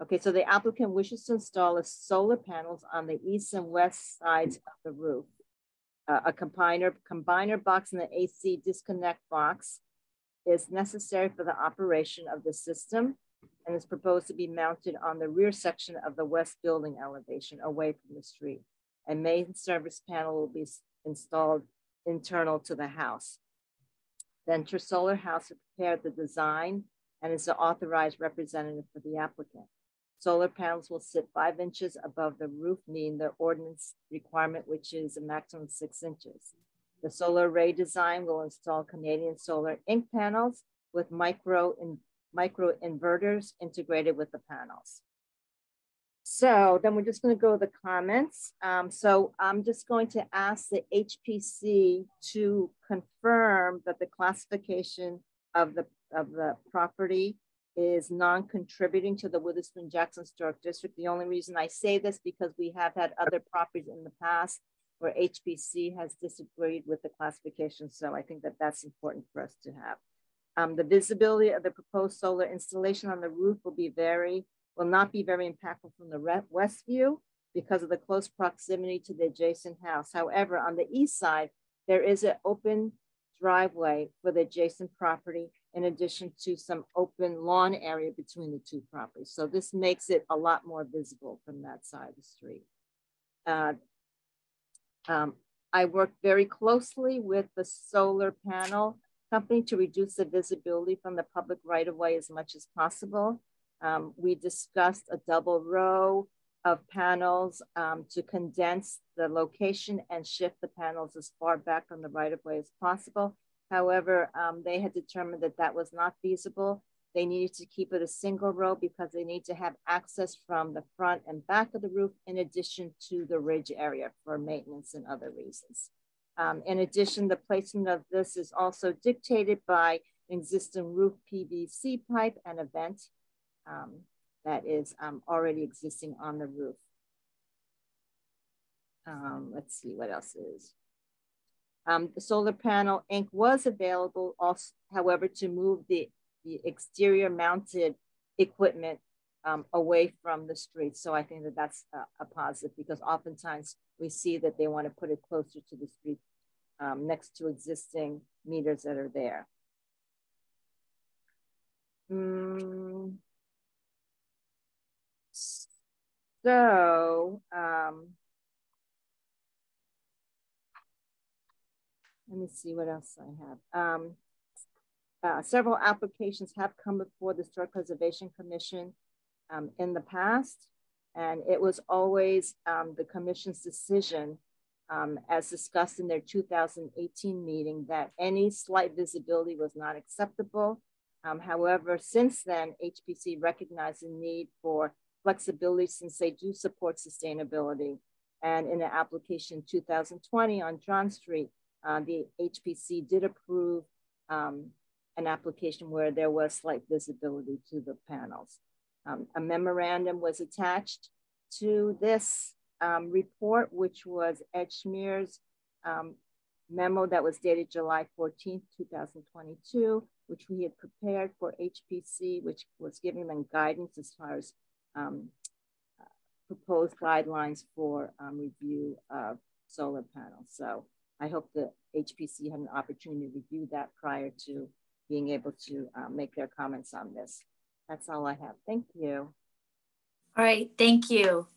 Okay, so the applicant wishes to install solar panels on the east and west sides of the roof. A combiner box and the AC disconnect box is necessary for the operation of the system and is proposed to be mounted on the rear section of the west building elevation away from the street. A main service panel will be installed internal to the house. Venture Solar House prepared the design and is the authorized representative for the applicant. Solar panels will sit 5 inches above the roof, meeting the ordinance requirement, which is a maximum of 6 inches. The solar array design will install Canadian Solar Inc. panels with micro inverters integrated with the panels. So then we're just going to go to the comments. So I'm just going to ask the HPC to confirm that the classification of the property is non-contributing to the Witherspoon-Jackson Historic District. The only reason I say this because we have had other properties in the past where HPC has disagreed with the classification. So I think that that's important for us to have. The visibility of the proposed solar installation on the roof will not be very impactful from the west view because of the close proximity to the adjacent house. However, on the east side, there is an open driveway for the adjacent property in addition to some open lawn area between the two properties. So this makes it a lot more visible from that side of the street. I worked very closely with the solar panel company to reduce the visibility from the public right-of-way as much as possible. We discussed a double row of panels to condense the location and shift the panels as far back from the right-of-way as possible. However, they had determined that that was not feasible. They needed to keep it a single row because they need to have access from the front and back of the roof in addition to the ridge area for maintenance and other reasons. In addition, the placement of this is also dictated by existing roof PVC pipe and a vent that is already existing on the roof. Let's see what else is. The solar panel Inc. was available also, however, to move the exterior mounted equipment away from the street. So I think that that's a positive because oftentimes we see that they want to put it closer to the street next to existing meters that are there. So, let me see what else I have. Several applications have come before the Historic Preservation Commission in the past, and it was always the commission's decision as discussed in their 2018 meeting, that any slight visibility was not acceptable. However, since then, HPC recognized the need for flexibility since they do support sustainability. And in an application 2020 on John Street, the HPC did approve an application where there was slight visibility to the panels. A memorandum was attached to this report, which was Ed Schmear's memo that was dated July 14th, 2022, which we had prepared for HPC, which was giving them guidance as far as proposed guidelines for review of solar panels. So I hope the HPC had an opportunity to review that prior to being able to make their comments on this. That's all I have. Thank you. All right, thank you.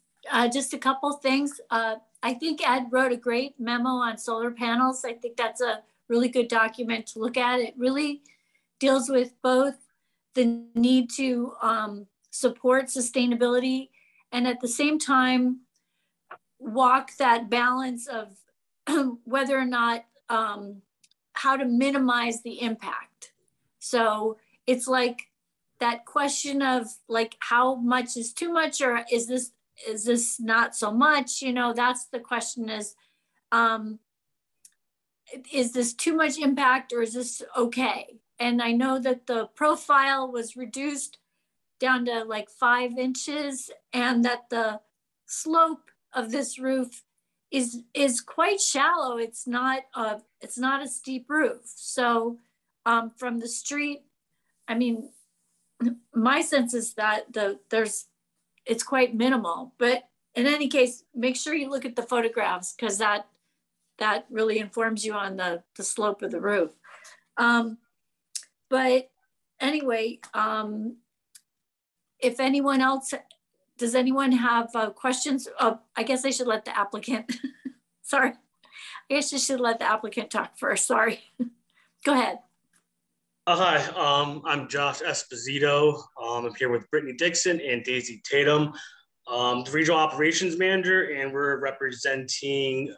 Just a couple things. I think Ed wrote a great memo on solar panels. I think that's a really good document to look at. It really deals with both the need to support sustainability and at the same time walk that balance of whether or not how to minimize the impact. So it's like that question of like how much is too much, or is this not so much? You know, that's the question, is this too much impact or is this okay? And I know that the profile was reduced down to like 5 inches, and that the slope of this roof is quite shallow. It's not a steep roof. So from the street, I mean, my sense is that it's quite minimal. But in any case, make sure you look at the photographs, because that really informs you on the slope of the roof. But anyway, if anyone else, does anyone have questions? I guess I should let the applicant, sorry. I guess I should let the applicant talk first, sorry. Go ahead. Hi, I'm Josh Esposito. I'm here with Brittany Dixon and Daisy Tatum, the regional operations manager, and we're representing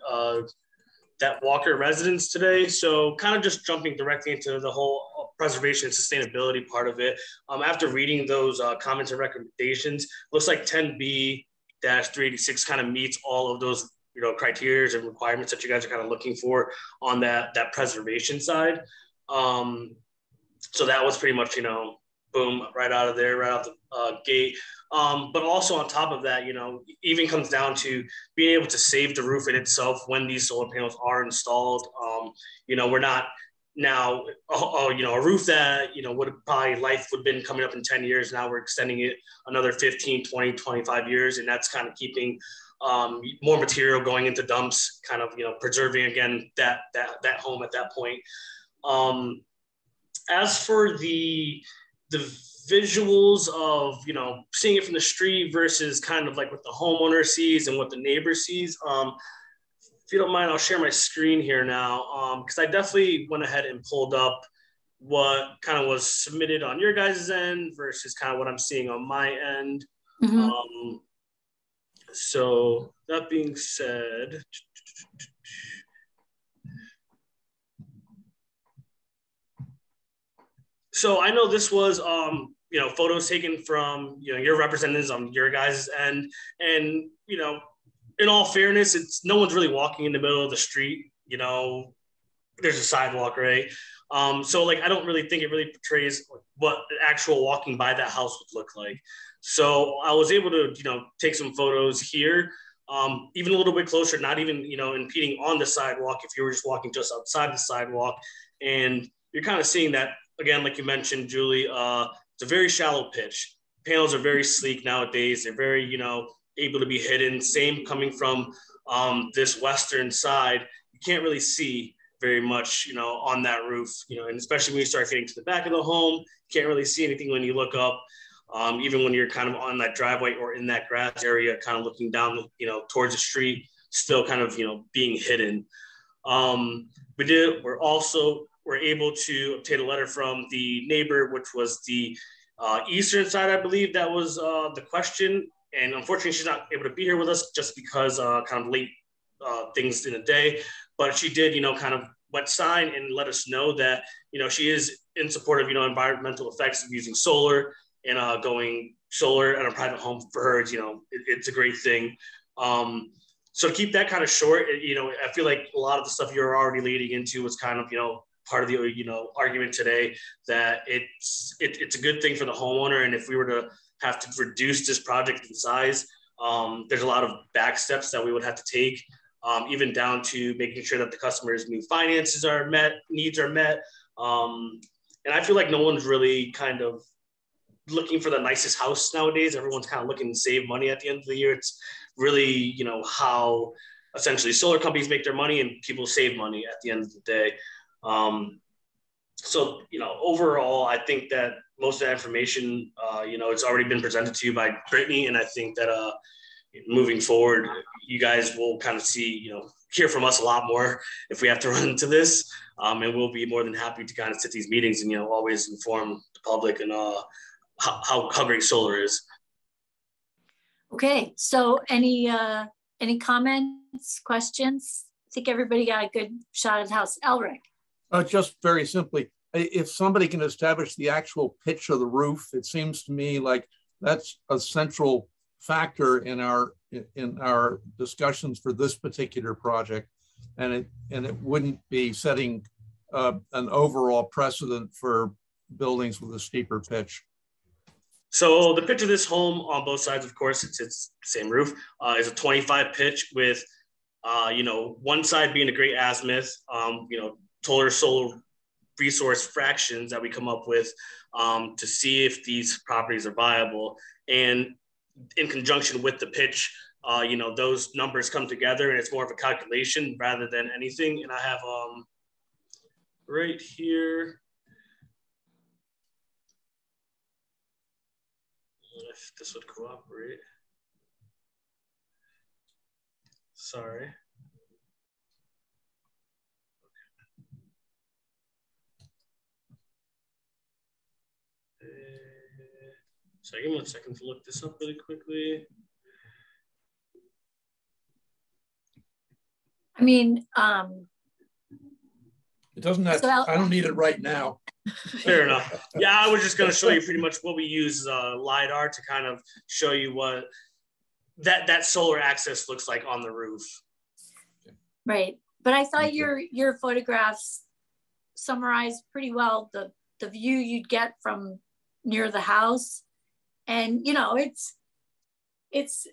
that Walker residence today. So kind of just jumping directly into the whole preservation and sustainability part of it. After reading those comments and recommendations, looks like 10B-386 kind of meets all of those criteria and requirements that you guys are kind of looking for on that preservation side. So that was pretty much, boom, right out of there, right out the gate. But also on top of that, even comes down to being able to save the roof in itself when these solar panels are installed. We're not now, a roof that, would probably life would have been coming up in 10 years. Now we're extending it another 15, 20, 25 years. And that's kind of keeping more material going into dumps, kind of, preserving again, that home at that point. As for the visuals of, seeing it from the street versus kind of like what the homeowner sees and what the neighbor sees, if you don't mind, I'll share my screen here now, because I definitely went ahead and pulled up what kind of was submitted on your guys' end versus kind of what I'm seeing on my end. Mm-hmm. So that being said, so I know this was, photos taken from, your representatives on your guys' end. And, in all fairness, it's no one's really walking in the middle of the street. There's a sidewalk, right? So like, I don't really think it really portrays what the actual walking by that house would look like. So I was able to, take some photos here, even a little bit closer, not even, impeding on the sidewalk if you were just walking just outside the sidewalk. And you're kind of seeing that, again, like you mentioned, Julie, it's a very shallow pitch. Panels are very sleek nowadays. They're very, able to be hidden. Same coming from this western side. You can't really see very much, on that roof, and especially when you start getting to the back of the home, you can't really see anything when you look up. Even when you're kind of on that driveway or in that grass area, kind of looking down, towards the street, still kind of, being hidden. We're able to obtain a letter from the neighbor, which was the eastern side, I believe that was the question. And unfortunately, she's not able to be here with us just because kind of late things in a day, but she did, kind of wet sign and let us know that, she is in support of, environmental effects of using solar and going solar at a private home for her. It's a great thing. So to keep that kind of short, I feel like a lot of the stuff you're already leading into was kind of, part of the, argument today, that it's a good thing for the homeowner. And if we were to have to reduce this project in size, there's a lot of back steps that we would have to take, even down to making sure that the customer's new finances are met, needs are met. And I feel like no one's really kind of looking for the nicest house nowadays. Everyone's kind of looking to save money at the end of the year. It's really, how essentially solar companies make their money and people save money at the end of the day. So, overall, I think that most of that information, it's already been presented to you by Brittany. And I think that moving forward, you guys will kind of see, hear from us a lot more if we have to run into this. And we'll be more than happy to kind of sit these meetings and, always inform the public and how great solar is. Okay, so any comments, questions? I think everybody got a good shot at the house. Elric. Just very simply, if somebody can establish the actual pitch of the roof, it seems to me like that's a central factor in our discussions for this particular project, and it wouldn't be setting an overall precedent for buildings with a steeper pitch. So the pitch of this home on both sides, of course, it's the same roof, is a 25 pitch with, one side being a great azimuth, total solar resource fractions that we come up with to see if these properties are viable. And in conjunction with the pitch, those numbers come together and it's more of a calculation rather than anything. And I have right here, if this would cooperate. Sorry. So give me 1 second to look this up really quickly. I mean, it doesn't have, I don't need it right now. Fair enough. Yeah, I was just going to show you pretty much what we use LiDAR to kind of show you what that solar access looks like on the roof. Right, but I thought your photographs summarized pretty well the view you'd get from near the house, and it's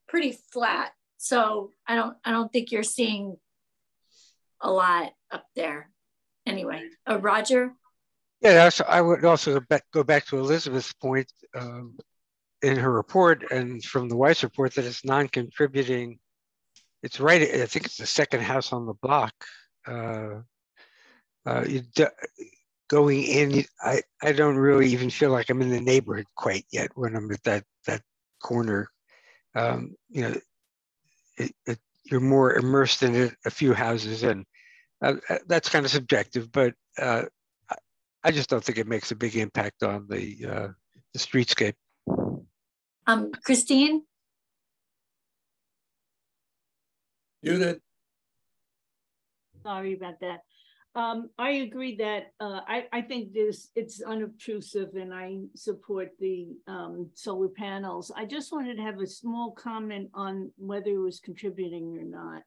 pretty flat. So I don't think you're seeing a lot up there. Anyway, Roger. Yeah, I would also go back to Elizabeth's point in her report and from the Weiss report that it's non-contributing. It's right. I think it's the second house on the block. Going in, I don't really even feel like I'm in the neighborhood quite yet when I'm at that corner. You're more immersed in it a few houses in. That's kind of subjective, but I just don't think it makes a big impact on the streetscape. Christine? Judith? Sorry about that. I agree that I think it's unobtrusive and I support the solar panels. I just wanted to have a small comment on whether it was contributing or not.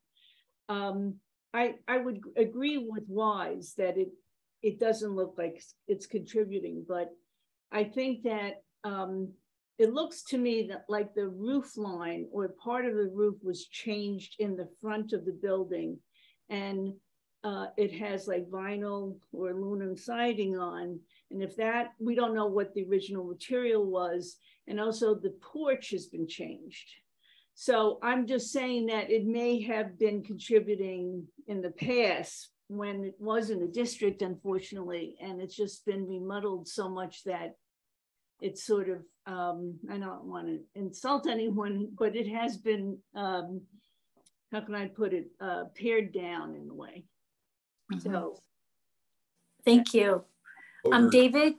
I would agree with Wise that it doesn't look like it's contributing, but I think that it looks to me that like the roof line or part of the roof was changed in the front of the building, and it has like vinyl or aluminum siding on. And if that, we don't know what the original material was. And also the porch has been changed. So I'm just saying that it may have been contributing in the past when it wasn't a district, unfortunately, and it's just been remodeled so much that it's sort of, I don't want to insult anyone, but it has been, how can I put it, pared down in a way. Mm-hmm. So, thank you. David?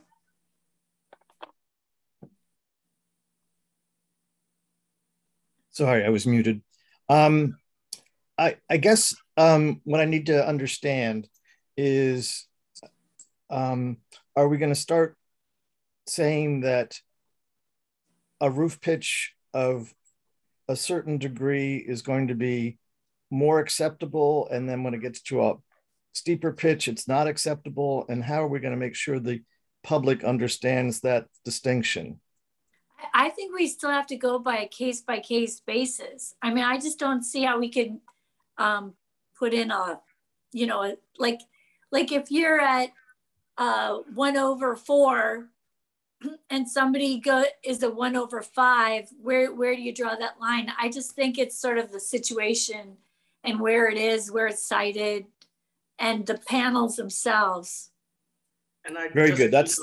Sorry, I was muted. I guess what I need to understand is, are we going to start saying that a roof pitch of a certain degree is going to be more acceptable, and then when it gets to a steeper pitch, it's not acceptable? And how are we going to make sure the public understands that distinction? I think we still have to go by a case basis. I mean, I just don't see how we can put in a, you know, like if you're at 1/4 and somebody is a 1/5, where do you draw that line? I just think it's sort of the situation and where it is, where it's sited, and the panels themselves. And I very good. That's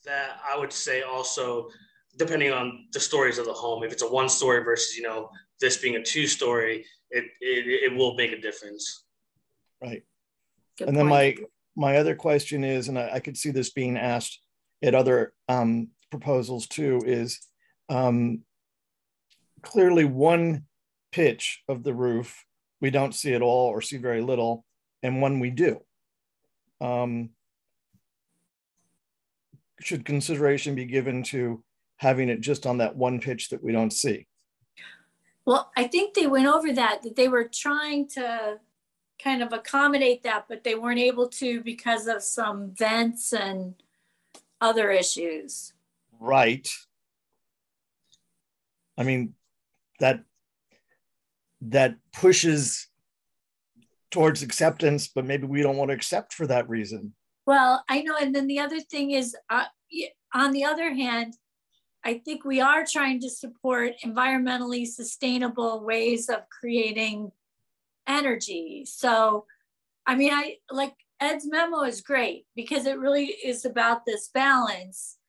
that I would say also, depending on the stories of the home, if it's a 1-story versus, you know, this being a 2-story, it will make a difference. Right. Good and then point. my other question is, and I could see this being asked at other proposals too, is clearly one pitch of the roof we don't see at all or see very little, and one we do. Should consideration be given to having it just on that one pitch that we don't see? Well, I think they went over that they were trying to kind of accommodate that, but they weren't able to because of some vents and other issues. Right. I mean, that pushes towards acceptance, but maybe we don't want to accept for that reason. Well, I know. And then the other thing is, on the other hand, I think we are trying to support environmentally sustainable ways of creating energy. So, I mean, I like Ed's memo is great because it really is about this balance.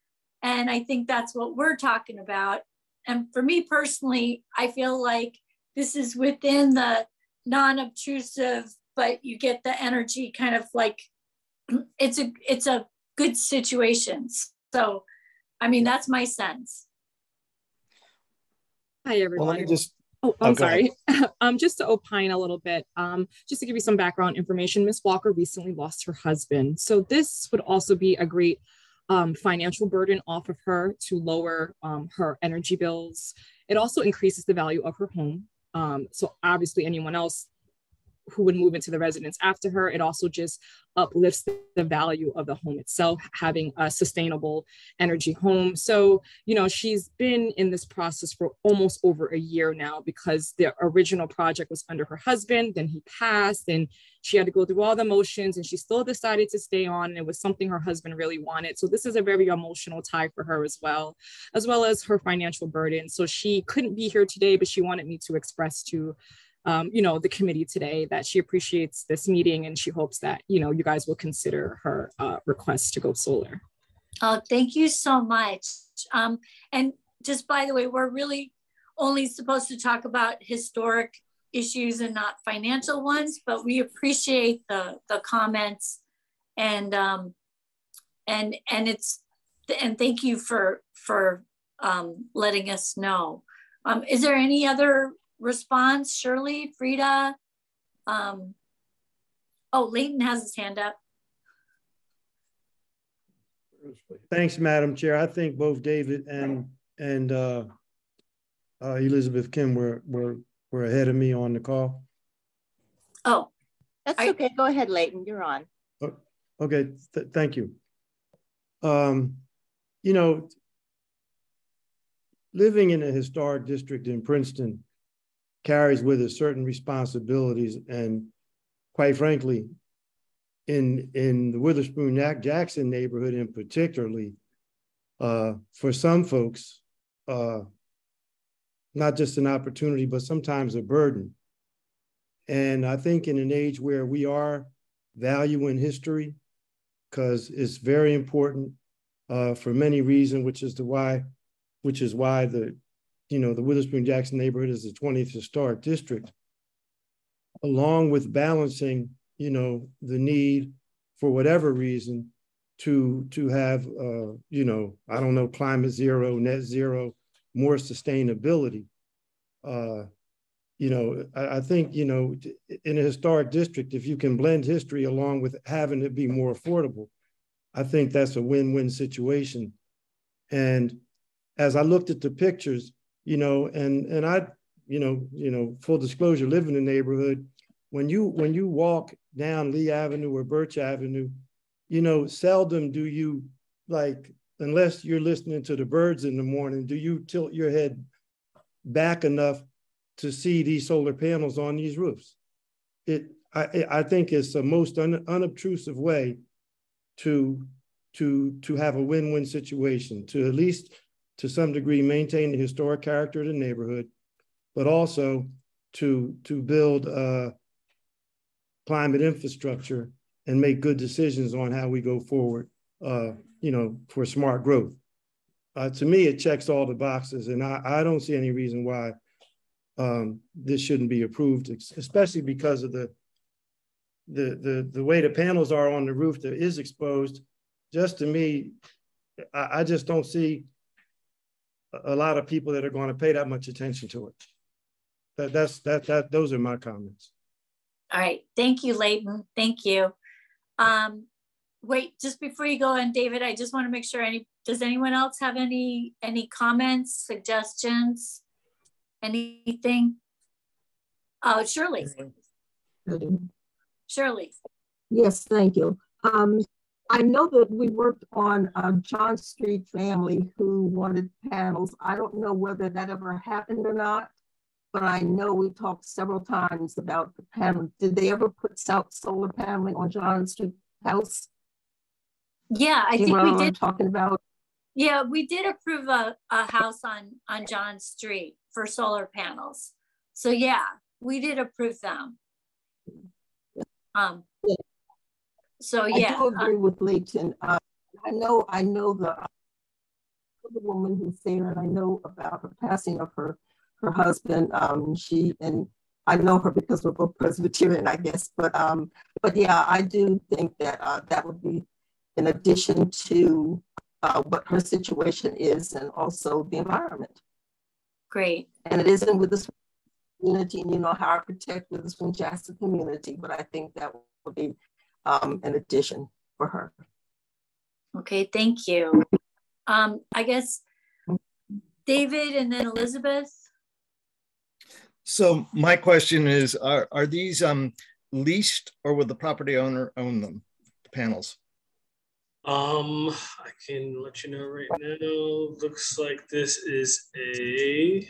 And I think that's what we're talking about. And for me personally, I feel like this is within the non-obtrusive, but you get the energy kind of like, it's a good situation. So, I mean, that's my sense. Hi, everyone. Well, let me just, I'm sorry. Just to opine a little bit, just to give you some background information, Ms. Walker recently lost her husband. So this would also be a great financial burden off of her to lower her energy bills. It also increases the value of her home. So obviously anyone else who would move into the residence after her, it also just uplifts the value of the home itself, having a sustainable energy home. So, you know, she's been in this process for almost over a year now because the original project was under her husband, then he passed, and she had to go through all the motions, and she still decided to stay on, and it was something her husband really wanted. So this is a very emotional tie for her as well as her financial burden. So she couldn't be here today, but she wanted me to express to you know, the committee today that she appreciates this meeting and she hopes that, you know, you guys will consider her request to go solar. Oh, thank you so much. And just by the way, we're really only supposed to talk about historic issues and not financial ones, but we appreciate the comments and thank you for letting us know. Is there any other response? Shirley, Frida? Oh, Leighton has his hand up. Thanks, Madam Chair. I think both David and Elizabeth Kim were ahead of me on the call. Oh, that's okay. Go ahead, Leighton. You're on. Okay, thank you. You know, living in a historic district in Princeton carries with it certain responsibilities, and quite frankly, in the Witherspoon Jackson neighborhood in particularly, for some folks, not just an opportunity, but sometimes a burden. And I think in an age where we are valuing history, because it's very important for many reasons, which is why the Witherspoon Jackson neighborhood is the 20th historic district, along with balancing, you know, the need for whatever reason to have, you know, I don't know, climate zero, net zero, more sustainability. You you know, I think, you know, in a historic district, if you can blend history along with having it be more affordable, I think that's a win-win situation. And as I looked at the pictures, you know, and I, you know, full disclosure, live in the neighborhood. When you walk down Lee Avenue or Birch Avenue, you know, seldom do you, like, unless you're listening to the birds in the morning, do you tilt your head back enough to see these solar panels on these roofs. I think it's the most unobtrusive way to have a win-win situation, to at least to some degree maintain the historic character of the neighborhood, but also to build climate infrastructure and make good decisions on how we go forward, you know, for smart growth. To me, it checks all the boxes, and I don't see any reason why this shouldn't be approved, especially because of the way the panels are on the roof that is exposed. Just to me, I just don't see a lot of people that are going to pay that much attention to it. Those are my comments. All right, thank you, Leighton. Thank you. Wait, just before you go on, David, I just want to make sure does anyone else have any comments, suggestions, anything? Shirley. Shirley. Yes, thank you. I know that we worked on a John Street family who wanted panels. I don't know whether that ever happened or not, but I know we talked several times about the panel. Did they ever put solar paneling on John Street house? Yeah, I think we did. Talking about. Yeah, we did approve a house on John Street for solar panels. So yeah, we did approve them. So yeah, I do agree with Leighton. I know the woman who's there, and I know about the passing of her husband. And I know her because we're both Presbyterian, I guess. But yeah, I do think that that would be in addition to what her situation is, and also the environment. Great. And it isn't with this community, and you know how I protect with this from Jackson community, but I think that would be an addition for her. Okay, thank you. I guess David and then Elizabeth. So my question is, are these leased, or will the property owner own them, the panels? I can let you know right now. Looks like this is a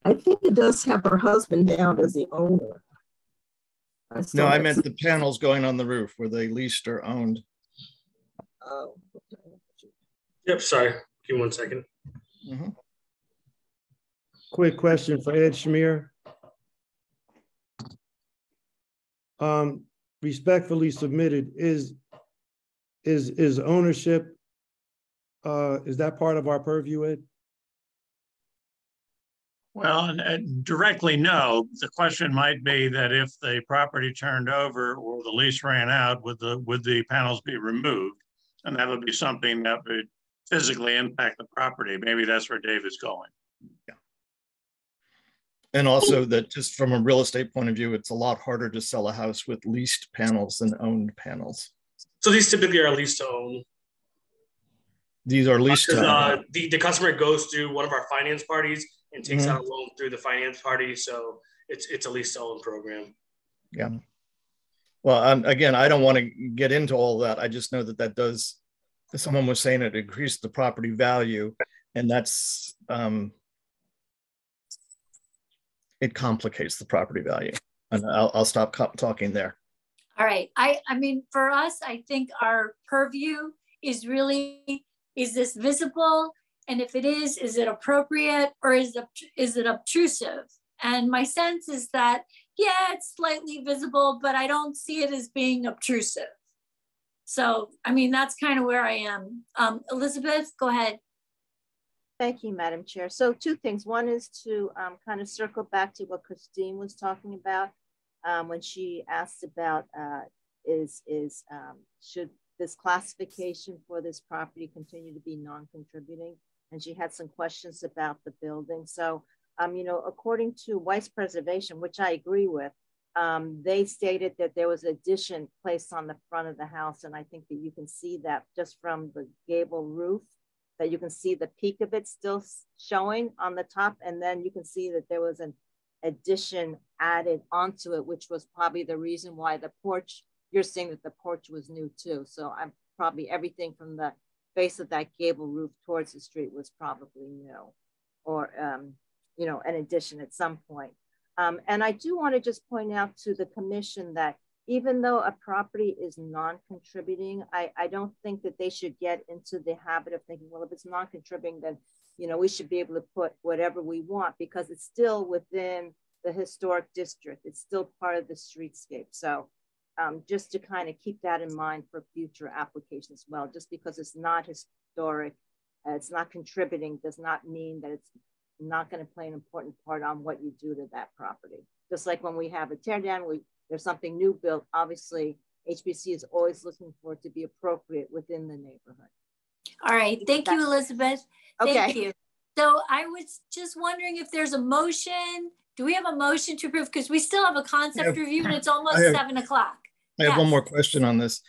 I think it does have her husband down as the owner. No, I meant the panels going on the roof. Were they leased or owned? Oh. Yep, sorry. Give me 1 second. Mm-hmm. Quick question for Ed Shamir. Respectfully submitted, is ownership, is that part of our purview, Ed? Well, directly, no. The question might be that if the property turned over or the lease ran out, would the panels be removed? And that would be something that would physically impact the property. Maybe that's where David's going. Yeah. And also that just from a real estate point of view, it's a lot harder to sell a house with leased panels than owned panels. So these typically are leased to own. These are leased to own. The customer goes to one of our finance parties and takes out a loan through the finance party. So it's a lease to own program. Yeah. Well, again, I don't want to get into all that. I just know that does, someone was saying it increased the property value, and that's, it complicates the property value. And I'll stop talking there. All right. I mean, for us, I think our purview is really, is this visible? And if it is it appropriate, or is it obtrusive? And my sense is that, yeah, it's slightly visible, but I don't see it as being obtrusive. So, I mean, that's kind of where I am. Elizabeth, go ahead. Thank you, Madam Chair. So 2 things. One is to kind of circle back to what Christine was talking about when she asked about should this classification for this property continue to be non-contributing? And she had some questions about the building. So, you know, according to Weiss Preservation, which I agree with, they stated that there was addition placed on the front of the house. And I think that you can see that just from the gable roof, that you can see the peak of it still showing on the top. And then you can see that there was an addition added onto it, which was probably the reason why the porch, you're saying that the porch was new too. So I'm probably everything from the base of that gable roof towards the street was probably new, or, you know, an addition at some point. And I do want to just point out to the commission that even though a property is non-contributing, I don't think that they should get into the habit of thinking, well, if it's non-contributing, then, you know, we should be able to put whatever we want, because it's still within the historic district. It's still part of the streetscape. So just to kind of keep that in mind for future applications as well, just because it's not historic, it's not contributing, does not mean that it's not going to play an important part on what you do to that property. Just like when we have a tear down, there's something new built, obviously HPC is always looking for it to be appropriate within the neighborhood. All right, thank you, Elizabeth. Thank Okay. you. So I was just wondering if there's a motion. Do we have a motion to approve? Because we still have a concept review and it's almost 7 o'clock. I have one more question on this.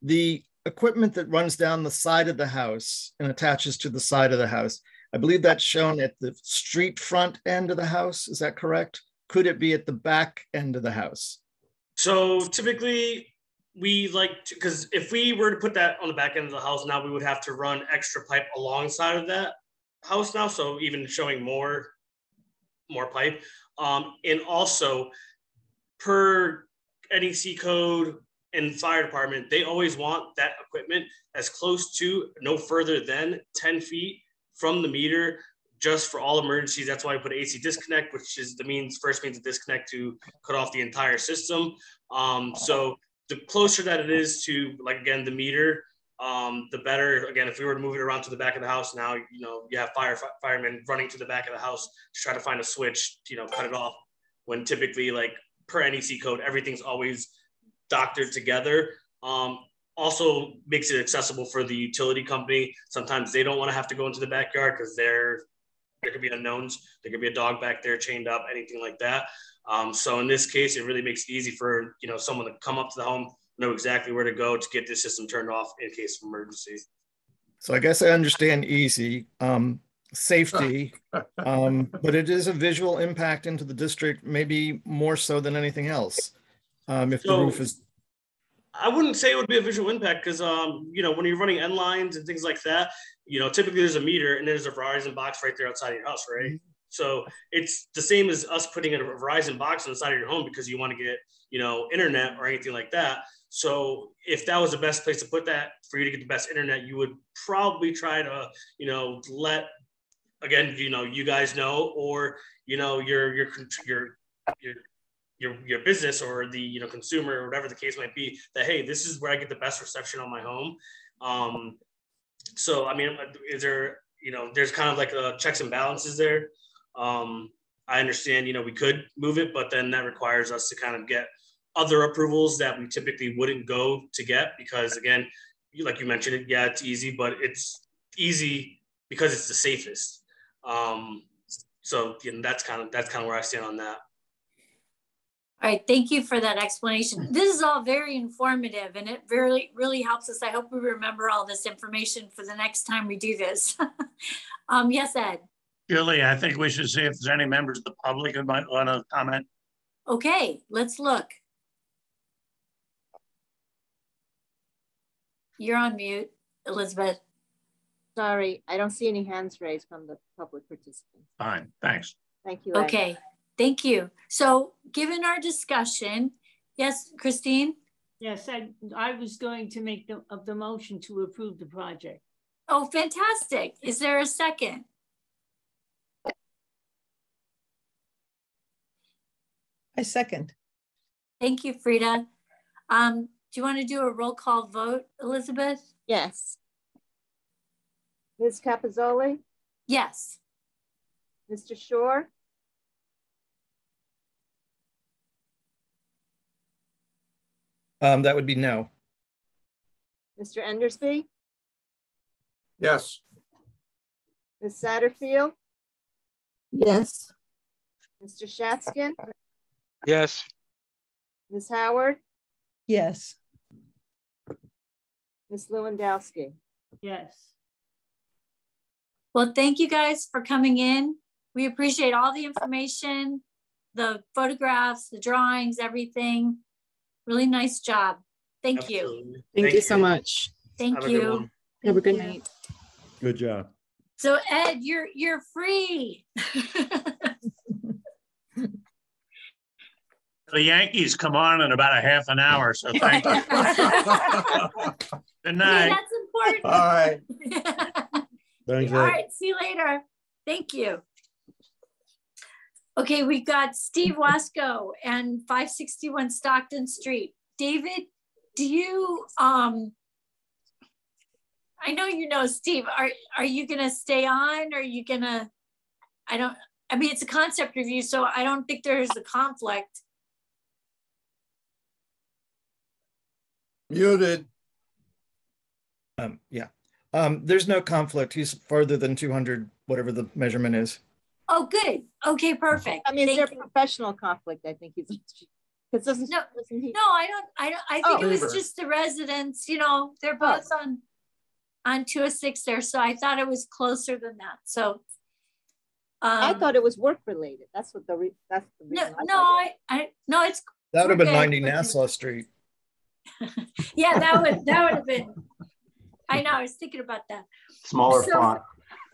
The equipment that runs down the side of the house and attaches to the side of the house, I believe that's shown at the street front end of the house. Is that correct? Could it be at the back end of the house? So typically we like to, because if we were to put that on the back end of the house now, we would have to run extra pipe alongside of that house now. So even showing more pipe. And also per NEC code and fire department, they always want that equipment as close to no further than 10 feet from the meter, just for all emergencies. That's why I put AC disconnect, which is the first means of disconnect to cut off the entire system. So the closer that it is to, like, again, the meter, the better. Again, if we were to move it around to the back of the house now, you know, you have firemen running to the back of the house to try to find a switch, you know, cut it off, when typically, like, per NEC code, everything's always doctored together. Also makes it accessible for the utility company. Sometimes they don't want to have to go into the backyard because there could be unknowns. There could be a dog back there chained up, anything like that. So in this case, it really makes it easy for, you know, someone to come up to the home, know exactly where to go to get the system turned off in case of emergency. So I guess I understand easy, safety, but it is a visual impact into the district, maybe more so than anything else. If the roof is... I wouldn't say it would be a visual impact because, you know, when you're running end lines and things like that, you know, typically there's a meter and there's a Verizon box right there outside of your house, right? Mm-hmm. So it's the same as us putting a Verizon box on the side of your home because you want to get, you know, internet or anything like that. So if that was the best place to put that for you to get the best internet, you would probably try to, you know, let, again, you know, you guys know, or, you know, your business or the, you know, consumer or whatever the case might be, that, hey, this is where I get the best reception on my home. So, I mean, is there, you know, there's kind of like a checks and balances there. I understand, you know, we could move it, but then that requires us to kind of get other approvals that we typically wouldn't go to get, because again, like you mentioned it, yeah, it's easy, but it's easy because it's the safest. So, you know, that's kind of where I stand on that. All right, thank you for that explanation. This is all very informative and it really, really helps us. I hope we remember all this information for the next time we do this. Yes, Ed. Julie, I think we should see if there's any members of the public who might want to comment. Okay, let's look. You're on mute, Elizabeth. Sorry, I don't see any hands raised from the public participants. Fine, thanks. Thank you, Ed. Okay, thank you. So given our discussion, yes, Christine? Yes, I was going to make the motion to approve the project. Oh, fantastic. Is there a second? I second. Thank you, Frida. Do you want to do a roll call vote, Elizabeth? Yes. Ms. Capozzoli? Yes. Mr. Shore? That would be no. Mr. Endersby, Yes. Ms. Satterfield, Yes. Mr. Shatskin, Yes. Ms. Howard, Yes. Ms. Lewandowski. Yes. Well, thank you guys for coming in. We appreciate all the information, the photographs, the drawings, everything. Really nice job. Thank you. Absolutely. Thank you so much. Thank Have a good you. one. Have a good you. night. Good job. So Ed, you're free. The Yankees come on in about a half an hour, so thank you. Good night. Okay, that's important. All right. Thanks, All Ed. right, see you later. Thank you. Okay, we got Steve Wasco and 561 Stockton Street. David, do you, I know you know Steve, are you gonna stay on? Or are you gonna, I mean, it's a concept review, so I don't think there's a conflict. Muted. Yeah. There's no conflict. He's farther than 200, whatever the measurement is. Oh, good. Okay, perfect. I mean, is Thank there a professional conflict? I think he's, because doesn't he? I think it was Favor. just the residents, you know, they're both on 206 there. So I thought it was closer than that. So I thought it was work related. That's what that's the reason. No, it's That would have been good. 90 Nassau Street. Yeah, that would have been. I know. I was thinking about that. Smaller font.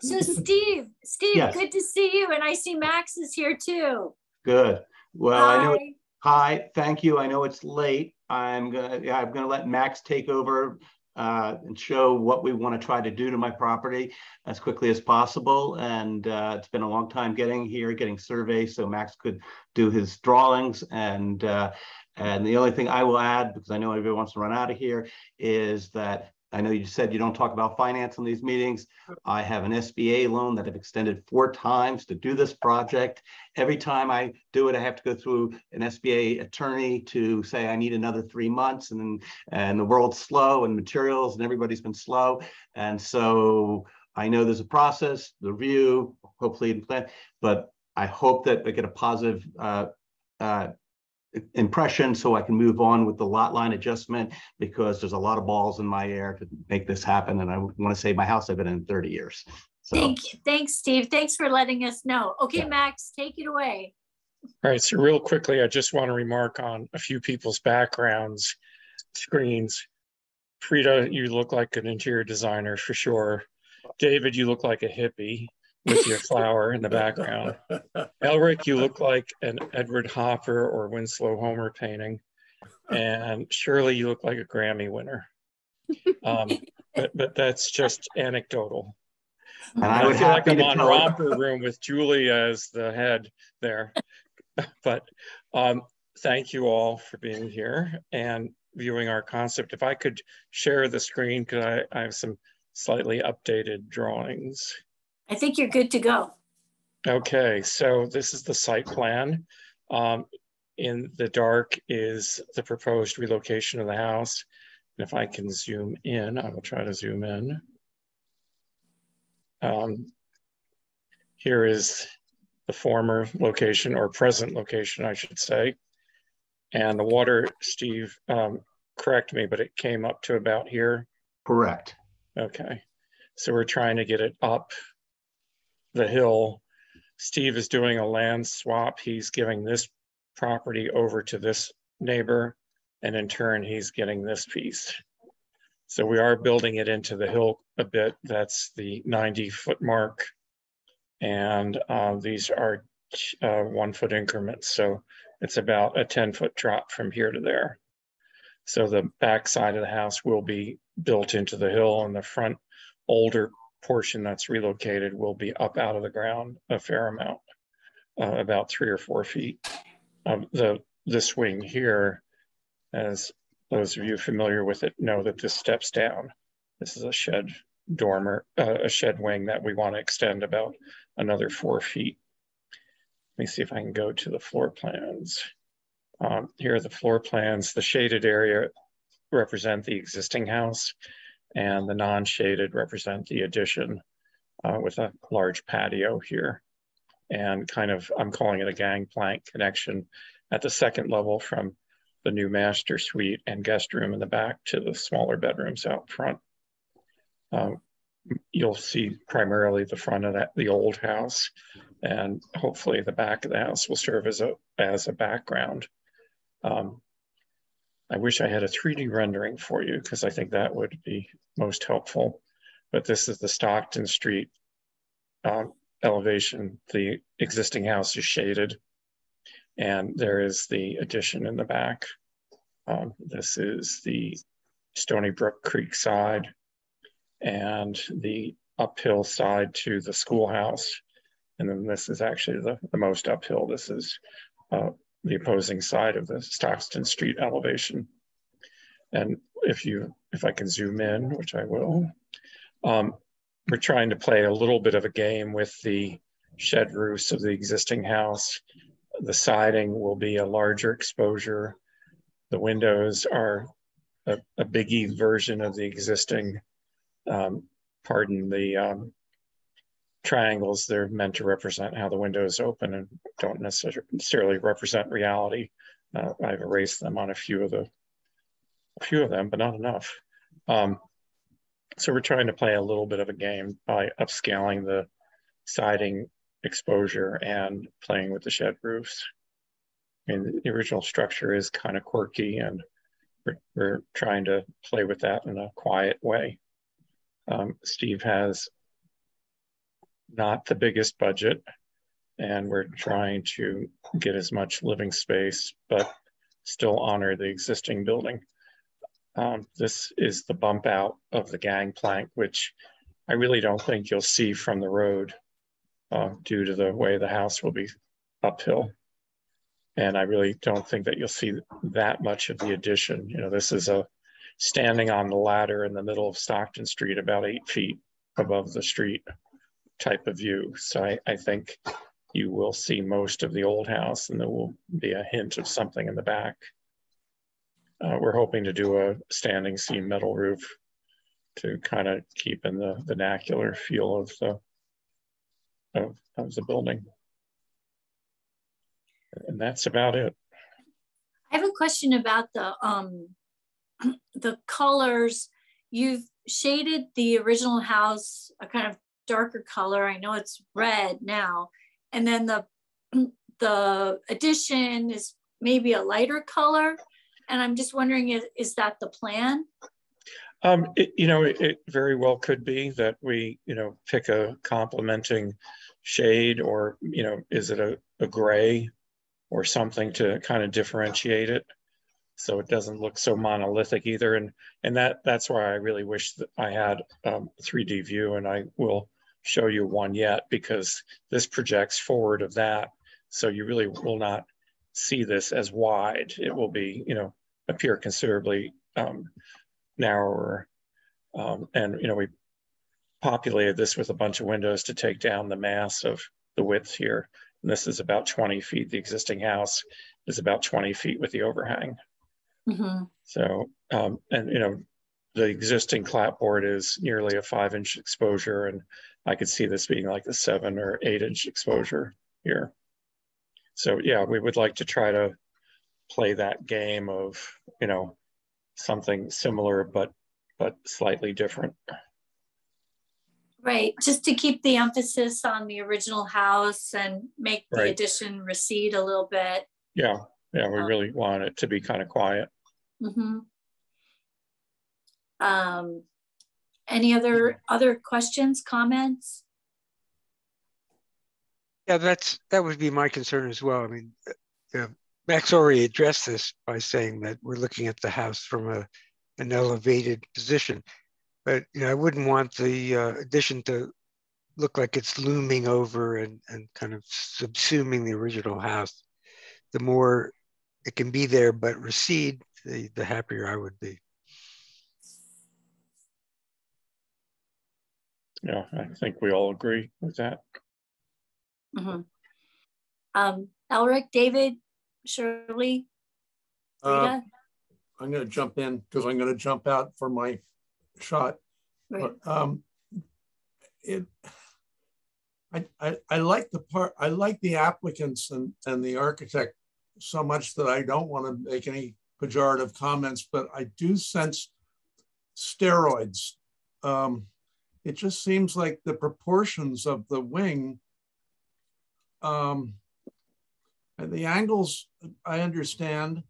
So Steve, Yes. Good to see you, and I see Max is here too. Good. Well, I know. Hi. Hi. Thank you. I know it's late. I'm gonna let Max take over and show what we want to try to do to my property as quickly as possible. And it's been a long time getting surveys, so Max could do his drawings. And the only thing I will add, because I know everybody wants to run out of here, is that I know you said you don't talk about finance in these meetings. I have an SBA loan that I've extended 4 times to do this project. Every time I do it, I have to go through an SBA attorney to say I need another 3 months, and the world's slow, and materials and everybody's been slow. And so I know there's a process, the review, hopefully in plan, but I hope that I get a positive impression so I can move on with the lot line adjustment, because there's a lot of balls in my air to make this happen. And I want to say my house I've been in 30 years. So. Thank you. Thanks, Steve. Thanks for letting us know. Okay, yeah. Max, take it away. All right, so real quickly, I just want to remark on a few people's backgrounds, screens. Frida, you look like an interior designer for sure. David, you look like a hippie with your flower in the background. Elric, you look like an Edward Hopper or Winslow Homer painting. And Shirley, you look like a Grammy winner. But that's just anecdotal. And I feel like I'm on Romper Room with Julie as the head there. But thank you all for being here and viewing our concept. If I could share the screen, because I have some slightly updated drawings. I think you're good to go. Okay, so this is the site plan. In the dark is the proposed relocation of the house. And if I can zoom in, I will try to zoom in. Here is the former location, or present location, I should say. And the water, Steve, correct me, but it came up to about here? Correct. Okay, so we're trying to get it up the hill. Steve is doing a land swap. He's giving this property over to this neighbor, and in turn, he's getting this piece. So we are building it into the hill a bit. That's the 90-foot mark. And these are 1-foot increments. So it's about a 10-foot drop from here to there. So the back side of the house will be built into the hill, and the front older portion that's relocated will be up out of the ground a fair amount, about 3 or 4 feet. This wing here, as those of you familiar with it know, that this steps down. This is a shed dormer, a shed wing that we want to extend about another 4 feet. Let me see if I can go to the floor plans. Here are the floor plans. The shaded area represent the existing house, and the non-shaded represent the addition with a large patio here. And kind of, I'm calling it a gangplank connection at the second level from the new master suite and guest room in the back to the smaller bedrooms out front. You'll see primarily the front of the old house, and hopefully the back of the house will serve as a background. I wish I had a 3D rendering for you because I think that would be most helpful. But this is the Stockton Street elevation. The existing house is shaded, and there is the addition in the back. This is the Stony Brook Creek side and the uphill side to the schoolhouse. And then this is actually the most uphill. This is the opposing side of the Stockton Street elevation. And if I can zoom in, which I will, we're trying to play a little bit of a game with the shed roofs of the existing house. The siding will be a larger exposure. The windows are a biggie version of the existing, pardon the triangles. They're meant to represent how the windows open and don't necessarily represent reality. I've erased them on a few of them, but not enough. So we're trying to play a little bit of a game by upscaling the siding exposure and playing with the shed roofs. I mean, the original structure is kind of quirky, and we're trying to play with that in a quiet way. Steve has not the biggest budget, and we're trying to get as much living space, but still honor the existing building. This is the bump out of the gangplank, which I really don't think you'll see from the road due to the way the house will be uphill. And I really don't think that you'll see that much of the addition. You know, this is a standing on the ladder in the middle of Stockton Street, about 8 feet above the street type of view. So I think you will see most of the old house, and there will be a hint of something in the back. We're hoping to do a standing seam metal roof to kind of keep in the vernacular feel of the building. And that's about it. I have a question about the colors. You've shaded the original house a kind of darker color. I know it's red now. And then the addition is maybe a lighter color. And I'm just wondering, is that the plan? It very well could be that we, pick a complementing shade, or, is it a gray or something to kind of differentiate it so it doesn't look so monolithic either. And that's why I really wish that I had a 3D view, and I will show you one yet, because this projects forward of that. So you really will not see this as wide. It will be, appear considerably narrower. And, we populated this with a bunch of windows to take down the mass of the width here. And this is about 20 feet. The existing house is about 20 feet with the overhang. Mm-hmm. So, the existing clapboard is nearly a 5-inch exposure, and I could see this being like a 7 or 8-inch exposure here. So yeah, we would like to try to play that game of, something similar, but slightly different. Right, just to keep the emphasis on the original house and make the addition recede a little bit. Yeah, we really want it to be kind of quiet. Mm-hmm. Any other questions, comments? Yeah, that would be my concern as well. I mean, Max already addressed this by saying that we're looking at the house from an elevated position, but I wouldn't want the addition to look like it's looming over and kind of subsuming the original house. The more it can be there but recede, the happier I would be. Yeah, I think we all agree with that. Mm-hmm. Elric, David, Shirley, Rita? I'm going to jump in because I'm going to jump out for my shot. Right. I like the part. I like the applicants and the architect so much that I don't want to make any pejorative comments, but I do sense steroids. It just seems like the proportions of the wing and the angles, I understand,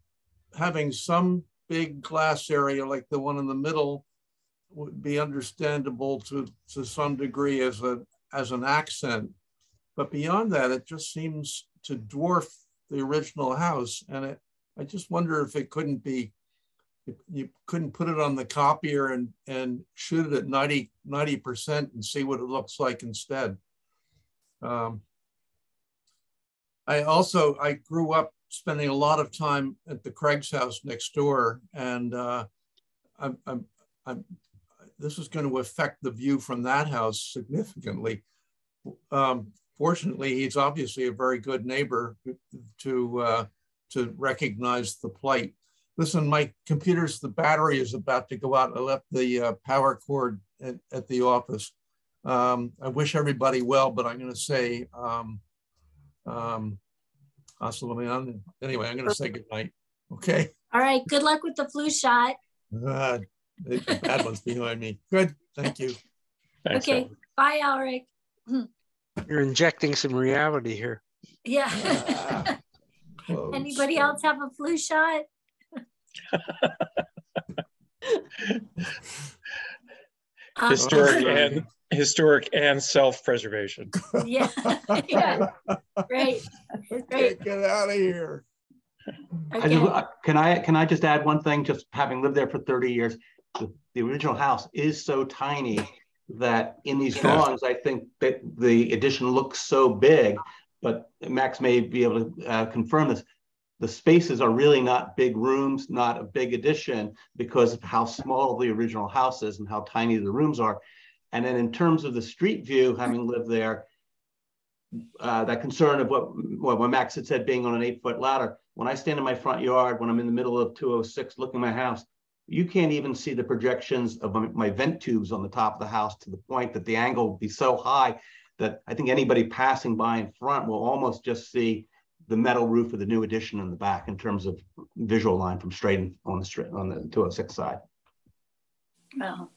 having some big glass area like the one in the middle would be understandable to some degree as an accent. But beyond that, it just seems to dwarf the original house. And I just wonder if it couldn't be, if you couldn't put it on the copier and shoot it at 90% and see what it looks like instead. I grew up spending a lot of time at the Craig's house next door, and this is going to affect the view from that house significantly. Fortunately, he's obviously a very good neighbor to recognize the plight. Listen, my computer's, the battery is about to go out. I left the power cord at the office. I wish everybody well, but I'm going to say, anyway, I'm going to say goodnight. Okay. All right. Good luck with the flu shot. The bad one's behind me. Good. Thank you. Thanks, okay. Albert. Bye, Alric. You're injecting some reality here. Yeah. Anybody else have a flu shot? Historic and self-preservation. Yeah. Yeah. Great. Great. Get out of here. Okay. Can I just add one thing? Just having lived there for 30 years, the original house is so tiny that in these drawings, I think that the addition looks so big, but Max may be able to confirm this. The spaces are really not big rooms, not a big addition, because of how small the original house is and how tiny the rooms are. And then in terms of the street view, having lived there, that concern of what Max had said, being on an 8-foot ladder, when I stand in my front yard, when I'm in the middle of 206 looking at my house, you can't even see the projections of my vent tubes on the top of the house, to the point that the angle will be so high that I think anybody passing by in front will almost just see the metal roof of the new addition in the back in terms of visual line from straight on the 206 side. Wow.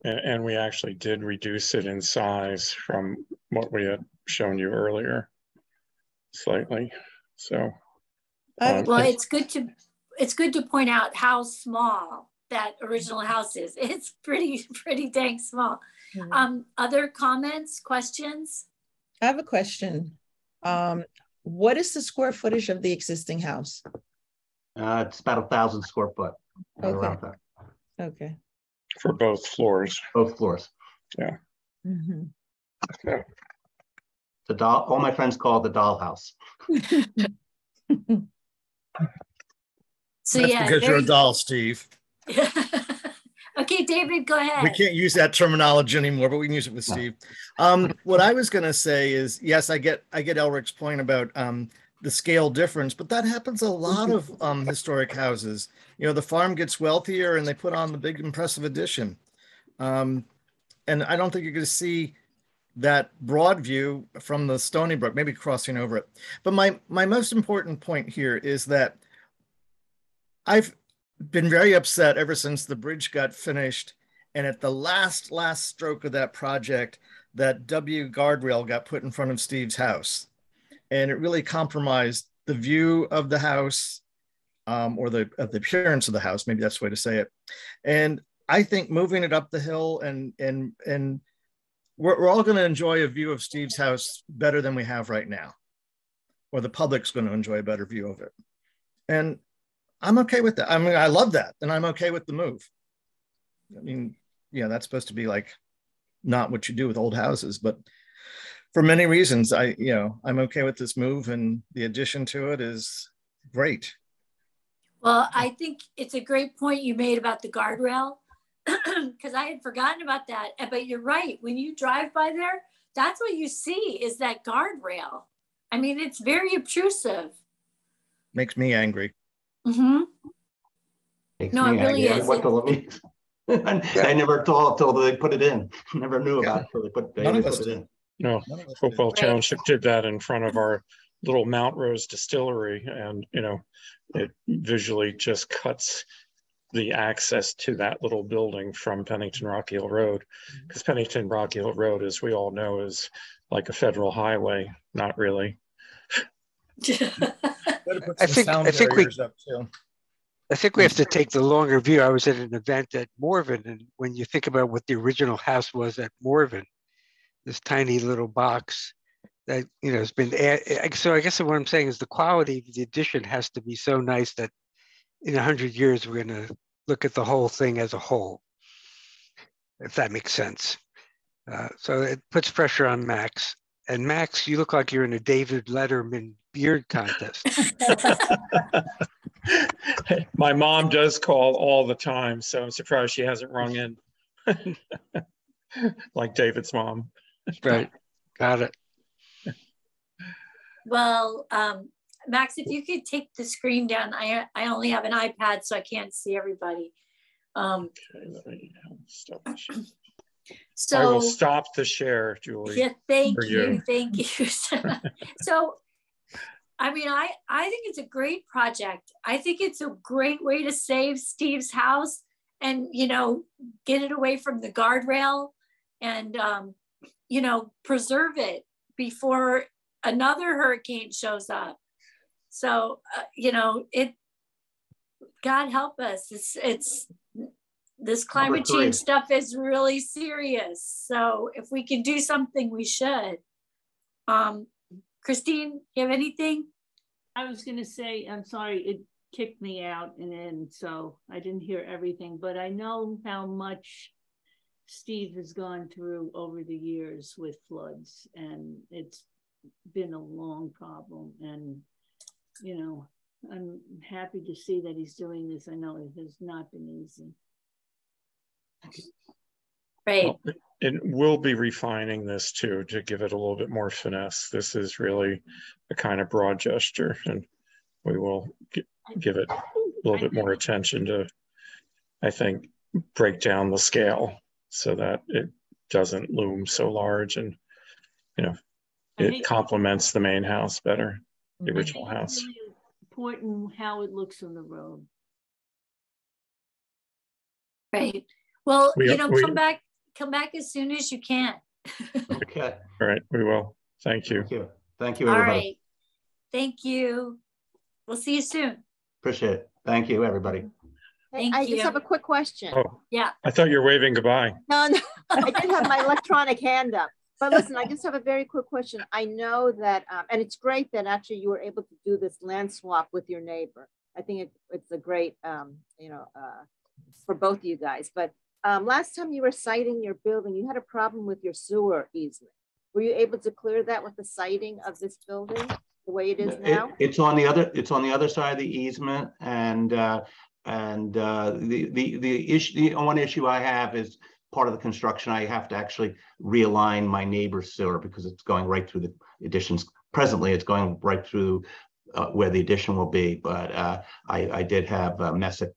And we actually did reduce it in size from what we had shown you earlier, slightly. So, well, it's good to point out how small that original house is. It's pretty dang small. Mm-hmm. Other comments, questions? I have a question. What is the square footage of the existing house? It's about 1,000 square foot. Okay. Okay. For both floors. Both floors. Yeah. Mm-hmm. Yeah. The doll. All my friends call it the dollhouse. So that's yeah, because you're a doll, Steve. Okay, David, go ahead. We can't use that terminology anymore, but we can use it with Steve. What I was going to say is, yes, I get Elric's point about the scale difference, but that happens a lot of historic houses. You know, the farm gets wealthier and they put on the big impressive addition. And I don't think you're going to see that broad view from the Stony Brook, maybe crossing over it. But my most important point here is that I've been very upset ever since the bridge got finished, and at the last stroke of that project, that W guardrail got put in front of Steve's house, and it really compromised the view of the house, or the appearance of the house. Maybe that's the way to say it. And I think moving it up the hill, and we're all going to enjoy a view of Steve's house better than we have right now, or the public's going to enjoy a better view of it. And I'm okay with that. I mean, I love that, and I'm okay with the move. I mean, yeah, that's supposed to be like not what you do with old houses, but for many reasons, I'm okay with this move, and the addition to it is great. Well, I think it's a great point you made about the guardrail, because I had forgotten about that. But you're right. When you drive by there, that's what you see is that guardrail. I mean, it's very obtrusive. Makes me angry. Mm-hmm. No, it really is. I never thought till they put it in. Never knew about it till they put it in. No, Hopewell Township did that in front of our little Mount Rose distillery, and it visually just cuts the access to that little building from Pennington Rock Hill Road, because Pennington Rock Hill Road, as we all know, is like a federal highway. Not really. I think we have to take the longer view. I was at an event at Morven, and when you think about what the original house was at Morven, this tiny little box that has been added. So I guess what I'm saying is the quality of the addition has to be so nice that in 100 years we're going to look at the whole thing as a whole, if that makes sense. So it puts pressure on Max. And Max, you look like you're in a David Letterman beard contest. My mom does call all the time, so I'm surprised she hasn't rung in. Like David's mom. Right. Got it. Well, Max, if you could take the screen down. I only have an iPad, so I can't see everybody. So I will stop the share, Julie. Yeah, thank you. Thank you. So, I mean, I think it's a great project. I think it's a great way to save Steve's house and, get it away from the guardrail and, preserve it before another hurricane shows up. So, God help us. It's this climate change stuff is really serious. So if we can do something, we should. Christine, you have anything? I was going to say, I'm sorry, it kicked me out and in, so I didn't hear everything, but I know how much Steve has gone through over the years with floods, and it's been a long problem. And, I'm happy to see that he's doing this. I know it has not been easy. Right. Well, and we'll be refining this too to give it a little bit more finesse. This is really a kind of broad gesture, and we will give it a little bit more attention to, I think, break down the scale so that it doesn't loom so large, and it complements the main house better, the original house. It's really important how it looks on the road. Right. Well, come back as soon as you can. Okay. All right, we will. Thank you. Thank you, everybody. All right. Thank you. We'll see you soon. Appreciate it. Thank you, everybody. I just have a quick question. Oh, yeah. I thought you were waving goodbye. No, I did have my electronic hand up. But listen, I just have a very quick question. I know that, and it's great that actually you were able to do this land swap with your neighbor. I think it's a great, for both of you guys. But last time you were siting your building, you had a problem with your sewer easement. Were you able to clear that with the siting of this building the way it is now? It's on the other side of the easement, and the one issue I have is part of the construction. I have to actually realign my neighbor's sewer because it's going right through the additions. Presently, it's going right through where the addition will be, but I did have Messick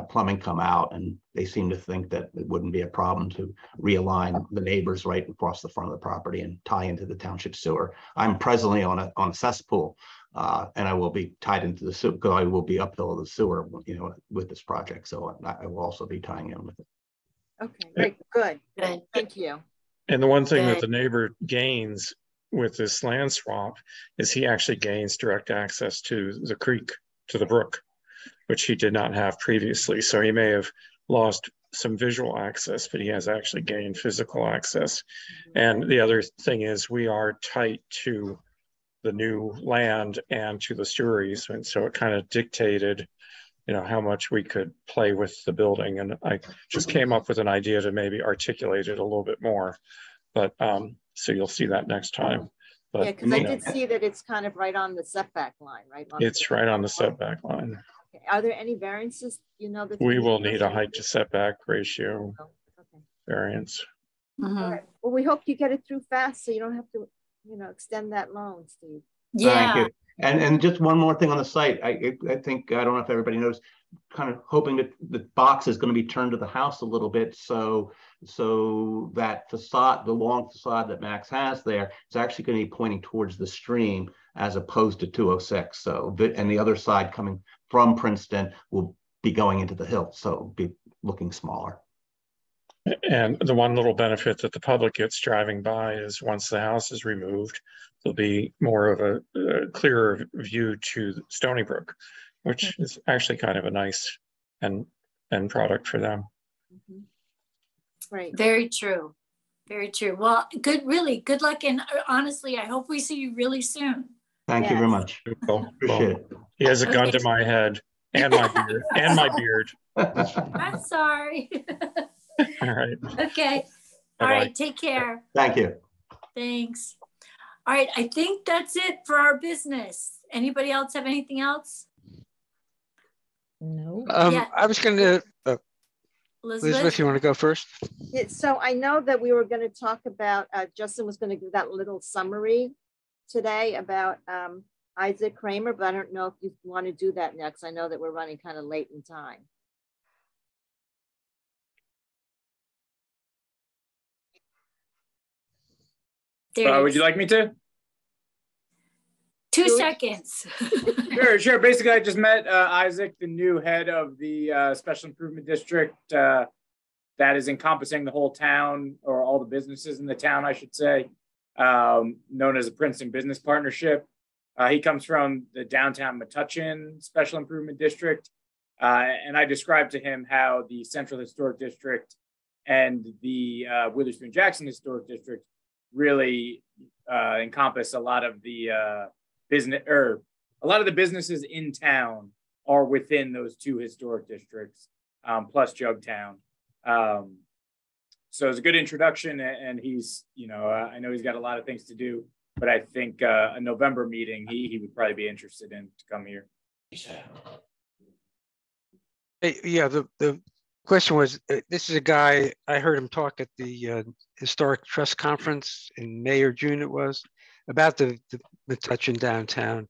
Plumbing come out, and they seem to think that it wouldn't be a problem to realign the neighbors right across the front of the property and tie into the township sewer. I'm presently on a cesspool, and I will be tied into the sewer because I will be uphill the sewer, with this project. So I will also be tying in with it. Okay, good. Thank you. And the one thing that the neighbor gains with this land swap is he actually gains direct access to the creek, to the brook, which he did not have previously. So he may have lost some visual access, but he has actually gained physical access. And the other thing is we are tight to the new land and to the sewer easement. So it kind of dictated, how much we could play with the building. And I just came up with an idea to maybe articulate it a little bit more. But so you'll see that next time. But, yeah, because I did see that it's kind of right on the setback line, right? It's right on the setback line. Okay. Are there any variances, that we will need a height to setback ratio variance. All right. Well, we hope you get it through fast so you don't have to, extend that loan, Steve. Yeah. Thank you. And just one more thing on the site. I think, I don't know if everybody knows, kind of hoping that the box is going to be turned to the house a little bit, so that facade, the long facade that Max has there, is actually going to be pointing towards the stream as opposed to 206. So, and the other side coming from Princeton will be going into the hill, so it'll be looking smaller. And the one little benefit that the public gets driving by is once the house is removed, there'll be more of a clearer view to Stony Brook, which is actually kind of a nice end product for them. Right. Very true. Very true. Well, really good luck. And honestly, I hope we see you really soon. Thank you very much. Appreciate it. He has a gun to my head and my beard and my beard. I'm sorry. All right. Okay. Bye-bye. All right. Take care. Thank you. Thanks. All right. I think that's it for our business. Anybody else have anything else? No. Yeah. I was going to, Elizabeth, you want to go first? Yeah, so I know that we were going to talk about, Justin was going to give that little summary today about Isaac Kramer, but I don't know if you want to do that next. I know that we're running kind of late in time. Would you like me to? 2 seconds. Sure. Basically, I just met Isaac, the new head of the Special Improvement District that is encompassing the whole town, or all the businesses in the town, I should say, known as the Princeton Business Partnership. He comes from the downtown Metuchen Special Improvement District. And I described to him how the Central Historic District and the Witherspoon Jackson Historic District really encompass a lot of the businesses in town are within those two historic districts, plus Jugtown. So it's a good introduction, and he's, I know he's got a lot of things to do, but I think a November meeting, he would probably be interested in to come here. Yeah, the question was, this is a guy, I heard him talk at the Historic Trust Conference in May or June it was, about the Metuchen downtown.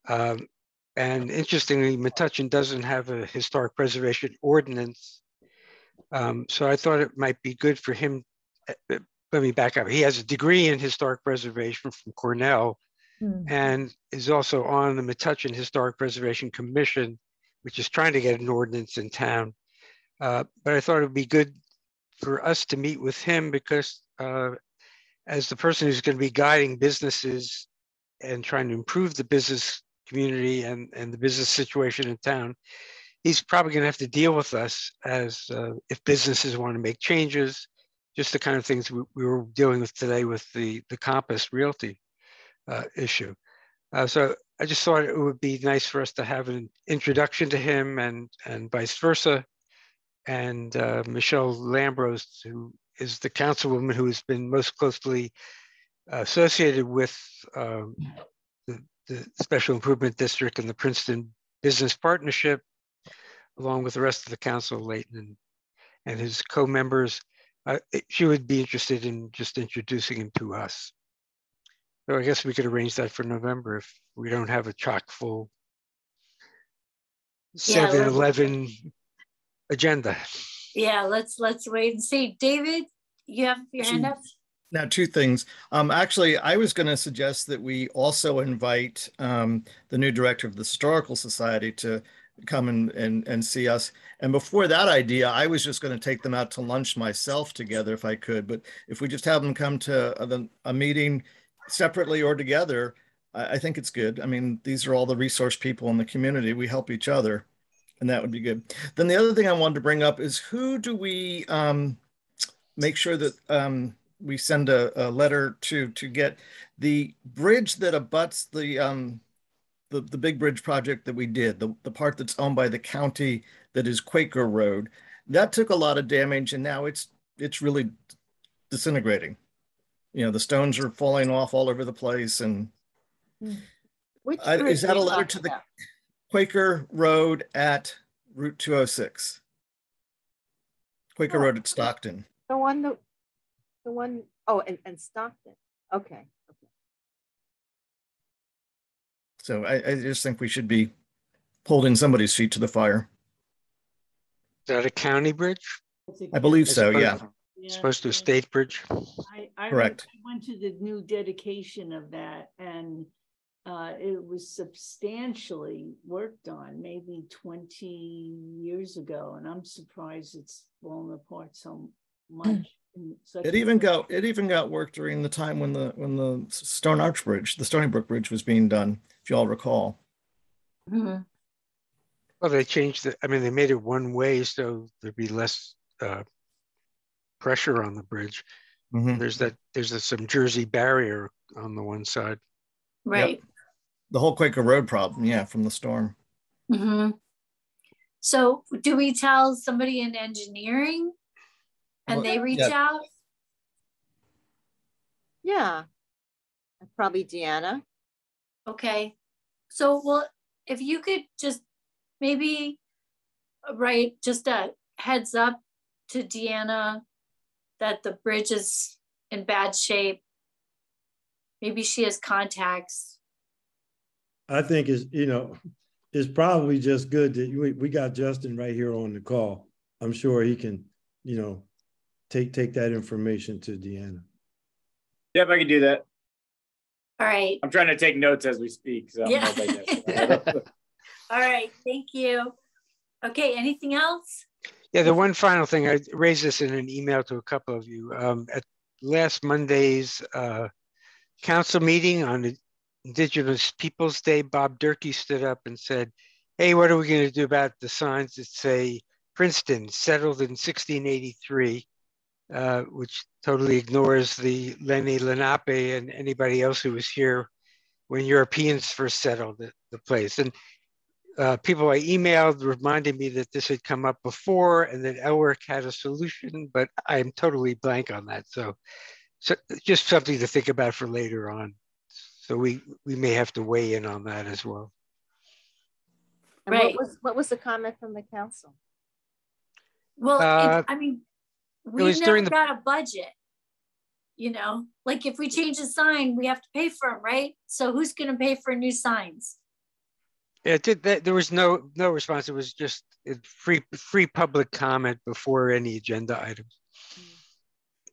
And interestingly, Metuchen doesn't have a historic preservation ordinance. So I thought it might be good for him. Let me back up. He has a degree in historic preservation from Cornell, and is also on the Metuchen Historic Preservation Commission, which is trying to get an ordinance in town. But I thought it would be good for us to meet with him because as the person who's going to be guiding businesses and trying to improve the business community and the business situation in town, he's probably going to have to deal with us as if businesses want to make changes, just the kind of things we were dealing with today with the Compass Realty issue. So I just thought it would be nice for us to have an introduction to him and vice versa. And Michelle Lambros, who is the councilwoman who has been most closely associated with the Special Improvement District and the Princeton Business Partnership, along with the rest of the council, Leighton and his co-members, she would be interested in just introducing him to us. So I guess we could arrange that for November if we don't have a chock full 7-11 agenda. Yeah, let's wait and see. David, you have your hand up? Now, two things. Actually, I was going to suggest that we also invite the new director of the Historical Society to come and see us. And before that idea, I was just going to take them out to lunch myself together if I could. But if we just have them come to a meeting separately or together, I think it's good. I mean, these are all the resource people in the community. We help each other, and that would be good. Then the other thing I wanted to bring up is, who do we make sure that we send a letter to get the bridge that abuts the big bridge project that we did, the part that's owned by the county that is Quaker Road. That took a lot of damage, and now it's really disintegrating. The stones are falling off all over the place. And is that a letter to the Quaker Road at Route 206? Quaker Road at Stockton. The one, oh, and Stockton. Okay. So I just think we should be holding somebody's feet to the fire. Is that a county bridge? I believe As so, opposed- yeah. As opposed to a state bridge? Correct. I went to the new dedication of that, and it was substantially worked on maybe 20 years ago, and I'm surprised it's fallen apart so much. It even got work during the time when the Stone Arch Bridge, the Stony Brook Bridge, was being done, if you all recall. Mm-hmm. Well, they changed it. I mean, they made it one way so there'd be less pressure on the bridge. Mm-hmm. There's some Jersey barrier on the one side. Right. Yep. The whole Quaker Road problem, yeah, from the storm. Mm-hmm. So do we tell somebody in engineering and they reach out? Yeah, probably Deanna. Okay. So, well, if you could just maybe write just a heads up to Deanna that the bridge is in bad shape. Maybe she has contacts. I think it's probably just good that we got Justin right here on the call. I'm sure he can, take that information to Deanna. Yep, I can do that. All right. I'm trying to take notes as we speak. So yeah. All right. Thank you. Okay. Anything else? Yeah, the one final thing, I raised this in an email to a couple of you. At last Monday's council meeting on Indigenous Peoples Day, Bob Durkee stood up and said, hey, what are we going to do about the signs that say Princeton, settled in 1683, which totally ignores the Lenni Lenape and anybody else who was here when Europeans first settled the place. And people I emailed reminded me that this had come up before and that Elwick had a solution, but I'm totally blank on that. So just something to think about for later on. So we may have to weigh in on that as well. And right. What was the comment from the council? Well, we've never got a budget. Like if we change the sign, we have to pay for them, right? So who's going to pay for new signs? Yeah, there was no response. It was just free public comment before any agenda items.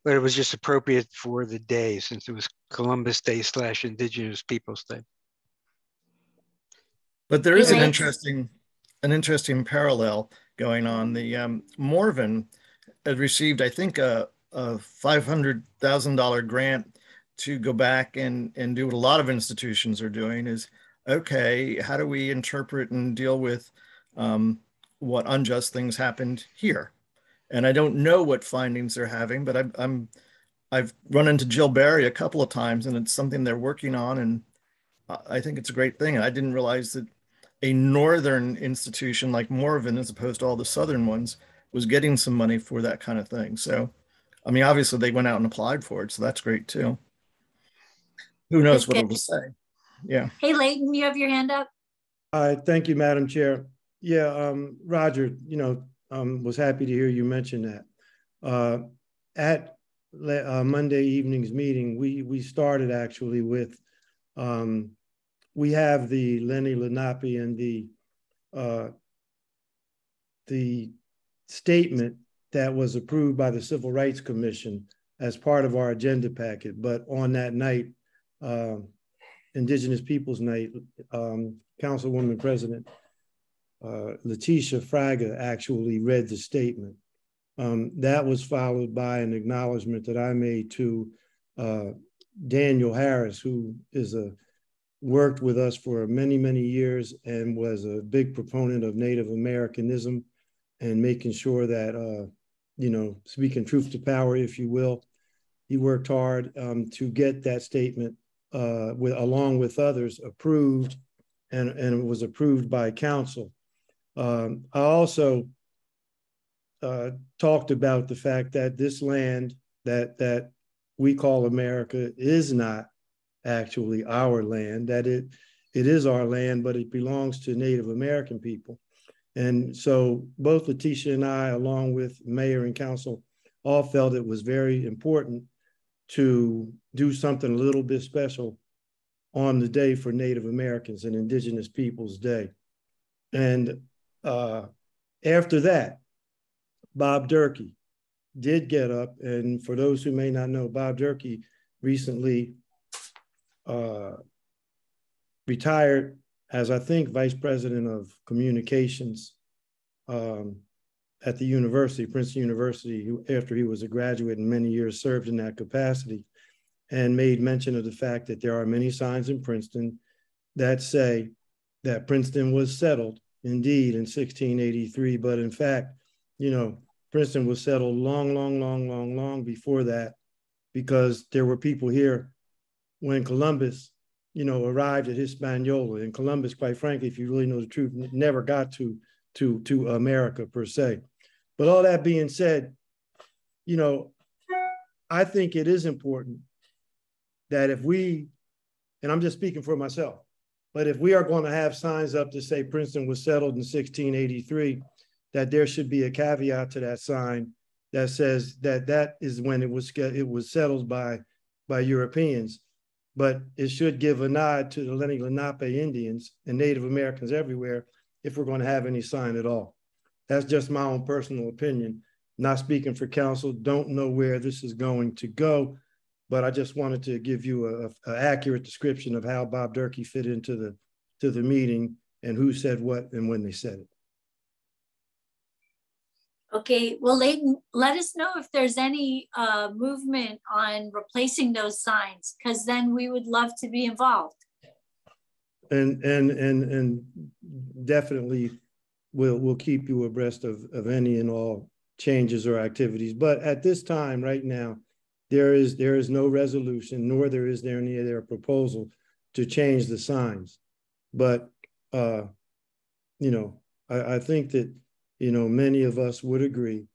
But it was just appropriate for the day since it was Columbus Day / Indigenous Peoples Day. But there is an interesting parallel going on. The Morven had received, I think, a $500,000 grant to go back and do what a lot of institutions are doing is, okay, how do we interpret and deal with what unjust things happened here? And I don't know what findings they're having, but I've run into Jill Barry a couple of times, and it's something they're working on, and I think it's a great thing. And I didn't realize that a northern institution like Morven, as opposed to all the southern ones, was getting some money for that kind of thing. So, I mean, obviously they went out and applied for it, so that's great too. Who knows what it'll say? Yeah. Hey, Leighton, you have your hand up. Thank you, Madam Chair. Yeah, Roger, was happy to hear you mention that. At Monday evening's meeting, we started actually with, we have the Lenni Lenape and the statement that was approved by the Civil Rights Commission as part of our agenda packet. But on that night, Indigenous Peoples Night, Councilwoman President Letitia Fraga actually read the statement. That was followed by an acknowledgement that I made to Daniel Harris, who worked with us for many, many years and was a big proponent of Native Americanism and making sure that, speaking truth to power, if you will. He worked hard to get that statement along with others approved, and it was approved by council. I also talked about the fact that this land that we call America is not actually our land, that it is our land, but it belongs to Native American people. And so both Letitia and I, along with mayor and council, all felt it was very important to do something a little bit special on the day for Native Americans and Indigenous Peoples Day. And after that, Bob Durkee did get up. And for those who may not know, Bob Durkee recently retired as, I think, Vice President of Communications at the university, Princeton University, after he was a graduate and many years served in that capacity, and made mention of the fact that there are many signs in Princeton that say that Princeton was settled indeed in 1683, but in fact, you know, Princeton was settled long before that, because there were people here when Columbus, you know, arrived at Hispaniola. And Columbus, quite frankly, if you really know the truth, never got to America per se. But all that being said, you know, I think it is important that if we, and I'm just speaking for myself, but if we are going to have signs up to say Princeton was settled in 1683, that there should be a caveat to that sign that says that that is when it was settled by Europeans. But it should give a nod to the Lenni Lenape Indians and Native Americans everywhere if we're going to have any sign at all. That's just my own personal opinion. Not speaking for council, don't know where this is going to go, but I just wanted to give you an accurate description of how Bob Durkee fit into the meeting and who said what and when they said it. Okay, well, Leighton, let us know if there's any movement on replacing those signs, because then we would love to be involved. And definitely we'll keep you abreast of any and all changes or activities. But at this time, right now, there is no resolution, nor is there any of their proposal to change the signs. But you know, I think that, you know, many of us would agree,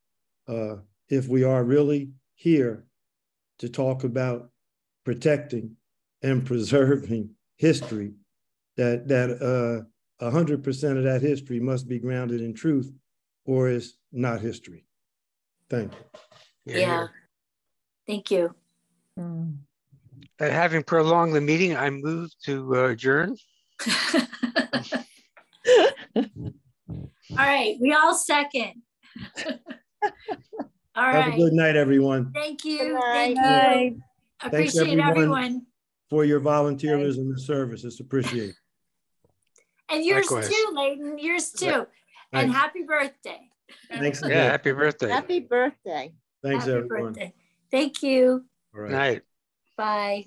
if we are really here to talk about protecting and preserving history, that 100% of that history must be grounded in truth, or is not history. Thank you. Yeah. Thank you. Having prolonged the meeting, I move to adjourn. All right, we all second. All right. Have a good night, everyone. Thank you. Thank you. you. Appreciate everyone. For your volunteerism and service. It's appreciated. And yours Likewise. too, Leighton. Yours too. And Thanks. happy birthday. Thanks again. Yeah, happy birthday. Happy birthday. Thanks, Happy everyone. birthday. Thank you. All right. Night. Bye.